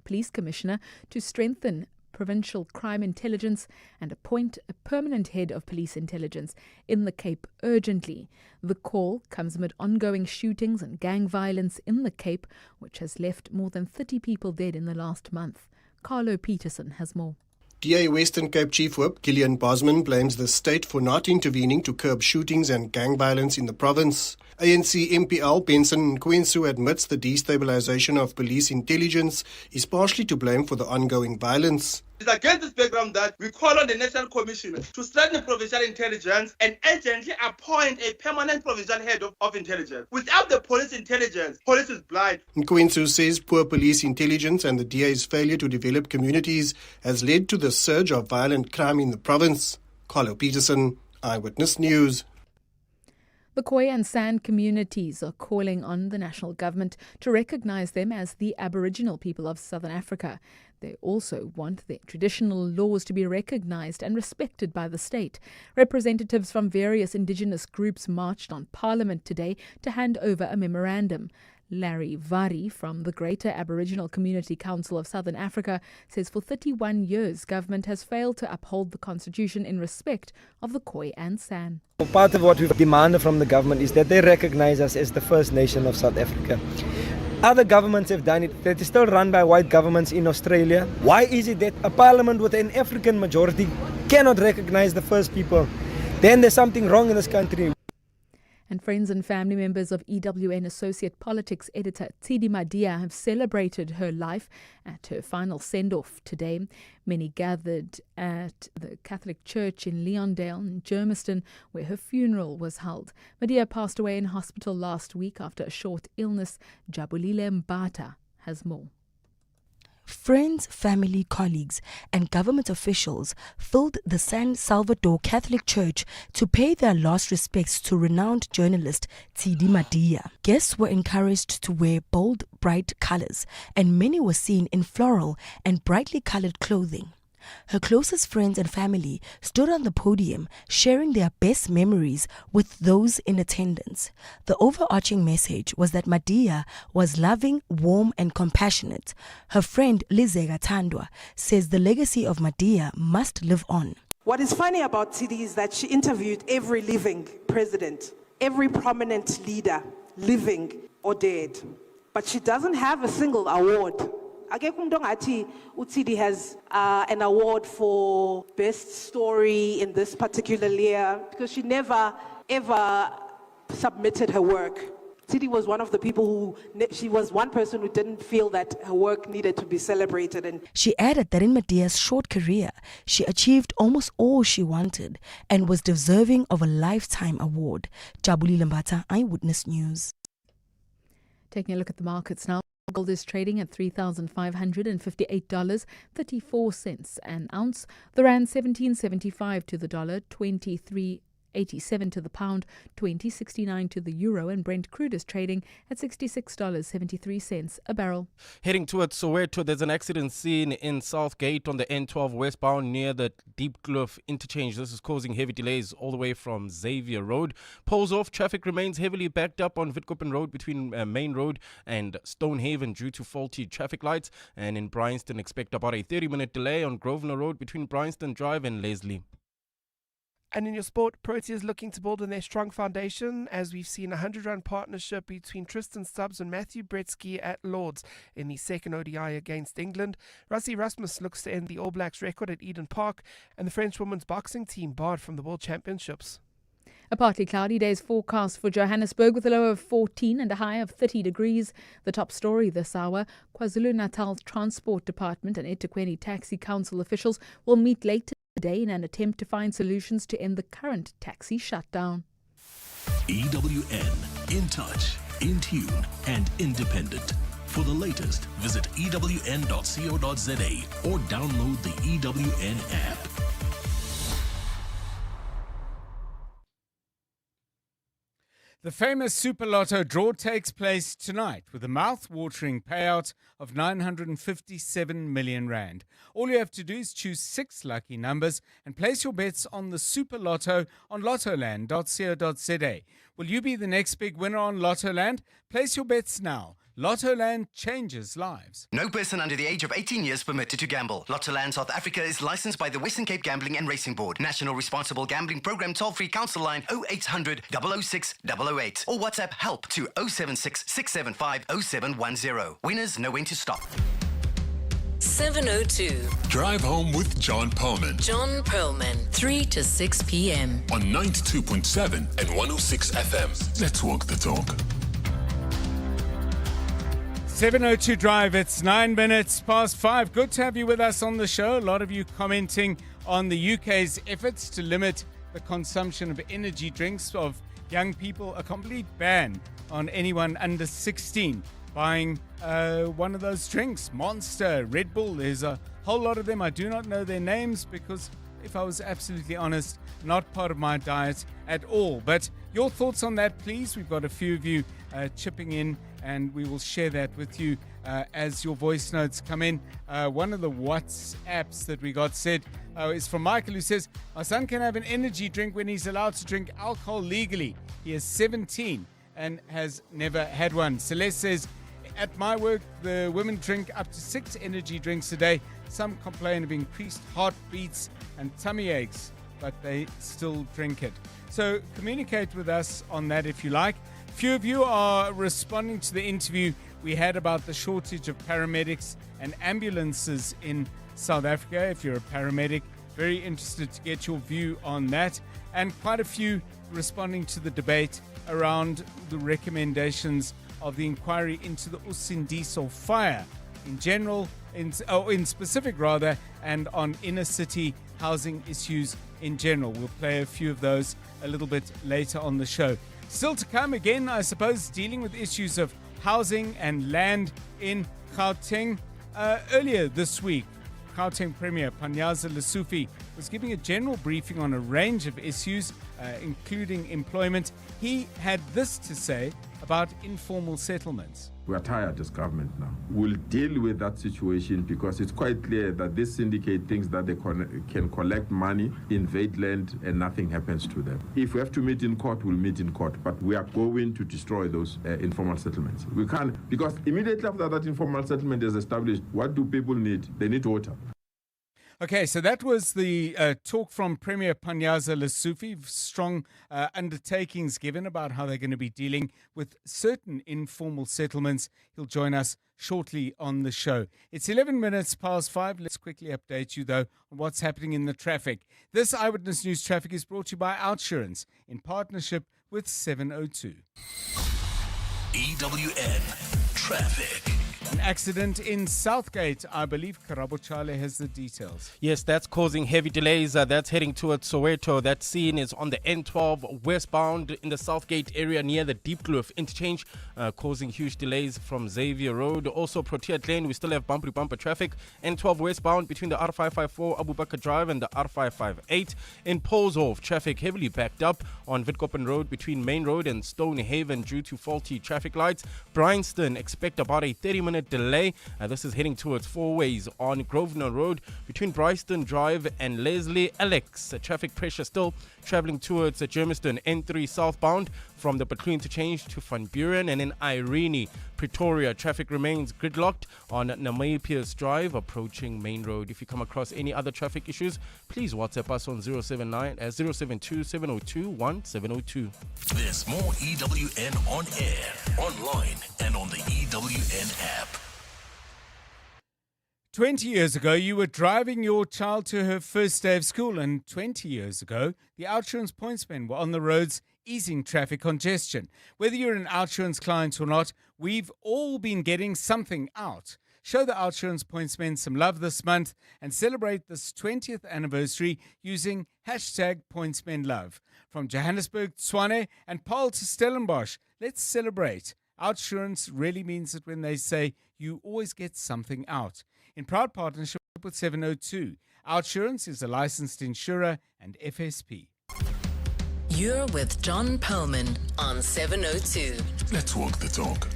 Police Commissioner to strengthen provincial crime intelligence and appoint a permanent head of police intelligence in the Cape urgently. The call comes amid ongoing shootings and gang violence in the Cape, which has left more than 30 people dead in the last month. Carlo Peterson has more. DA Western Cape Chief Whip Gillian Bosman blames the state for not intervening to curb shootings and gang violence in the province. ANC MPL Benson Nkwinsu admits the destabilization of police intelligence is partially to blame for the ongoing violence. It's against this background that we call on the National Commission to strengthen provincial intelligence and urgently appoint a permanent provincial head of intelligence. Without the police intelligence, police is blind. Nkwinsu says poor police intelligence and the DA's failure to develop communities has led to the surge of violent crime in the province. Carlo Peterson, Eyewitness News. The Khoi and San communities are calling on the national government to recognise them as the Aboriginal people of Southern Africa. They also want their traditional laws to be recognised and respected by the state. Representatives from various indigenous groups marched on Parliament today to hand over a memorandum. Larry Vari from the Greater Aboriginal Community Council of Southern Africa says for 31 years government has failed to uphold the constitution in respect of the Khoi and San. Part of what we've demanded from the government is that they recognise us as the first nation of South Africa. Other governments have done it. They're still run by white governments in Australia. Why is it that a parliament with an African majority cannot recognise the first people? Then there's something wrong in this country. And friends and family members of EWN Associate Politics editor Tsidi Madia have celebrated her life at her final send-off today. Many gathered at the Catholic Church in Leondale and Germiston, where her funeral was held. Madia passed away in hospital last week after a short illness. Jabulile Mbata has more. Friends, family, colleagues, and government officials filled the San Salvador Catholic Church to pay their last respects to renowned journalist Tsidi Madia. Guests were encouraged to wear bold, bright colors, and many were seen in floral and brightly colored clothing. Her closest friends and family stood on the podium sharing their best memories with those in attendance. The overarching message was that Madia was loving, warm and compassionate. Her friend Lizega Tandwa says the legacy of Madia must live on. What is funny about Tsidi is that she interviewed every living president, every prominent leader, living or dead. But she doesn't have a single award. Utsidi has an award for best story in this particular year because she never ever submitted her work. Tsidi was one of the people she was one person who didn't feel that her work needed to be celebrated. And she added that in Madia's short career, she achieved almost all she wanted and was deserving of a lifetime award. Jabuli Lambata, Eyewitness News. Taking a look at the markets now. Gold is trading at $3,558.34 an ounce. The rand 17.75 to the dollar, 23.87 to the pound, 20.69 to the euro, and Brent crude is trading at $66.73 a barrel. Heading towards Soweto, there's an accident scene in Southgate on the N12 westbound near the Deep Kloof interchange. This is causing heavy delays all the way from Xavier Road. Poles off, traffic remains heavily backed up on Witkoppen Road between Main Road and Stonehaven due to faulty traffic lights. And in Bryanston, expect about a 30-minute delay on Grosvenor Road between Bryanston Drive and Leslie. And in your sport, Proteas looking to build on their strong foundation as we've seen a 100-run partnership between Tristan Stubbs and Matthew Bretsky at Lords in the second ODI against England. Rassie Rasmus looks to end the All Blacks record at Eden Park, and the French women's boxing team barred from the World Championships. A partly cloudy day is forecast for Johannesburg with a low of 14 and a high of 30 degrees. The top story this hour, KwaZulu-Natal's Transport Department and eThekwini Taxi Council officials will meet later today in an attempt to find solutions to end the current taxi shutdown. EWN, in touch, in tune, and independent. For the latest, visit ewn.co.za or download the EWN app. The famous Super Lotto draw takes place tonight with a mouth-watering payout of 957 million rand. All you have to do is choose 6 lucky numbers and place your bets on the Super Lotto on lottoland.co.za. Will you be the next big winner on Lottoland? Place your bets now. Lottoland changes lives. No person under the age of 18 years permitted to gamble. Lottoland South Africa is licensed by the Western Cape Gambling and Racing Board. National Responsible Gambling Program toll-free council line 0800 006 008 or WhatsApp help to 076 675 0710. Winners know when to stop. 702. Drive home with John Perlman. John Perlman, 3 to 6 p.m. On 92.7 and 106 FM. Let's walk the talk. 702 Drive, it's 9 minutes past 5. Good to have you with us on the show. A lot of you commenting on the UK's efforts to limit the consumption of energy drinks of young people. A complete ban on anyone under 16 buying one of those drinks. Monster, Red Bull, there's a whole lot of them. I do not know their names because, if I was absolutely honest, not part of my diet at all. But your thoughts on that, please. We've got a few of you chipping in, and we will share that with you as your voice notes come in. One of the WhatsApps that we got said is from Michael, who says, my son can have an energy drink when he's allowed to drink alcohol legally. He is 17 and has never had one. Celeste says, at my work, the women drink up to 6 energy drinks a day. Some complain of increased heartbeats and tummy aches, but they still drink it. So communicate with us on that if you like. Few of you are responding to the interview we had about the shortage of paramedics and ambulances in South Africa. If you're a paramedic, very interested to get your view on that. And quite a few responding to the debate around the recommendations of the inquiry into the Usindiso fire in general, in specific rather, and on inner city housing issues in general. We'll play a few of those a little bit later on the show. Still to come, again, I suppose, dealing with issues of housing and land in Gauteng. Earlier this week, Gauteng Premier Panyaza Lesufi was giving a general briefing on a range of issues, including employment. He had this to say about informal settlements. We are tired as government now. We'll deal with that situation because it's quite clear that this syndicate thinks that they can collect money, invade land, and nothing happens to them. If we have to meet in court, we'll meet in court. But we are going to destroy those informal settlements. We can't, because immediately after that informal settlement is established, what do people need? They need water. Okay, so that was the talk from Premier Panyaza Lesufi. Strong undertakings given about how they're going to be dealing with certain informal settlements. He'll join us shortly on the show. It's 11 minutes past 5. Let's quickly update you, though, on what's happening in the traffic. This Eyewitness News traffic is brought to you by Outsurance in partnership with 702. EWN Traffic. An accident in Southgate. I believe Karabo Chale has the details. Yes, that's causing heavy delays. That's heading towards Soweto. That scene is on the N12 westbound in the Southgate area near the Deep Kloof interchange, causing huge delays from Xavier Road. Also, Proteas Lane, we still have bumper traffic. N12 westbound between the R554 Abu Bakr Drive and the R558. In Polshof, traffic heavily backed up on Witkoppen Road between Main Road and Stonehaven due to faulty traffic lights. Bryanston, expect about a 30-minute delay. This is heading towards Four Ways on Grosvenor Road between Bryanston Drive and Leslie Alex. Traffic pressure still traveling towards Germiston N3 southbound from the Butlu interchange to Van Buren, and in Irene, Pretoria, traffic remains gridlocked on Namepius Drive approaching Main Road. If you come across any other traffic issues, please WhatsApp us on 072 702 1702. There's more EWN on air, online, and on the EWN app. 20 years ago, you were driving your child to her first day of school, and 20 years ago, the Outsurance pointsmen were on the roads easing traffic congestion. Whether you're an Outsurance client or not, we've all been getting something out. Show the OUTsurance Pointsmen some love this month and celebrate this 20th anniversary using hashtag PointsmenLove. From Johannesburg, Tshwane, and Paarl to Stellenbosch, let's celebrate. OUTsurance really means it when they say you always get something out. In proud partnership with 702, OUTsurance is a licensed insurer and FSP. You're with John Perlman on 702. Let's walk the talk.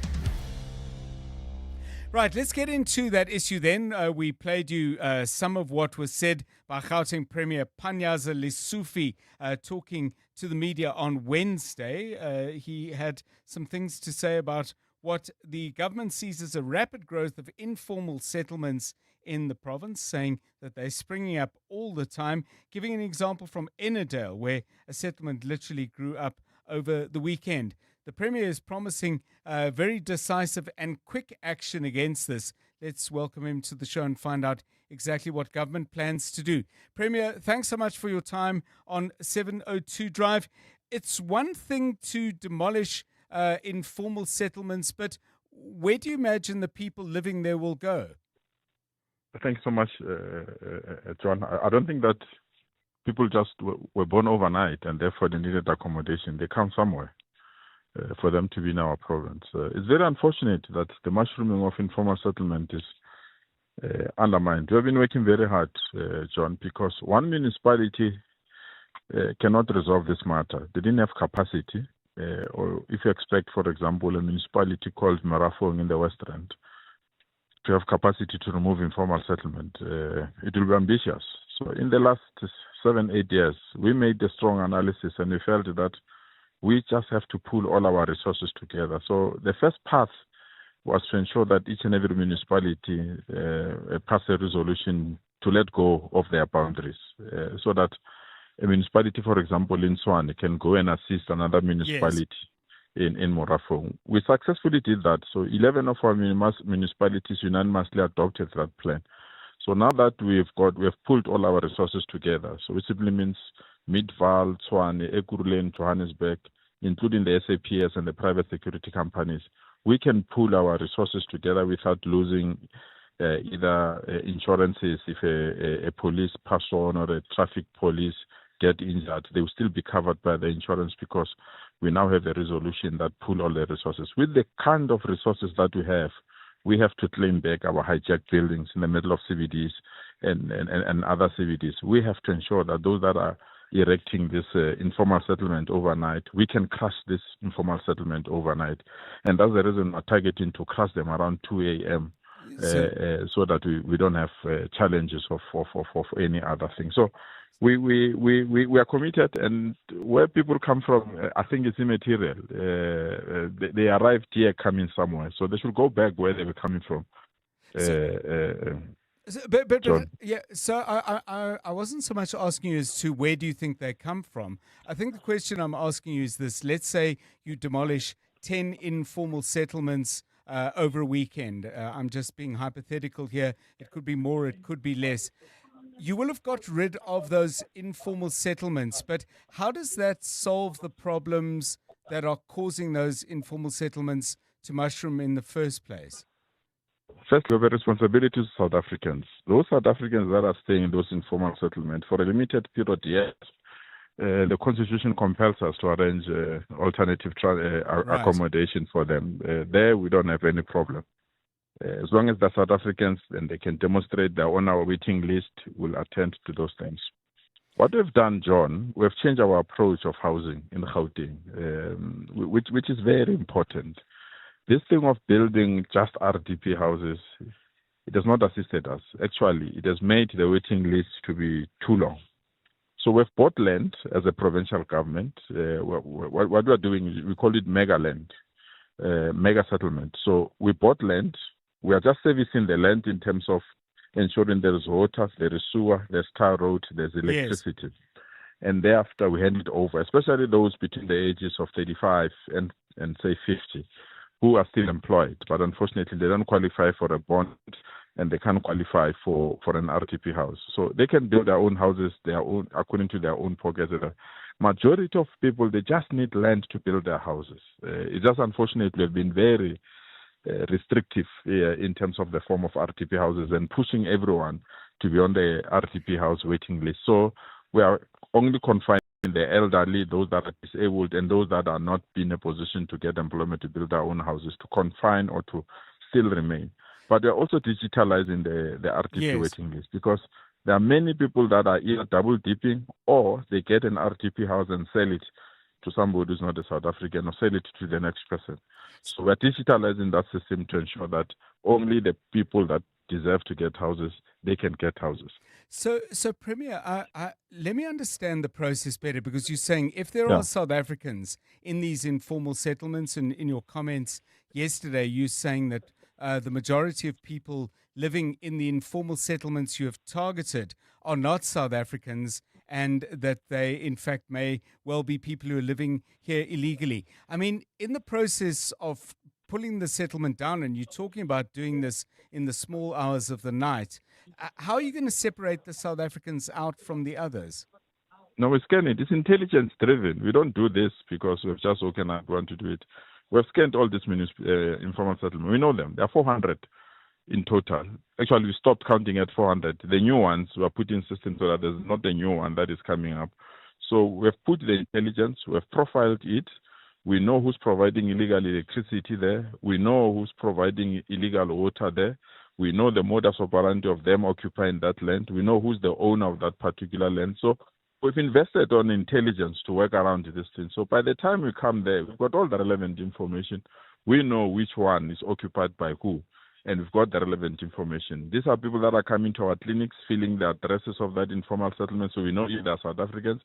Right, let's get into that issue then. We played you some of what was said by Gauteng Premier Panyaza Lesufi talking to the media on Wednesday. He had some things to say about what the government sees as a rapid growth of informal settlements in the province, saying that they're springing up all the time, giving an example from Ennerdale, where a settlement literally grew up over the weekend. The Premier is promising very decisive and quick action against this. Let's welcome him to the show and find out exactly what government plans to do. Premier, thanks so much for your time on 702 Drive. It's one thing to demolish informal settlements, but where do you imagine the people living there will go? Thanks so much, John. I don't think that people just were born overnight and therefore they needed accommodation. They come somewhere for them to be in our province. It's very unfortunate that the mushrooming of informal settlement is undermined. We have been working very hard, John, because one municipality cannot resolve this matter. They didn't have capacity. Or if you expect, for example, a municipality called Marafong in the West Rand to have capacity to remove informal settlement, it will be ambitious. So in the last 7-8 years, we made a strong analysis and we felt that we just have to pull all our resources together. So the first path was to ensure that each and every municipality pass a resolution to let go of their boundaries, so that a municipality, for example, in Tshwane can go and assist another municipality in Morafong. We successfully did that. So 11 of our municipalities unanimously adopted that plan. So now that we've pulled all our resources together. So it simply means Midvaal, Tshwane, Ekurhuleni, Johannesburg, including the SAPs and the private security companies, we can pool our resources together without losing either insurances. If a police person or a traffic police get injured, they will still be covered by the insurance because we now have a resolution that pool all the resources. With the kind of resources that we have to claim back our hijacked buildings in the middle of CBDs and other CBDs. We have to ensure that those that are erecting this informal settlement overnight, we can crush this informal settlement overnight. And that's the reason we're targeting to crush them around 2 a.m. So that we don't have challenges of any other thing. So we are committed, and where people come from, I think it's immaterial. They arrived here coming somewhere, so they should go back where they were coming from. So I wasn't so much asking you as to where do you think they come from. I think the question I'm asking you is this: let's say you demolish 10 informal settlements over a weekend. I'm just being hypothetical here. It could be more, it could be less. You will have got rid of those informal settlements, but how does that solve the problems that are causing those informal settlements to mushroom in the first place? First, we have a responsibility to South Africans. Those South Africans that are staying in those informal settlements for a limited period, yes, the Constitution compels us to arrange alternative accommodation for them. There, we don't have any problem. As long as they're South Africans and they can demonstrate they're on our waiting list, we'll attend to those things. What we've done, John, we've changed our approach of housing in Gauteng, which is very important. This thing of building just RDP houses, it has not assisted us. Actually, it has made the waiting list to be too long. So we've bought land as a provincial government. What we are doing is we call it mega land, mega settlement. So we bought land. We are just servicing the land in terms of ensuring there is water, there is sewer, there's tar road, there's electricity. Yes. And thereafter we hand it over, especially those between the ages of 35 and say 50, who are still employed. But unfortunately, they don't qualify for a bond and they can't qualify for an RTP house. So they can build their own houses, according to their own pockets. The majority of people, they just need land to build their houses. It's just unfortunate we have been very restrictive in terms of the form of RTP houses and pushing everyone to be on the RTP house waiting list. So we are only confining the elderly, those that are disabled, and those that are not in a position to get employment to build their own houses, to confine or to still remain. But we are also digitalizing the RTP waiting list, because there are many people that are either double dipping or they get an RTP house and sell it to somebody who's not a South African or sell it to the next person. So we're digitalizing that system to ensure that only the people that deserve to get houses, they can get houses. So Premier, let me understand the process better, because you're saying if there are South Africans in these informal settlements, and in your comments yesterday, you're saying that the majority of people living in the informal settlements you have targeted are not South Africans, and that they, in fact, may well be people who are living here illegally. I mean, in the process of pulling the settlement down, and you're talking about doing this in the small hours of the night, how are you going to separate the South Africans out from the others? No, we scan it. It's intelligence-driven. We don't do this because we've just woken up, want to do it. We've scanned all these informal settlements. We know them. There are 400 in total. Actually, we stopped counting at 400. The new ones were put in system so that there's not a new one that is coming up. So we've put the intelligence, we've profiled it. We know who's providing illegal electricity there. We know who's providing illegal water there. We know the modus operandi of them occupying that land. We know who's the owner of that particular land. So we've invested on intelligence to work around this thing. So by the time we come there, we've got all the relevant information. We know which one is occupied by who, and we've got the relevant information. These are people that are coming to our clinics, filling the addresses of that informal settlement, so we know if they're South Africans.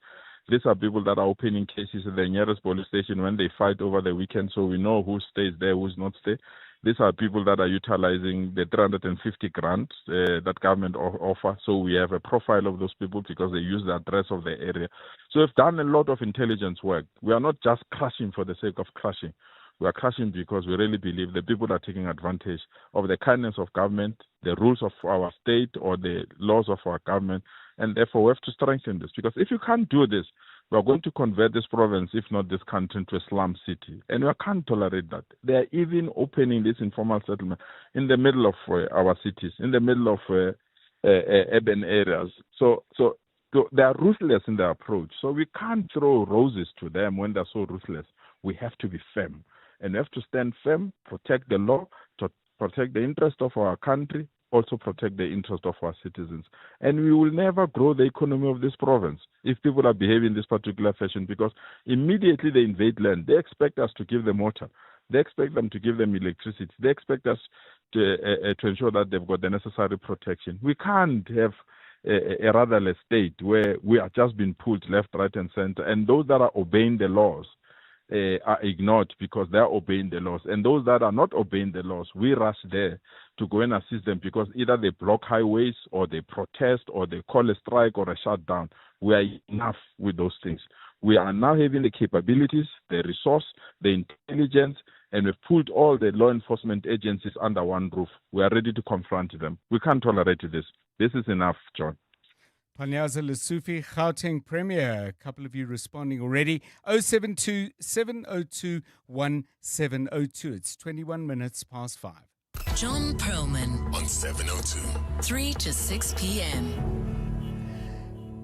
These are people that are opening cases at the nearest police station when they fight over the weekend, so we know who stays there, who's not stay. These are people that are utilizing the 350 grant that government offer. So we have a profile of those people because they use the address of the area. So we've done a lot of intelligence work. We are not just crushing for the sake of crushing. We are crushing because we really believe the people are taking advantage of the kindness of government, the rules of our state or the laws of our government, and therefore we have to strengthen this. Because if you can't do this, we are going to convert this province, if not this country, into a slum city. And we can't tolerate that. They are even opening this informal settlement in the middle of our cities, in the middle of urban areas. So they are ruthless in their approach. So we can't throw roses to them when they're so ruthless. We have to be firm. And we have to stand firm, protect the law, to protect the interest of our country, also protect the interest of our citizens. And we will never grow the economy of this province if people are behaving in this particular fashion, because immediately they invade land. They expect us to give them water. They expect them to give them electricity. They expect us to ensure that they've got the necessary protection. We can't have a rudderless state where we are just being pulled left, right, and center. And those that are obeying the laws are ignored because they are obeying the laws. And those that are not obeying the laws, we rush there to go and assist them because either they block highways or they protest or they call a strike or a shutdown. We are enough with those things. We are now having the capabilities, the resource, the intelligence, and we've pulled all the law enforcement agencies under one roof. We are ready to confront them. We can't tolerate this. This is enough, John. Panyaza Lesufi, Gauteng Premier, a couple of you responding already. 072 702 1702. It's 21 minutes past 5. John Perlman on 702. 3 to 6 p.m.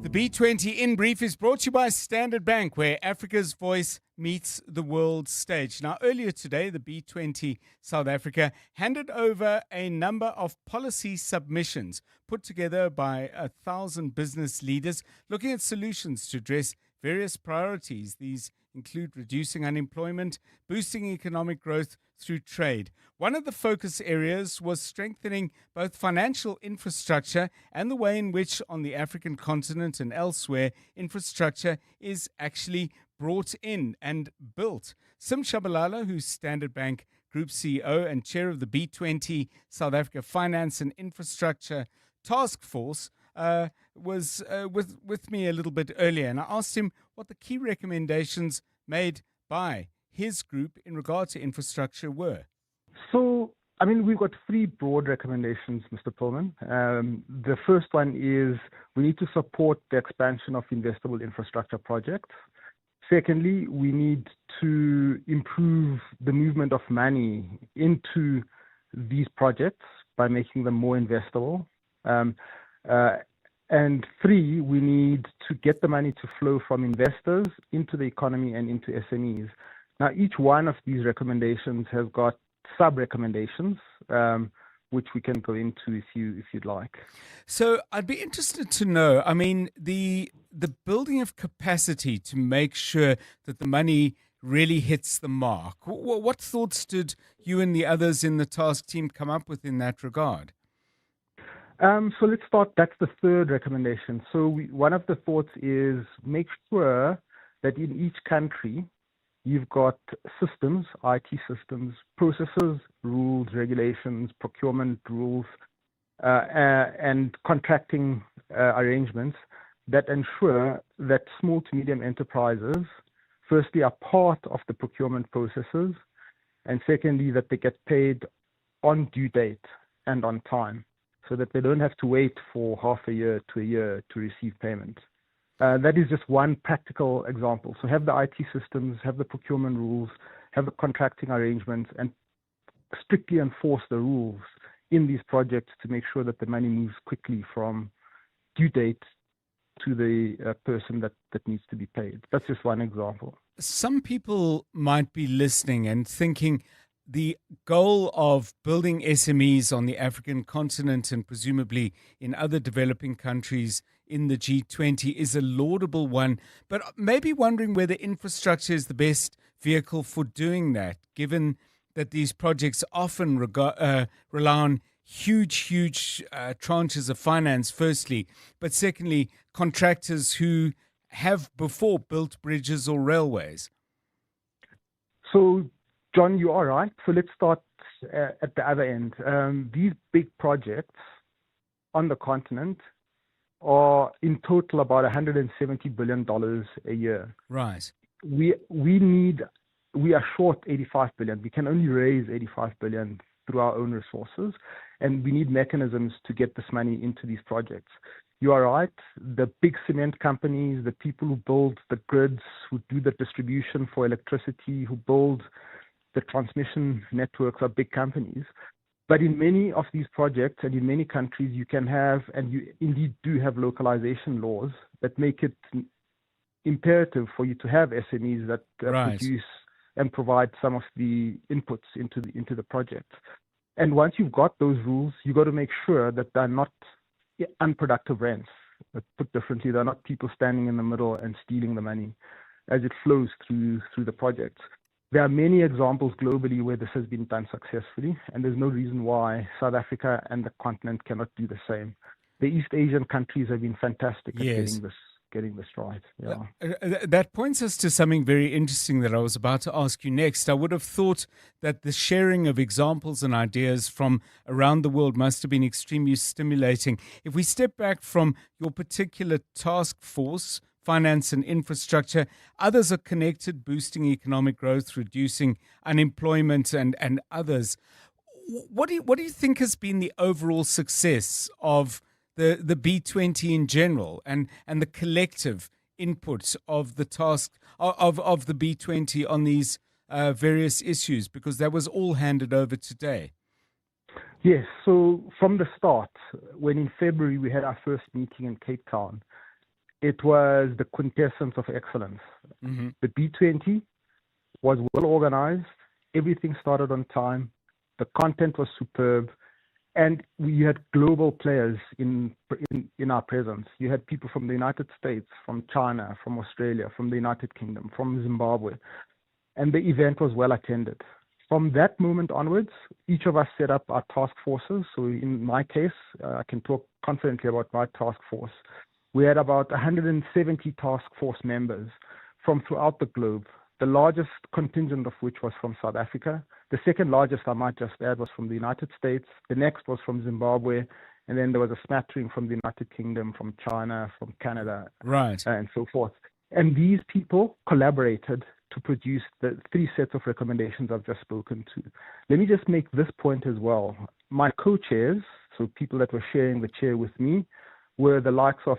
The B20 In Brief is brought to you by Standard Bank, where Africa's voice meets the world stage. Now, earlier today, the B20 South Africa handed over a number of policy submissions put together by 1,000 business leaders looking at solutions to address various priorities. These include reducing unemployment, boosting economic growth through trade. One of the focus areas was strengthening both financial infrastructure and the way in which on the African continent and elsewhere infrastructure is actually brought in and built. Sim Shabalala, who's Standard Bank Group CEO and chair of the B20 South Africa Finance and Infrastructure Task Force, was with me a little bit earlier, and I asked him what the key recommendations made by his group in regard to infrastructure were. So, I mean, we've got three broad recommendations, Mr. Perlman. The first one is we need to support the expansion of investable infrastructure projects. Secondly, we need to improve the movement of money into these projects by making them more investable. And three, we need to get the money to flow from investors into the economy and into SMEs. Now, each one of these recommendations has got sub-recommendations, which we can go into if you'd like. So I'd be interested to know, I mean, the building of capacity to make sure that the money really hits the mark. What thoughts did you and the others in the task team come up with in that regard? So let's start. That's the third recommendation. So one of the thoughts is make sure that in each country you've got systems, IT systems, processes, rules, regulations, procurement rules, and contracting arrangements that ensure that small to medium enterprises, firstly, are part of the procurement processes, and secondly, that they get paid on due date and on time, so that they don't have to wait for half a year to a year to receive payment. That is just one practical example. So have the IT systems, have the procurement rules, have the contracting arrangements, and strictly enforce the rules in these projects to make sure that the money moves quickly from due date to the person that needs to be paid. That's just one example. Some people might be listening and thinking the goal of building SMEs on the African continent and presumably in other developing countries in the G20 is a laudable one, but maybe wondering whether infrastructure is the best vehicle for doing that, given that these projects often rely on huge tranches of finance, firstly, but secondly, contractors who have before built bridges or railways. So, John, you are right. So let's start at the other end. These big projects on the continent are in total about $170 billion a year. Right. We are short 85 billion. We can only raise 85 billion through our own resources, and we need mechanisms to get this money into these projects. You are right. The big cement companies, the people who build the grids, who do the distribution for electricity, who build the transmission networks are big companies. But in many of these projects and in many countries, you can have, and you indeed do have, localization laws that make it imperative for you to have SMEs that produce and provide some of the inputs into the project. And once you've got those rules, you've got to make sure that they're not unproductive rents. Put differently, they're not people standing in the middle and stealing the money as it flows through the projects. There are many examples globally where this has been done successfully, and there's no reason why South Africa and the continent cannot do the same. The East Asian countries have been fantastic at getting this right. Yeah. That points us to something very interesting that I was about to ask you next. I would have thought that the sharing of examples and ideas from around the world must have been extremely stimulating. If we step back from your particular task force, finance and infrastructure, others are connected, boosting economic growth, reducing unemployment, and others. What do you think has been the overall success of the B20 in general and the collective input of the task of the B20 on these various issues? Because that was all handed over today. Yes. So from the start, when in February we had our first meeting in Cape Town, it was the quintessence of excellence. Mm-hmm. The B20 was well organized. Everything started on time. The content was superb. And we had global players in our presence. You had people from the United States, from China, from Australia, from the United Kingdom, from Zimbabwe. And the event was well attended. From that moment onwards, each of us set up our task forces. So in my case, I can talk confidently about my task force. We had about 170 task force members from throughout the globe, the largest contingent of which was from South Africa. The second largest, I might just add, was from the United States. The next was from Zimbabwe. And then there was a smattering from the United Kingdom, from China, from Canada, and so forth. And these people collaborated to produce the three sets of recommendations I've just spoken to. Let me just make this point as well. My co-chairs, so people that were sharing the chair with me, were the likes of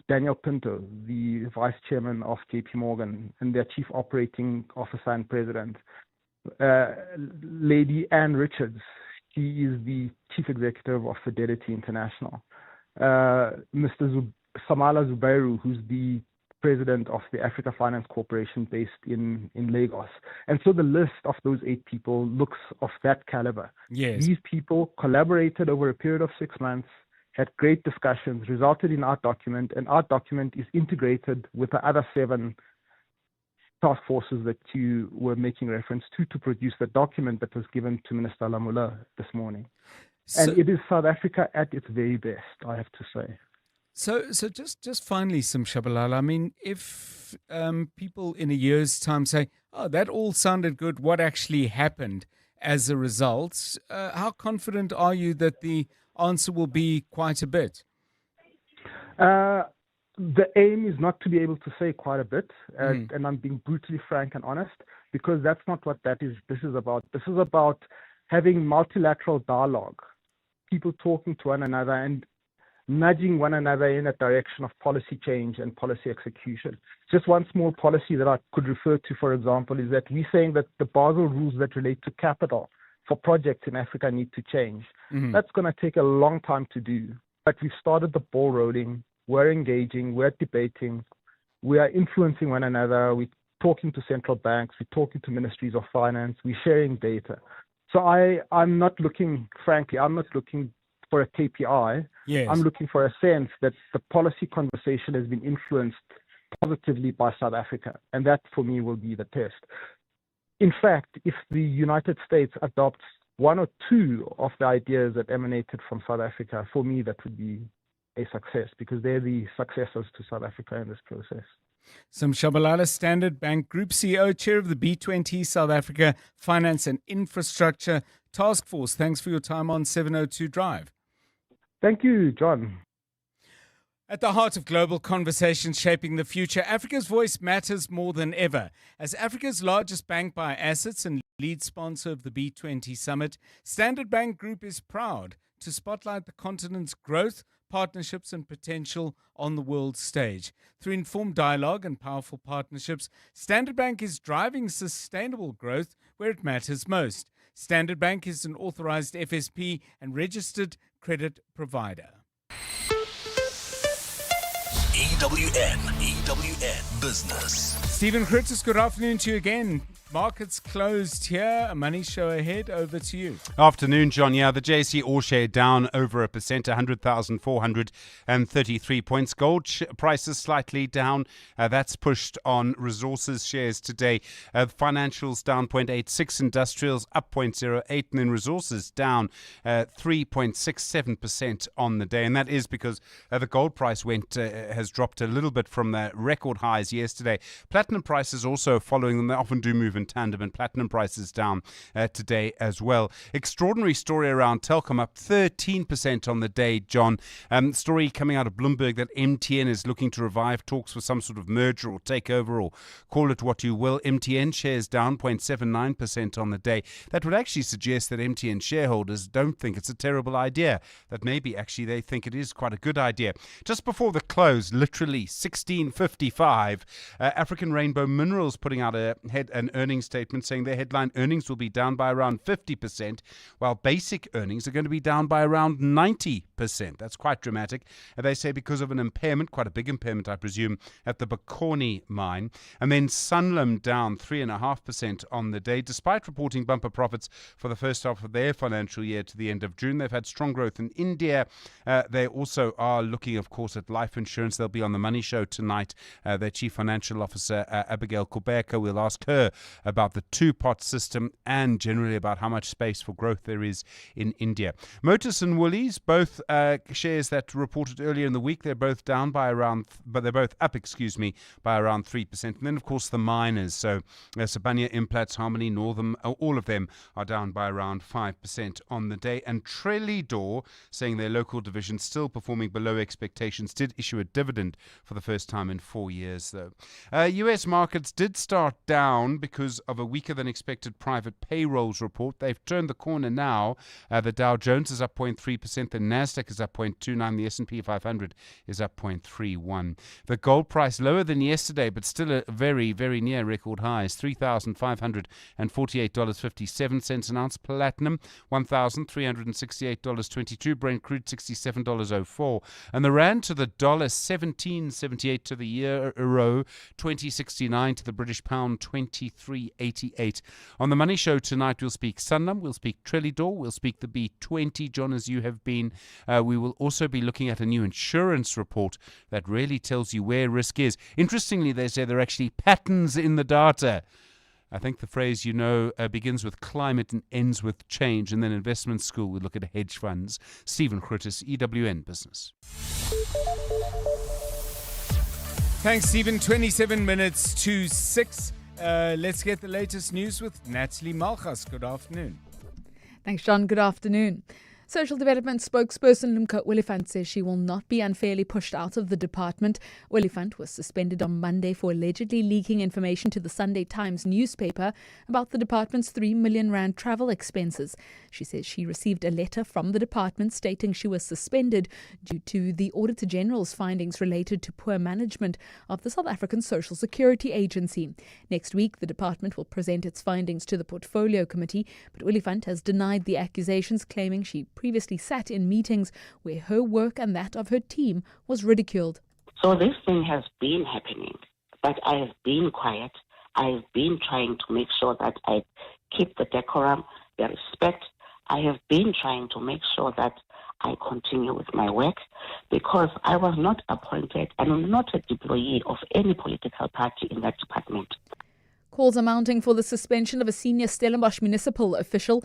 Daniel Pinto, the vice chairman of JP Morgan, and their chief operating officer and president. Lady Anne Richards, she is the chief executive of Fidelity International. Mr. Samala Zubairu, who's the president of the Africa Finance Corporation based in Lagos. And so the list of those 8 people looks of that caliber. Yes. These people collaborated over a period of 6 months, had great discussions, resulted in our document, and our document is integrated with the other 7 task forces that you were making reference to produce the document that was given to Minister Lamula this morning. And it is South Africa at its very best, I have to say. So just finally, Shabalala, I mean, if people in a year's time say, oh, that all sounded good, what actually happened as a result, how confident are you that the answer will be quite a bit? The aim is not to be able to say quite a bit, and I'm being brutally frank and honest, because that's not what this is about. This is about having multilateral dialogue, people talking to one another and nudging one another in a direction of policy change and policy execution. Just one small policy that I could refer to, for example, is that we're saying that the Basel rules that relate to capital for projects in Africa need to change. That's going to take a long time to do, but we've started the ball rolling. We're engaging, we're debating, we are influencing one another, we're talking to central banks, we're talking to ministries of finance, we're sharing data. So I'm not looking, frankly, I'm not looking for a KPI. Yes. I'm looking for a sense that the policy conversation has been influenced positively by South Africa, and that for me will be the test. In fact, if the United States adopts 1 or 2 of the ideas that emanated from South Africa, for me that would be a success, because they're the successors to South Africa in this process. Shabalala, Standard Bank Group CEO, chair of the B20 South Africa Finance and Infrastructure Task Force. Thanks for your time on 702 Drive. Thank you, John. At the heart of global conversations shaping the future, Africa's voice matters more than ever. As Africa's largest bank by assets and lead sponsor of the B20 Summit, Standard Bank Group is proud to spotlight the continent's growth, partnerships and potential on the world stage. Through informed dialogue and powerful partnerships, Standard Bank is driving sustainable growth where it matters most. Standard Bank is an authorized FSP and registered credit provider. EWN Business. Stephen Curtis, good afternoon to you again. Markets closed here. A money show ahead. Over to you. Afternoon, John. Yeah, the JSE All Share down over 1%, 100,433 points. Gold prices slightly down. That's pushed on resources shares today. Financials down 0.86, industrials up 0.08, and then resources down 3.67% on the day. And that is because the gold price has dropped a little bit from the record highs yesterday. Platinum prices also following them. They often do move in tandem, and platinum prices down today as well. Extraordinary story around Telkom, up 13% on the day, John. Story coming out of Bloomberg that MTN is looking to revive talks for some sort of merger or takeover, or call it what you will. MTN shares down 0.79% on the day. That would actually suggest that MTN shareholders don't think it's a terrible idea, that maybe actually they think it is quite a good idea. Just before the close, literally 16:55, African Rainbow Minerals putting out an earnings statement saying their headline earnings will be down by around 50%, while basic earnings are going to be down by around 90%. That's quite dramatic. They say because of an impairment, quite a big impairment, I presume, at the Bokoni mine. And then Sanlam down 3.5% on the day, despite reporting bumper profits for the first half of their financial year to the end of June. They've had strong growth in India. They also are looking, of course, at life insurance. They'll be on the Money Show tonight. Their Chief Financial Officer, Abigail Kubeka, will ask her about the two-pot system and generally about how much space for growth there is in India. Motus and Woolies, both shares that reported earlier in the week, they're both down by around, but they're both up, by around 3%. And then, of course, the miners. So Sibanye, Implats, Harmony, Northern, all of them are down by around 5% on the day. And Trelidor, saying their local division still performing below expectations, did issue a dividend for the first time in 4 years, though. US markets did start down because because of a weaker than expected private payrolls report. They've turned the corner now. The Dow Jones is up 0.3%. The Nasdaq is up 0.29%. The S&P 500 is up 0.31%. The gold price lower than yesterday, but still a very, very near record highs. $3,548.57 an ounce. Platinum, $1,368.22. Brent crude, $67.04. And the rand to the dollar, 17.78 to the euro, 20.69 to the British pound, 23.88. On the Money Show tonight, we'll speak Sanlam, we'll speak Trelidor, we'll speak the B20, John, as you have been. We will also be looking at a new insurance report that really tells you where risk is. Interestingly, they say there are actually patterns in the data. I think the phrase, begins with climate and ends with change. And then investment school, we look at hedge funds. Stephen Krutis, EWN Business. Thanks, Stephen. 27 minutes to 6. Let's get the latest news with Natalie Malchus. Good afternoon. Thanks, John. Good afternoon. Social Development spokesperson Lumka Olifant says she will not be unfairly pushed out of the department. Olifant was suspended on Monday for allegedly leaking information to the Sunday Times newspaper about the department's R3 million travel expenses. She says she received a letter from the department stating she was suspended due to the Auditor General's findings related to poor management of the South African Social Security Agency. Next week, the department will present its findings to the Portfolio Committee, but Olifant has denied the accusations, claiming she previously sat in meetings where her work and that of her team was ridiculed. So this thing has been happening, but I have been quiet. I've been trying to make sure that I keep the decorum, the respect. I have been trying to make sure that I continue with my work because I was not appointed and I'm not a employee of any political party in that department. Calls are mounting for the suspension of a senior Stellenbosch municipal official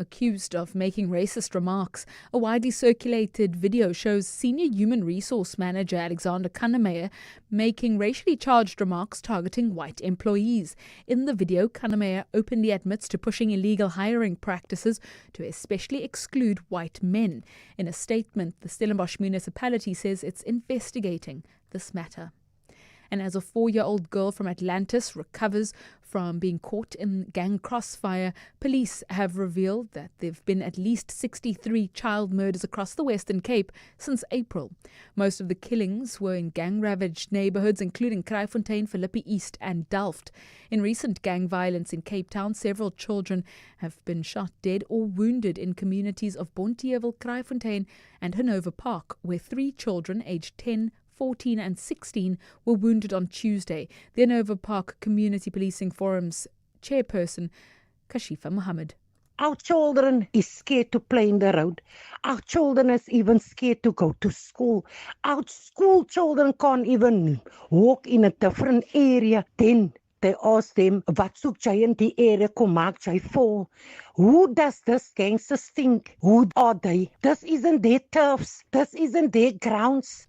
accused of making racist remarks. A widely circulated video shows Senior Human Resource Manager Alexander Kannemeyer making racially charged remarks targeting white employees. In the video, Kannemeyer openly admits to pushing illegal hiring practices to especially exclude white men. In a statement, the Stellenbosch municipality says it's investigating this matter. And as a 4-year-old girl from Atlantis recovers from being caught in gang crossfire, police have revealed that there have been at least 63 child murders across the Western Cape since April. Most of the killings were in gang-ravaged neighbourhoods, including Kraaifontein, Philippi East and Delft. In recent gang violence in Cape Town, several children have been shot dead or wounded in communities of Bonteheuwel, Kraaifontein and Handover Park, where 3 children aged 10, 14 and 16 were wounded on Tuesday. The Handover Park Community Policing Forum's chairperson, Kashifa Mohammed. Our children is scared to play in the road. Our children is even scared to go to school. Our school children can't even walk in a different area. Then they ask them, wat soek jy in die area, kom maak jy vol. Who does this gangsters think? Who are they? This isn't their turfs. This isn't their grounds.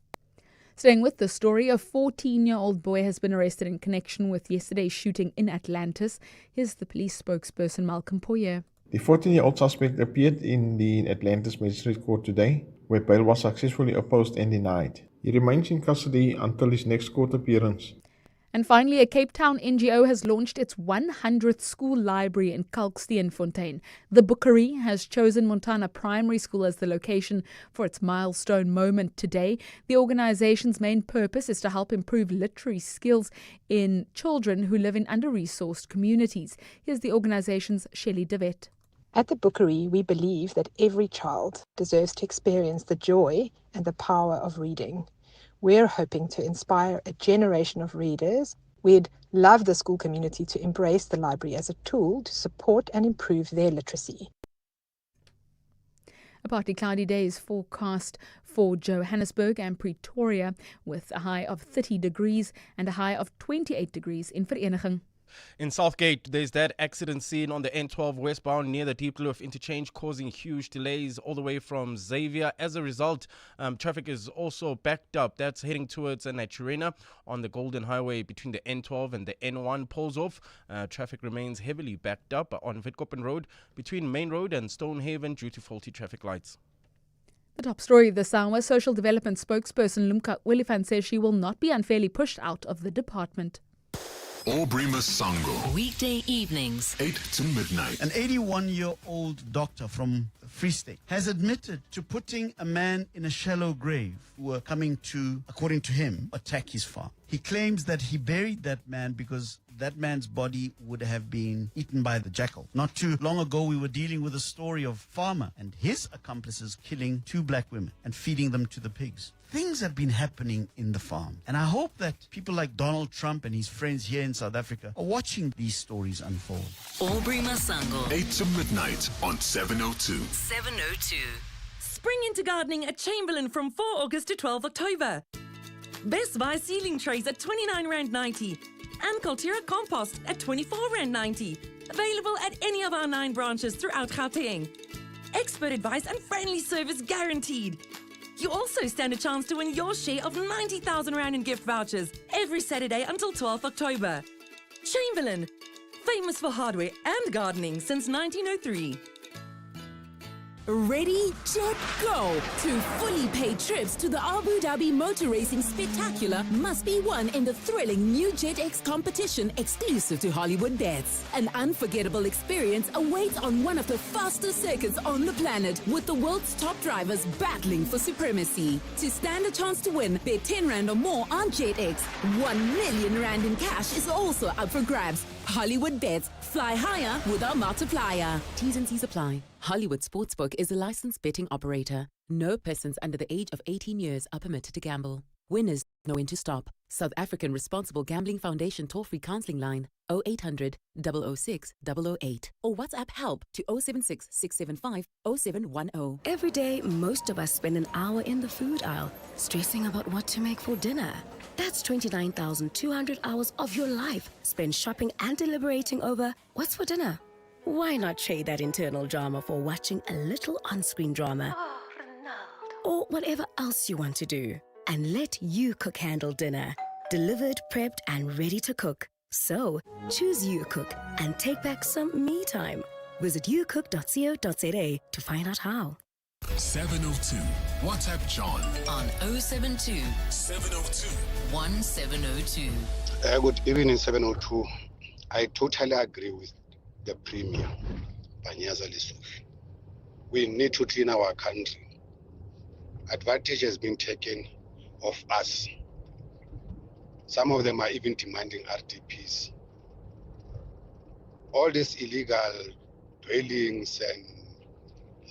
Staying with the story, a 14-year-old boy has been arrested in connection with yesterday's shooting in Atlantis. Here's the police spokesperson, Malcolm Poyer. The 14-year-old suspect appeared in the Atlantis Magistrate Court today, where bail was successfully opposed and denied. He remains in custody until his next court appearance. And finally, a Cape Town NGO has launched its 100th school library in Kalksteenfontein. The Bookery has chosen Montana Primary School as the location for its milestone moment today. The organization's main purpose is to help improve literary skills in children who live in under-resourced communities. Here's the organization's Shelley DeWet. At the Bookery, we believe that every child deserves to experience the joy and the power of reading. We're hoping to inspire a generation of readers. We'd love the school community to embrace the library as a tool to support and improve their literacy. A partly cloudy day is forecast for Johannesburg and Pretoria, with a high of 30 degrees and a high of 28 degrees in Vereniging. In Southgate, there's that accident scene on the N12 westbound near the Diepkloof interchange, causing huge delays all the way from Xavier. As a result, traffic is also backed up. That's heading towards Naturena on the Golden Highway between the N12 and the N1 pulls off. Traffic remains heavily backed up on Witkoppen Road between Main Road and Stonehaven due to faulty traffic lights. The top story this hour, Social Development spokesperson Lumka Olifant says she will not be unfairly pushed out of the department. Aubrey Masango. Weekday evenings. 8 to midnight. An 81-year-old doctor from Free State has admitted to putting a man in a shallow grave who were coming to, according to him, attack his farm. He claims that he buried that man because that man's body would have been eaten by the jackal. Not too long ago, we were dealing with a story of a farmer and his accomplices killing 2 black women and feeding them to the pigs. Things have been happening in the farm. And I hope that people like Donald Trump and his friends here in South Africa are watching these stories unfold. Aubrey Masango. 8 to midnight on 702. 702. Spring into gardening at Chamberlain from 4 August to 12 October. Best Buy ceiling trays at R29.90 and Cultura compost at R24.90. Available at any of our 9 branches throughout Gauteng. Expert advice and friendly service guaranteed. You also stand a chance to win your share of R90,000 in gift vouchers every Saturday until 12 October. Chamberlain, famous for hardware and gardening since 1903. Ready, jet, go! 2 fully paid trips to the Abu Dhabi Motor Racing Spectacular must be won in the thrilling new JetX competition exclusive to Hollywood Bets. An unforgettable experience awaits on one of the fastest circuits on the planet, with the world's top drivers battling for supremacy. To stand a chance to win, bet 10 Rand or more on JetX. 1 million Rand in cash is also up for grabs. Hollywood Bets. Fly higher with our multiplier. T's and C's apply. Hollywood Sportsbook is a licensed betting operator. No persons under the age of 18 years are permitted to gamble. Winners know when to stop. South African Responsible Gambling Foundation toll-free counselling line 0800 006 008 or WhatsApp help to 076 675 0710. Every day, most of us spend an hour in the food aisle, stressing about what to make for dinner. That's 29,200 hours of your life spent shopping and deliberating over what's for dinner. Why not trade that internal drama for watching a little on-screen drama? Or whatever else you want to do. And let You Cook handle dinner. Delivered, prepped, and ready to cook. So, choose You Cook and take back some me time. Visit youcook.co.za to find out how. 702. WhatsApp John on 072 702 1702. Good evening, 702. I totally agree with the Premier, Panyaza Lesufi. We need to clean our country. Advantage has been taken of us. Some of them are even demanding RDPs. All these illegal dwellings and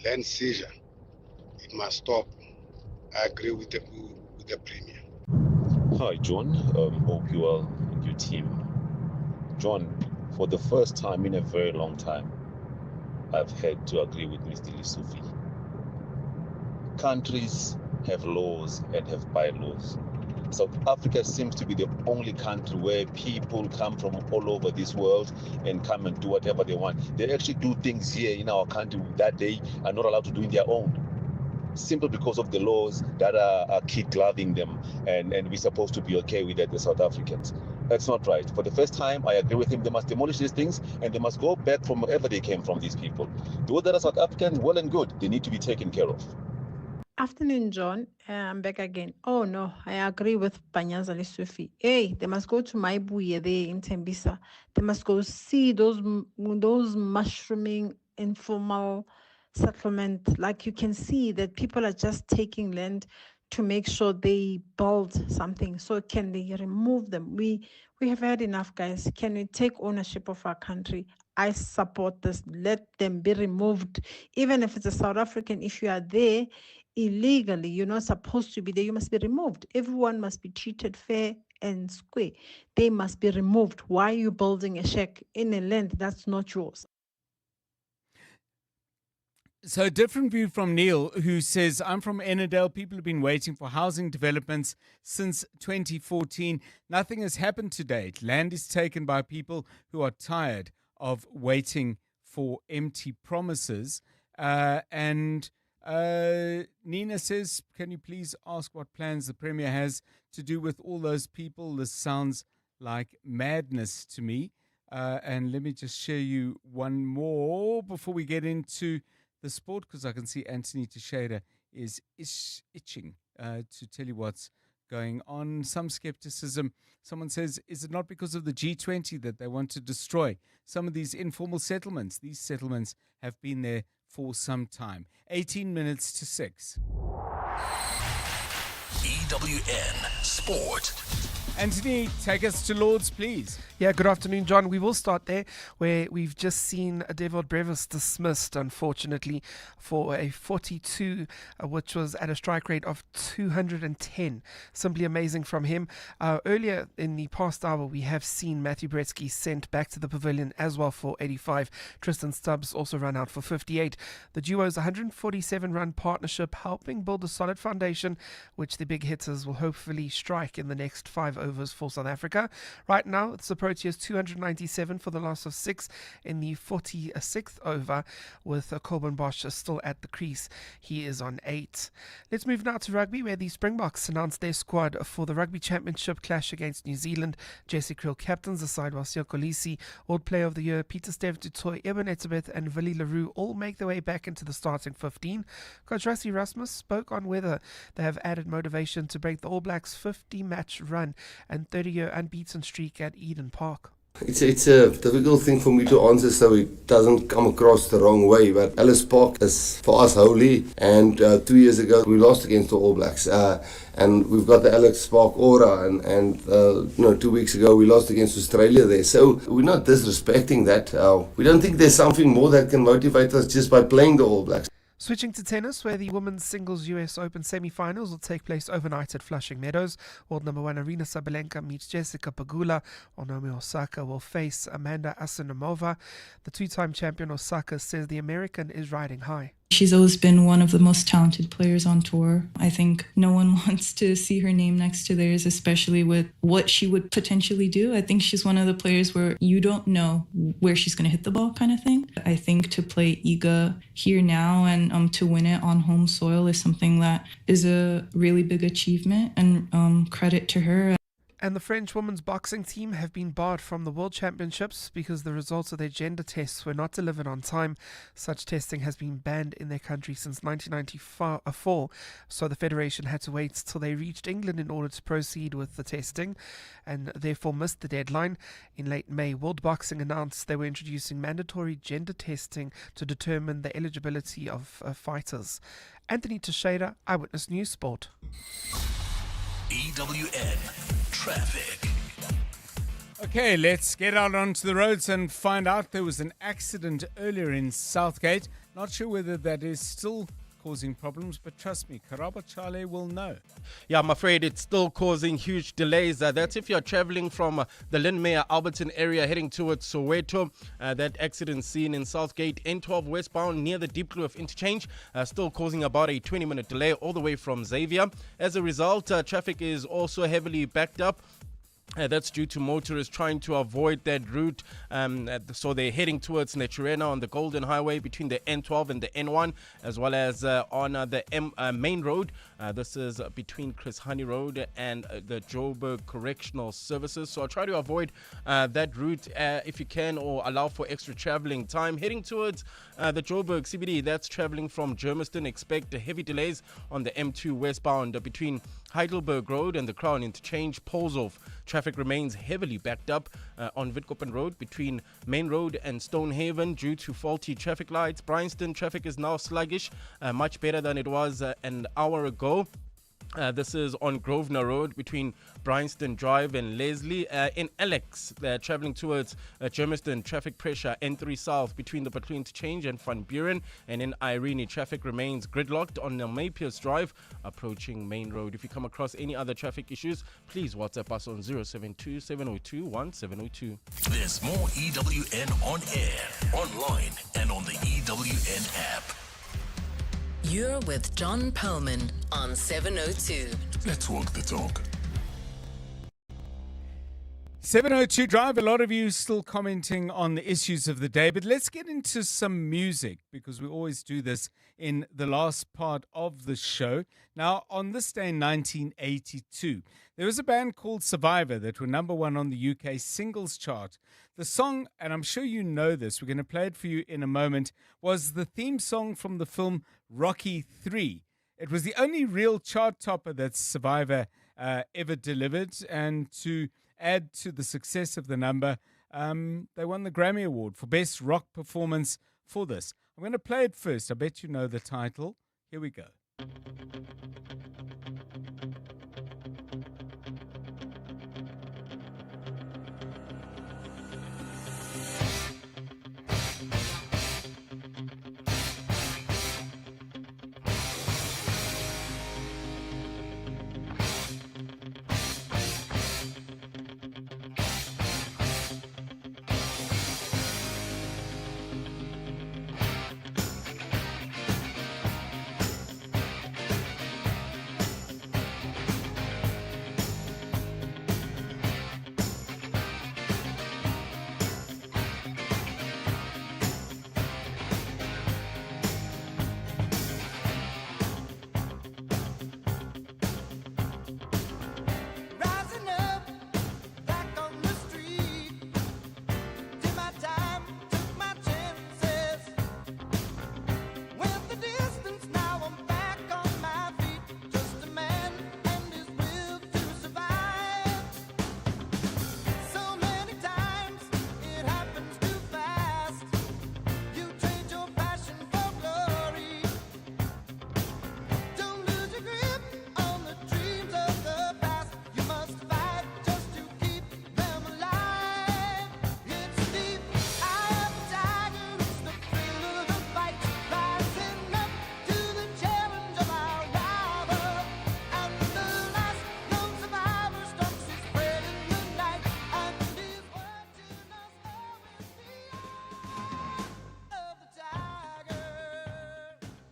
land seizure, it must stop. I agree with the Premier. Hi, John. Hope you well and your team. John, for the first time in a very long time, I've had to agree with Mr. Lesufi. Countries have laws and have bylaws. South Africa seems to be the only country where people come from all over this world and come and do whatever they want. They actually do things here in our country that they are not allowed to do in their own, simply because of the laws that are kid-gloving them, and we're supposed to be okay with that, the South Africans. That's not right. For the first time, I agree with him. They must demolish these things and they must go back from wherever they came from, these people. Those that are South Africans, well and good. They need to be taken care of. Afternoon, John. I'm back again. Oh, no, I agree with Panyaza Lesufi. Hey, they must go to Maibuye there in Tembisa. They must go see those mushrooming informal settlement. Like you can see that people are just taking land to make sure they build something. So can they remove them? We have had enough, guys. Can we take ownership of our country? I support this. Let them be removed. Even if it's a South African, if you are there illegally, you're not supposed to be there, you must be removed. Everyone must be treated fair and square. They must be removed. Why are you building a shack in a land that's not yours? So a different view from Neil, who says, I'm from Ennerdale. People have been waiting for housing developments since 2014. Nothing has happened to date. Land is taken by people who are tired of waiting for empty promises. And Nina says, can you please ask what plans the Premier has to do with all those people? This sounds like madness to me. And let me just share you one more before we get into the sport, because I can see Anthony Teixeira is itching to tell you what's going on. Some skepticism. Someone says, is it not because of the G20 that they want to destroy some of these informal settlements? These settlements have been there for some time. 18 minutes to 6. EWN Sport. Anthony, take us to Lords, please. Yeah, good afternoon, John. We will start there, where we've just seen Devon Brevis dismissed, unfortunately, for a 42, which was at a strike rate of 210. Simply amazing from him. Earlier in the past hour, we have seen Matthew Bretsky sent back to the pavilion as well for 85. Tristan Stubbs also run out for 58. The duo's 147-run partnership helping build a solid foundation, which the big hitters will hopefully strike in the next 5 overs for South Africa. Right now, it's the Proteas 297 for the loss of 6 in the 46th over, with Corbin Bosch still at the crease. He is on 8. Let's move now to rugby, where the Springboks announced their squad for the Rugby Championship clash against New Zealand. Jesse Kriel captains, the side while Siya Kolisi, World Player of the Year, Peter Steve Dutoy, Eben Etzebeth and Willie Leroux all make their way back into the starting 15. Coach Rassie Rasmus spoke on whether they have added motivation to break the All Blacks' 50-match run and 30-year unbeaten streak at Eden Park. It's a difficult thing for me to answer so it doesn't come across the wrong way, but Ellis Park is for us holy, and 2 years ago we lost against the All Blacks, and we've got the Ellis Park aura, and 2 weeks ago we lost against Australia there, so we're not disrespecting that. We don't think there's something more that can motivate us just by playing the All Blacks. Switching to tennis, where the women's singles US Open semi-finals will take place overnight at Flushing Meadows. World number 1 Arina Sabalenka meets Jessica Pegula, while Naomi Osaka will face Amanda Asanomova. The two-time champion Osaka says the American is riding high. She's always been one of the most talented players on tour. I think no one wants to see her name next to theirs, especially with what she would potentially do. I think she's one of the players where you don't know where she's going to hit the ball kind of thing. I think to play Iga here now and to win it on home soil is something that is a really big achievement, and credit to her. And the French women's boxing team have been barred from the World Championships because the results of their gender tests were not delivered on time. Such testing has been banned in their country since 1994, so the federation had to wait till they reached England in order to proceed with the testing, and therefore missed the deadline. In late May, World Boxing announced they were introducing mandatory gender testing to determine the eligibility of fighters. Anthony Teixeira, Eyewitness News Sport. EWN Traffic. Okay, let's get out onto the roads and find out. There was an accident earlier in Southgate. Not sure whether that is still causing problems, but trust me, Karaba Chale will know. Yeah, I'm afraid it's still causing huge delays. That's if you're traveling from the Lynmere Alberton area heading towards Soweto. That accident seen in Southgate N12 westbound near the Deep Kloof interchange, still causing about a 20-minute delay all the way from Xavier. As a result, traffic is also heavily backed up. That's due to motorists trying to avoid that route. So they're heading towards Naturena on the Golden Highway between the N12 and the N1, as well as on the main road. This is between Chris Honey Road and the Joburg Correctional Services. So try to avoid that route if you can, or allow for extra traveling time. Heading towards the Joburg CBD, that's traveling from Germiston. Expect heavy delays on the M2 westbound between Heidelberg Road and the Crown Interchange. Poles off. Traffic remains heavily backed up on Witkoppen Road between Main Road and Stonehaven due to faulty traffic lights. Bryanston traffic is now sluggish, much better than it was an hour ago. This is on Grosvenor Road between Bryanston Drive and Leslie. In Alex, traveling towards Germiston, traffic pressure N3 South between the Butler Interchange and Van Buren. And in Irene, traffic remains gridlocked on Maypierce Drive approaching Main Road. If you come across any other traffic issues, please WhatsApp us on 072 702 1702. There's more EWN on air, online, and on the EWN app. You're with John Perlman on 702. Let's walk the talk. 702 Drive, a lot of you still commenting on the issues of the day, but let's get into some music because we always do this in the last part of the show. Now, on this day in 1982, there was a band called Survivor that were number 1 on the UK singles chart. The song, and I'm sure you know this, we're going to play it for you in a moment, was the theme song from the film Rocky 3. It was the only real chart topper that Survivor ever delivered. And to add to the success of the number, they won the Grammy Award for Best Rock Performance for this. I'm going to play it first. I bet you know the title. Here we go.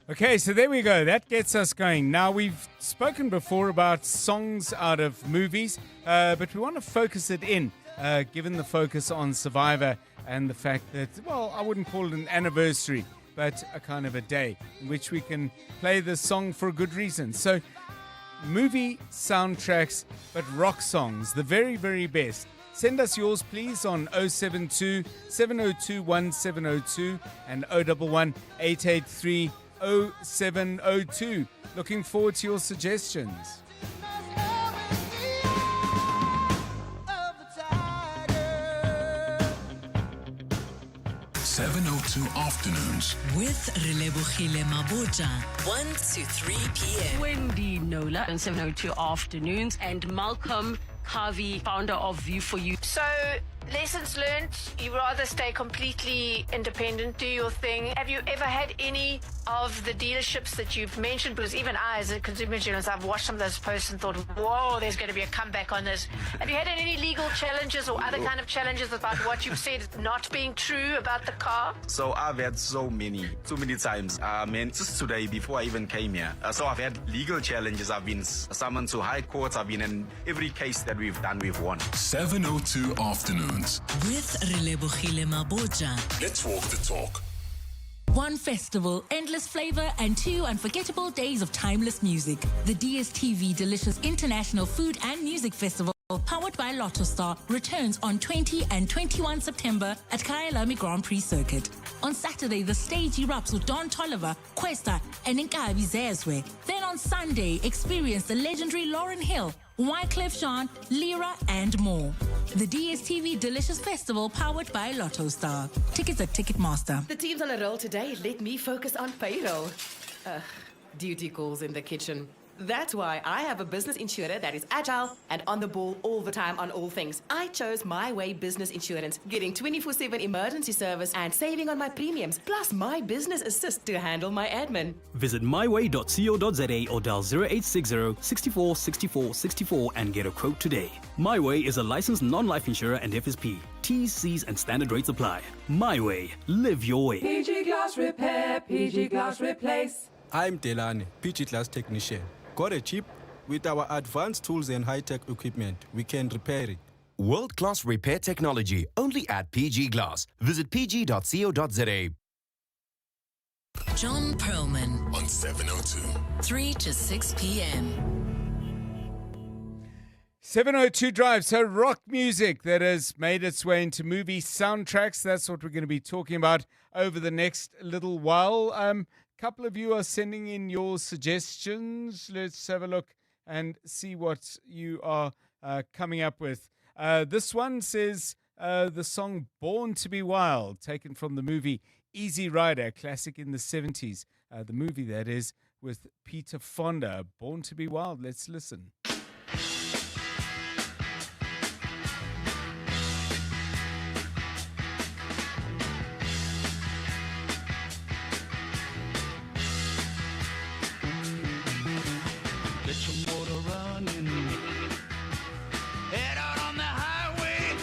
Okay, so there we go. That gets us going. Now, we've spoken before about songs out of movies, but we want to focus it in, given the focus on Survivor and the fact that, well, I wouldn't call it an anniversary, but a kind of a day in which we can play this song for a good reason. So, movie soundtracks, but rock songs, the very, very best. Send us yours, please, on 072 702 1702 and 011 883 0702. Looking forward to your suggestions. Afternoons with Relebohile Maboja, 1 to 3 p.m. Wendy Nola on 702 Afternoons and Malcolm Harvey, founder of View for You. So, lessons learned, you rather stay completely independent, do your thing. Have you ever had any of the dealerships that you've mentioned? Because even I, as a consumer journalist, I've watched some of those posts and thought, whoa, there's going to be a comeback on this. Have you had any legal challenges or other kind of challenges about what you've said not being true about the car? So I've had so many times. Just today, before I even came here. So I've had legal challenges. I've been summoned to high courts. I've been in every case that we've done, we've won. 702 Afternoons with Relebohile Maboja. Let's walk the talk. One festival, endless flavor, and 2 unforgettable days of timeless music. The DSTV Delicious International Food and Music Festival, powered by Lotto Star, returns on 20 and 21 September at Kyalami Grand Prix Circuit. On Saturday, the stage erupts with Don Toliver, Questa, and Nkabi Zezwe. Then on Sunday, experience the legendary Lauryn Hill, Wyclef Jean, Lyra, and more. The DSTV Delicious Festival, powered by Lotto Star. Tickets at Ticketmaster. The team's on a roll today. Let me focus on payroll. Duty calls in the kitchen. That's why I have a business insurer that is agile and on the ball all the time on all things. I chose My Way Business Insurance, getting 24/7 emergency service and saving on my premiums, plus my business assist to handle my admin. Visit myway.co.za or dial 0860 64 64 64 and get a quote today. My Way is a licensed non-life insurer and FSP. T's, C's and standard rates apply. My Way. Live your way. PG Glass Repair, PG Glass Replace. I'm Delani, PG Glass Technician. Got a chip? With our advanced tools and high-tech equipment, we can repair it. World-class repair technology only at PG Glass. Visit pg.co.za. John Perlman on 702. 3 to 6 p.m. 702 Drive, so rock music that has made its way into movie soundtracks. That's what we're going to be talking about over the next little while. Couple of you are sending in your suggestions. Let's have a look and see what you are coming up with. This one says the song Born to be Wild, taken from the movie Easy Rider, classic in the 70s. The movie, that is, with Peter Fonda. Born to be Wild. Let's listen. Get some water running. Head out on the highway,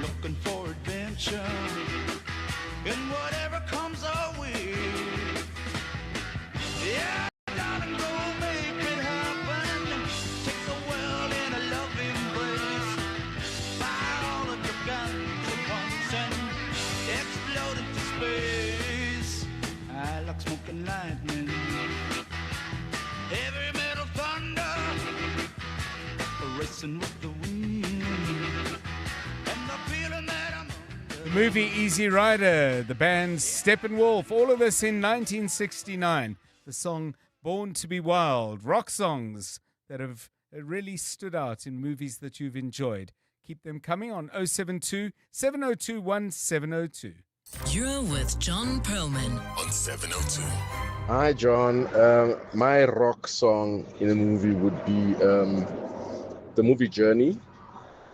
looking for adventure, and whatever comes our way. Yeah, darling, go make it happen. Take the world in a loving embrace. Fire all of your guns at once and explode into space. I like smoking lightning. Heavy metal thunder, racing with the wind, and the feeling that I'm under. The movie Easy Rider, the band Steppenwolf, all of this in 1969. The song Born to be Wild, rock songs that have really stood out in movies that you've enjoyed. Keep them coming on 072 702 1702. You're with John Perlman on 702. Hi, John. My rock song in the movie would be the movie Journey.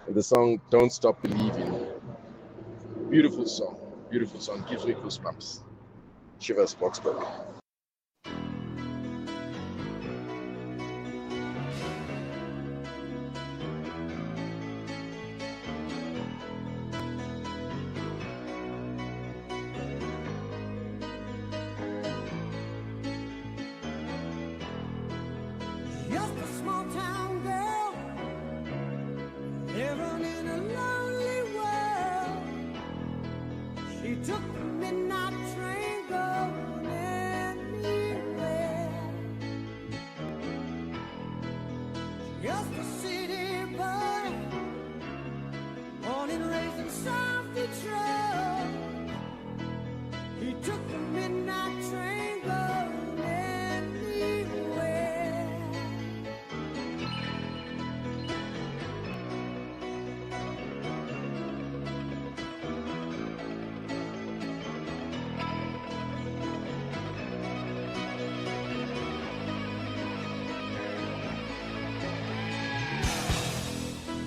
The song Don't Stop Believing. Beautiful song. Beautiful song. Gives me goosebumps. Shiva Sportsburg. Just a small town girl living in a lonely world. She took the midnight train going anywhere. Just a city boy, born and raised in South Detroit. He took the midnight train going anywhere.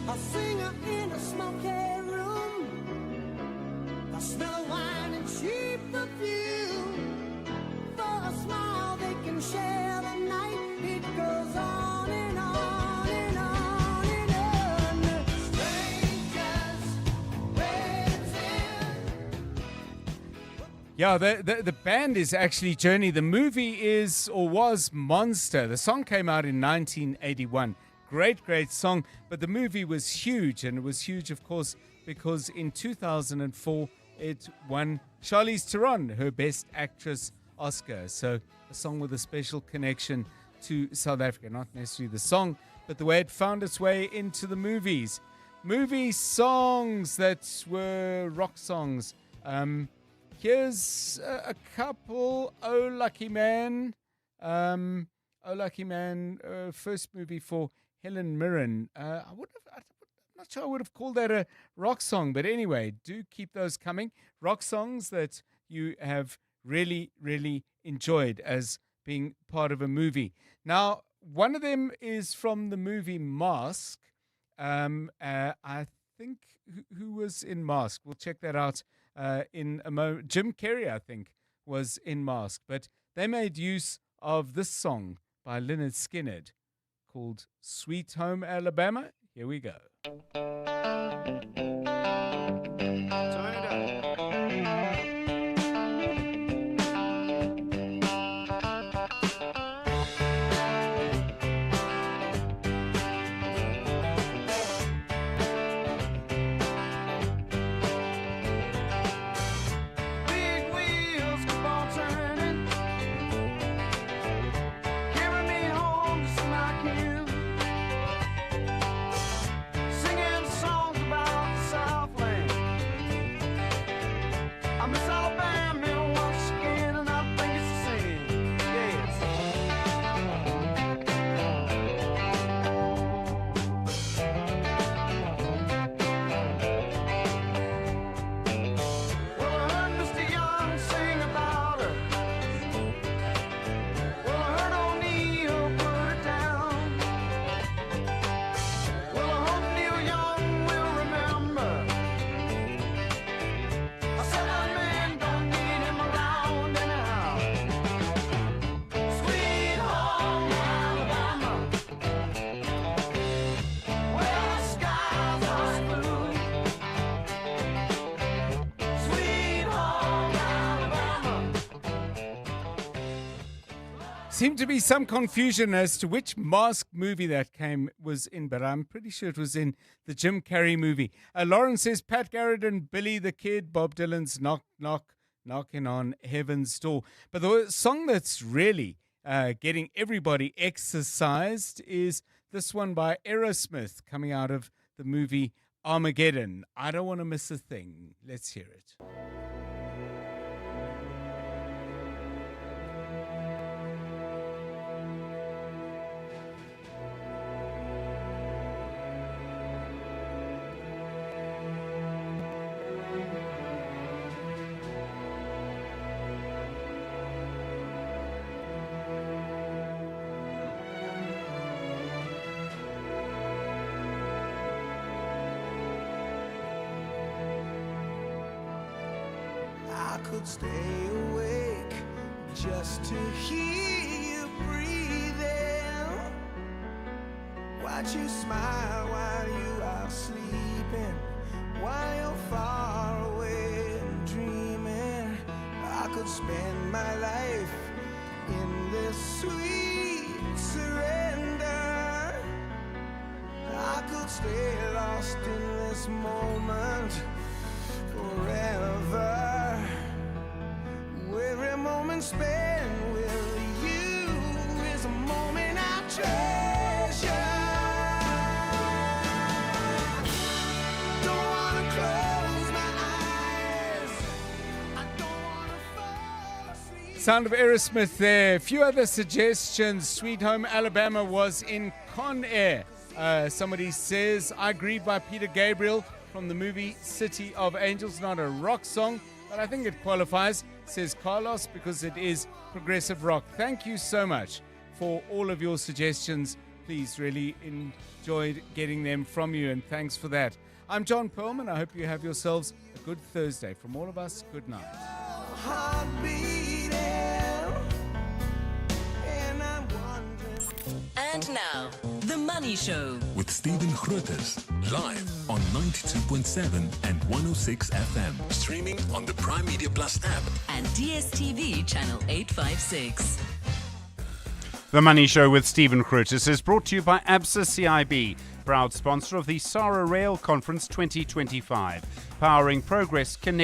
A singer in a smoky room, the smell of wine and cheap perfume. For a smile they can share the night. It goes on and on and on and on. Strangers waiting. Yeah, the band is actually Journey. The movie is or was Monster. The song came out in 1981. Great song. But the movie was huge. And it was huge, of course, because in 2004, it won Charlize Theron her Best Actress Oscar. So a song with a special connection to South Africa. Not necessarily the song, but the way it found its way into the movies. Movie songs that were rock songs. Here's a couple. Oh Lucky Man. Oh Lucky Man, first movie for Helen Mirren. I'm not sure I would have called that a rock song, but anyway, do keep those coming. Rock songs that you have really enjoyed as being part of a movie. Now, one of them is from the movie Mask. I think who was in Mask? We'll check that out in a moment. Jim Carrey, I think, was in Mask, but they made use of this song by Lynyrd Skynyrd called Sweet Home Alabama. Here we go. Big wheels keep on turning, carry me home to smack you. Singing Seemed to be some confusion as to which Mask movie that was in, but I'm pretty sure it was in the Jim Carrey movie. Lauren says Pat Garrett and Billy the Kid, Bob Dylan's Knocking on Heaven's Door. But the song that's really getting everybody exercised is this one by Aerosmith, coming out of the movie Armageddon. I don't want to miss a thing. Let's hear it. I could stay awake just to hear you breathing. Watch you smile while you are sleeping, while you're far away and dreaming. I could spend my life in this sweet surrender. I could stay lost in this moment forever. Every moment spent with you is a moment I treasure. Don't wanna close my eyes. I don't wanna fall asleep. Sound of Aerosmith there. A few other suggestions. Sweet Home Alabama was in Con Air. Somebody says, I Grieve by Peter Gabriel from the movie City of Angels. Not a rock song, but I think it qualifies, says Carlos, because it is progressive rock. Thank you so much for all of your suggestions. Please, really enjoyed getting them from you, and thanks for that. I'm John Perlman. I hope you have yourselves a good Thursday. From all of us, good night. And now, The Money Show. With Stephen Grootes, live on 92.7 and 106 FM. Streaming on the Prime Media Plus app. And DSTV channel 856. The Money Show with Stephen Grootes is brought to you by ABSA CIB, proud sponsor of the SARA Rail Conference 2025. Powering progress, connect.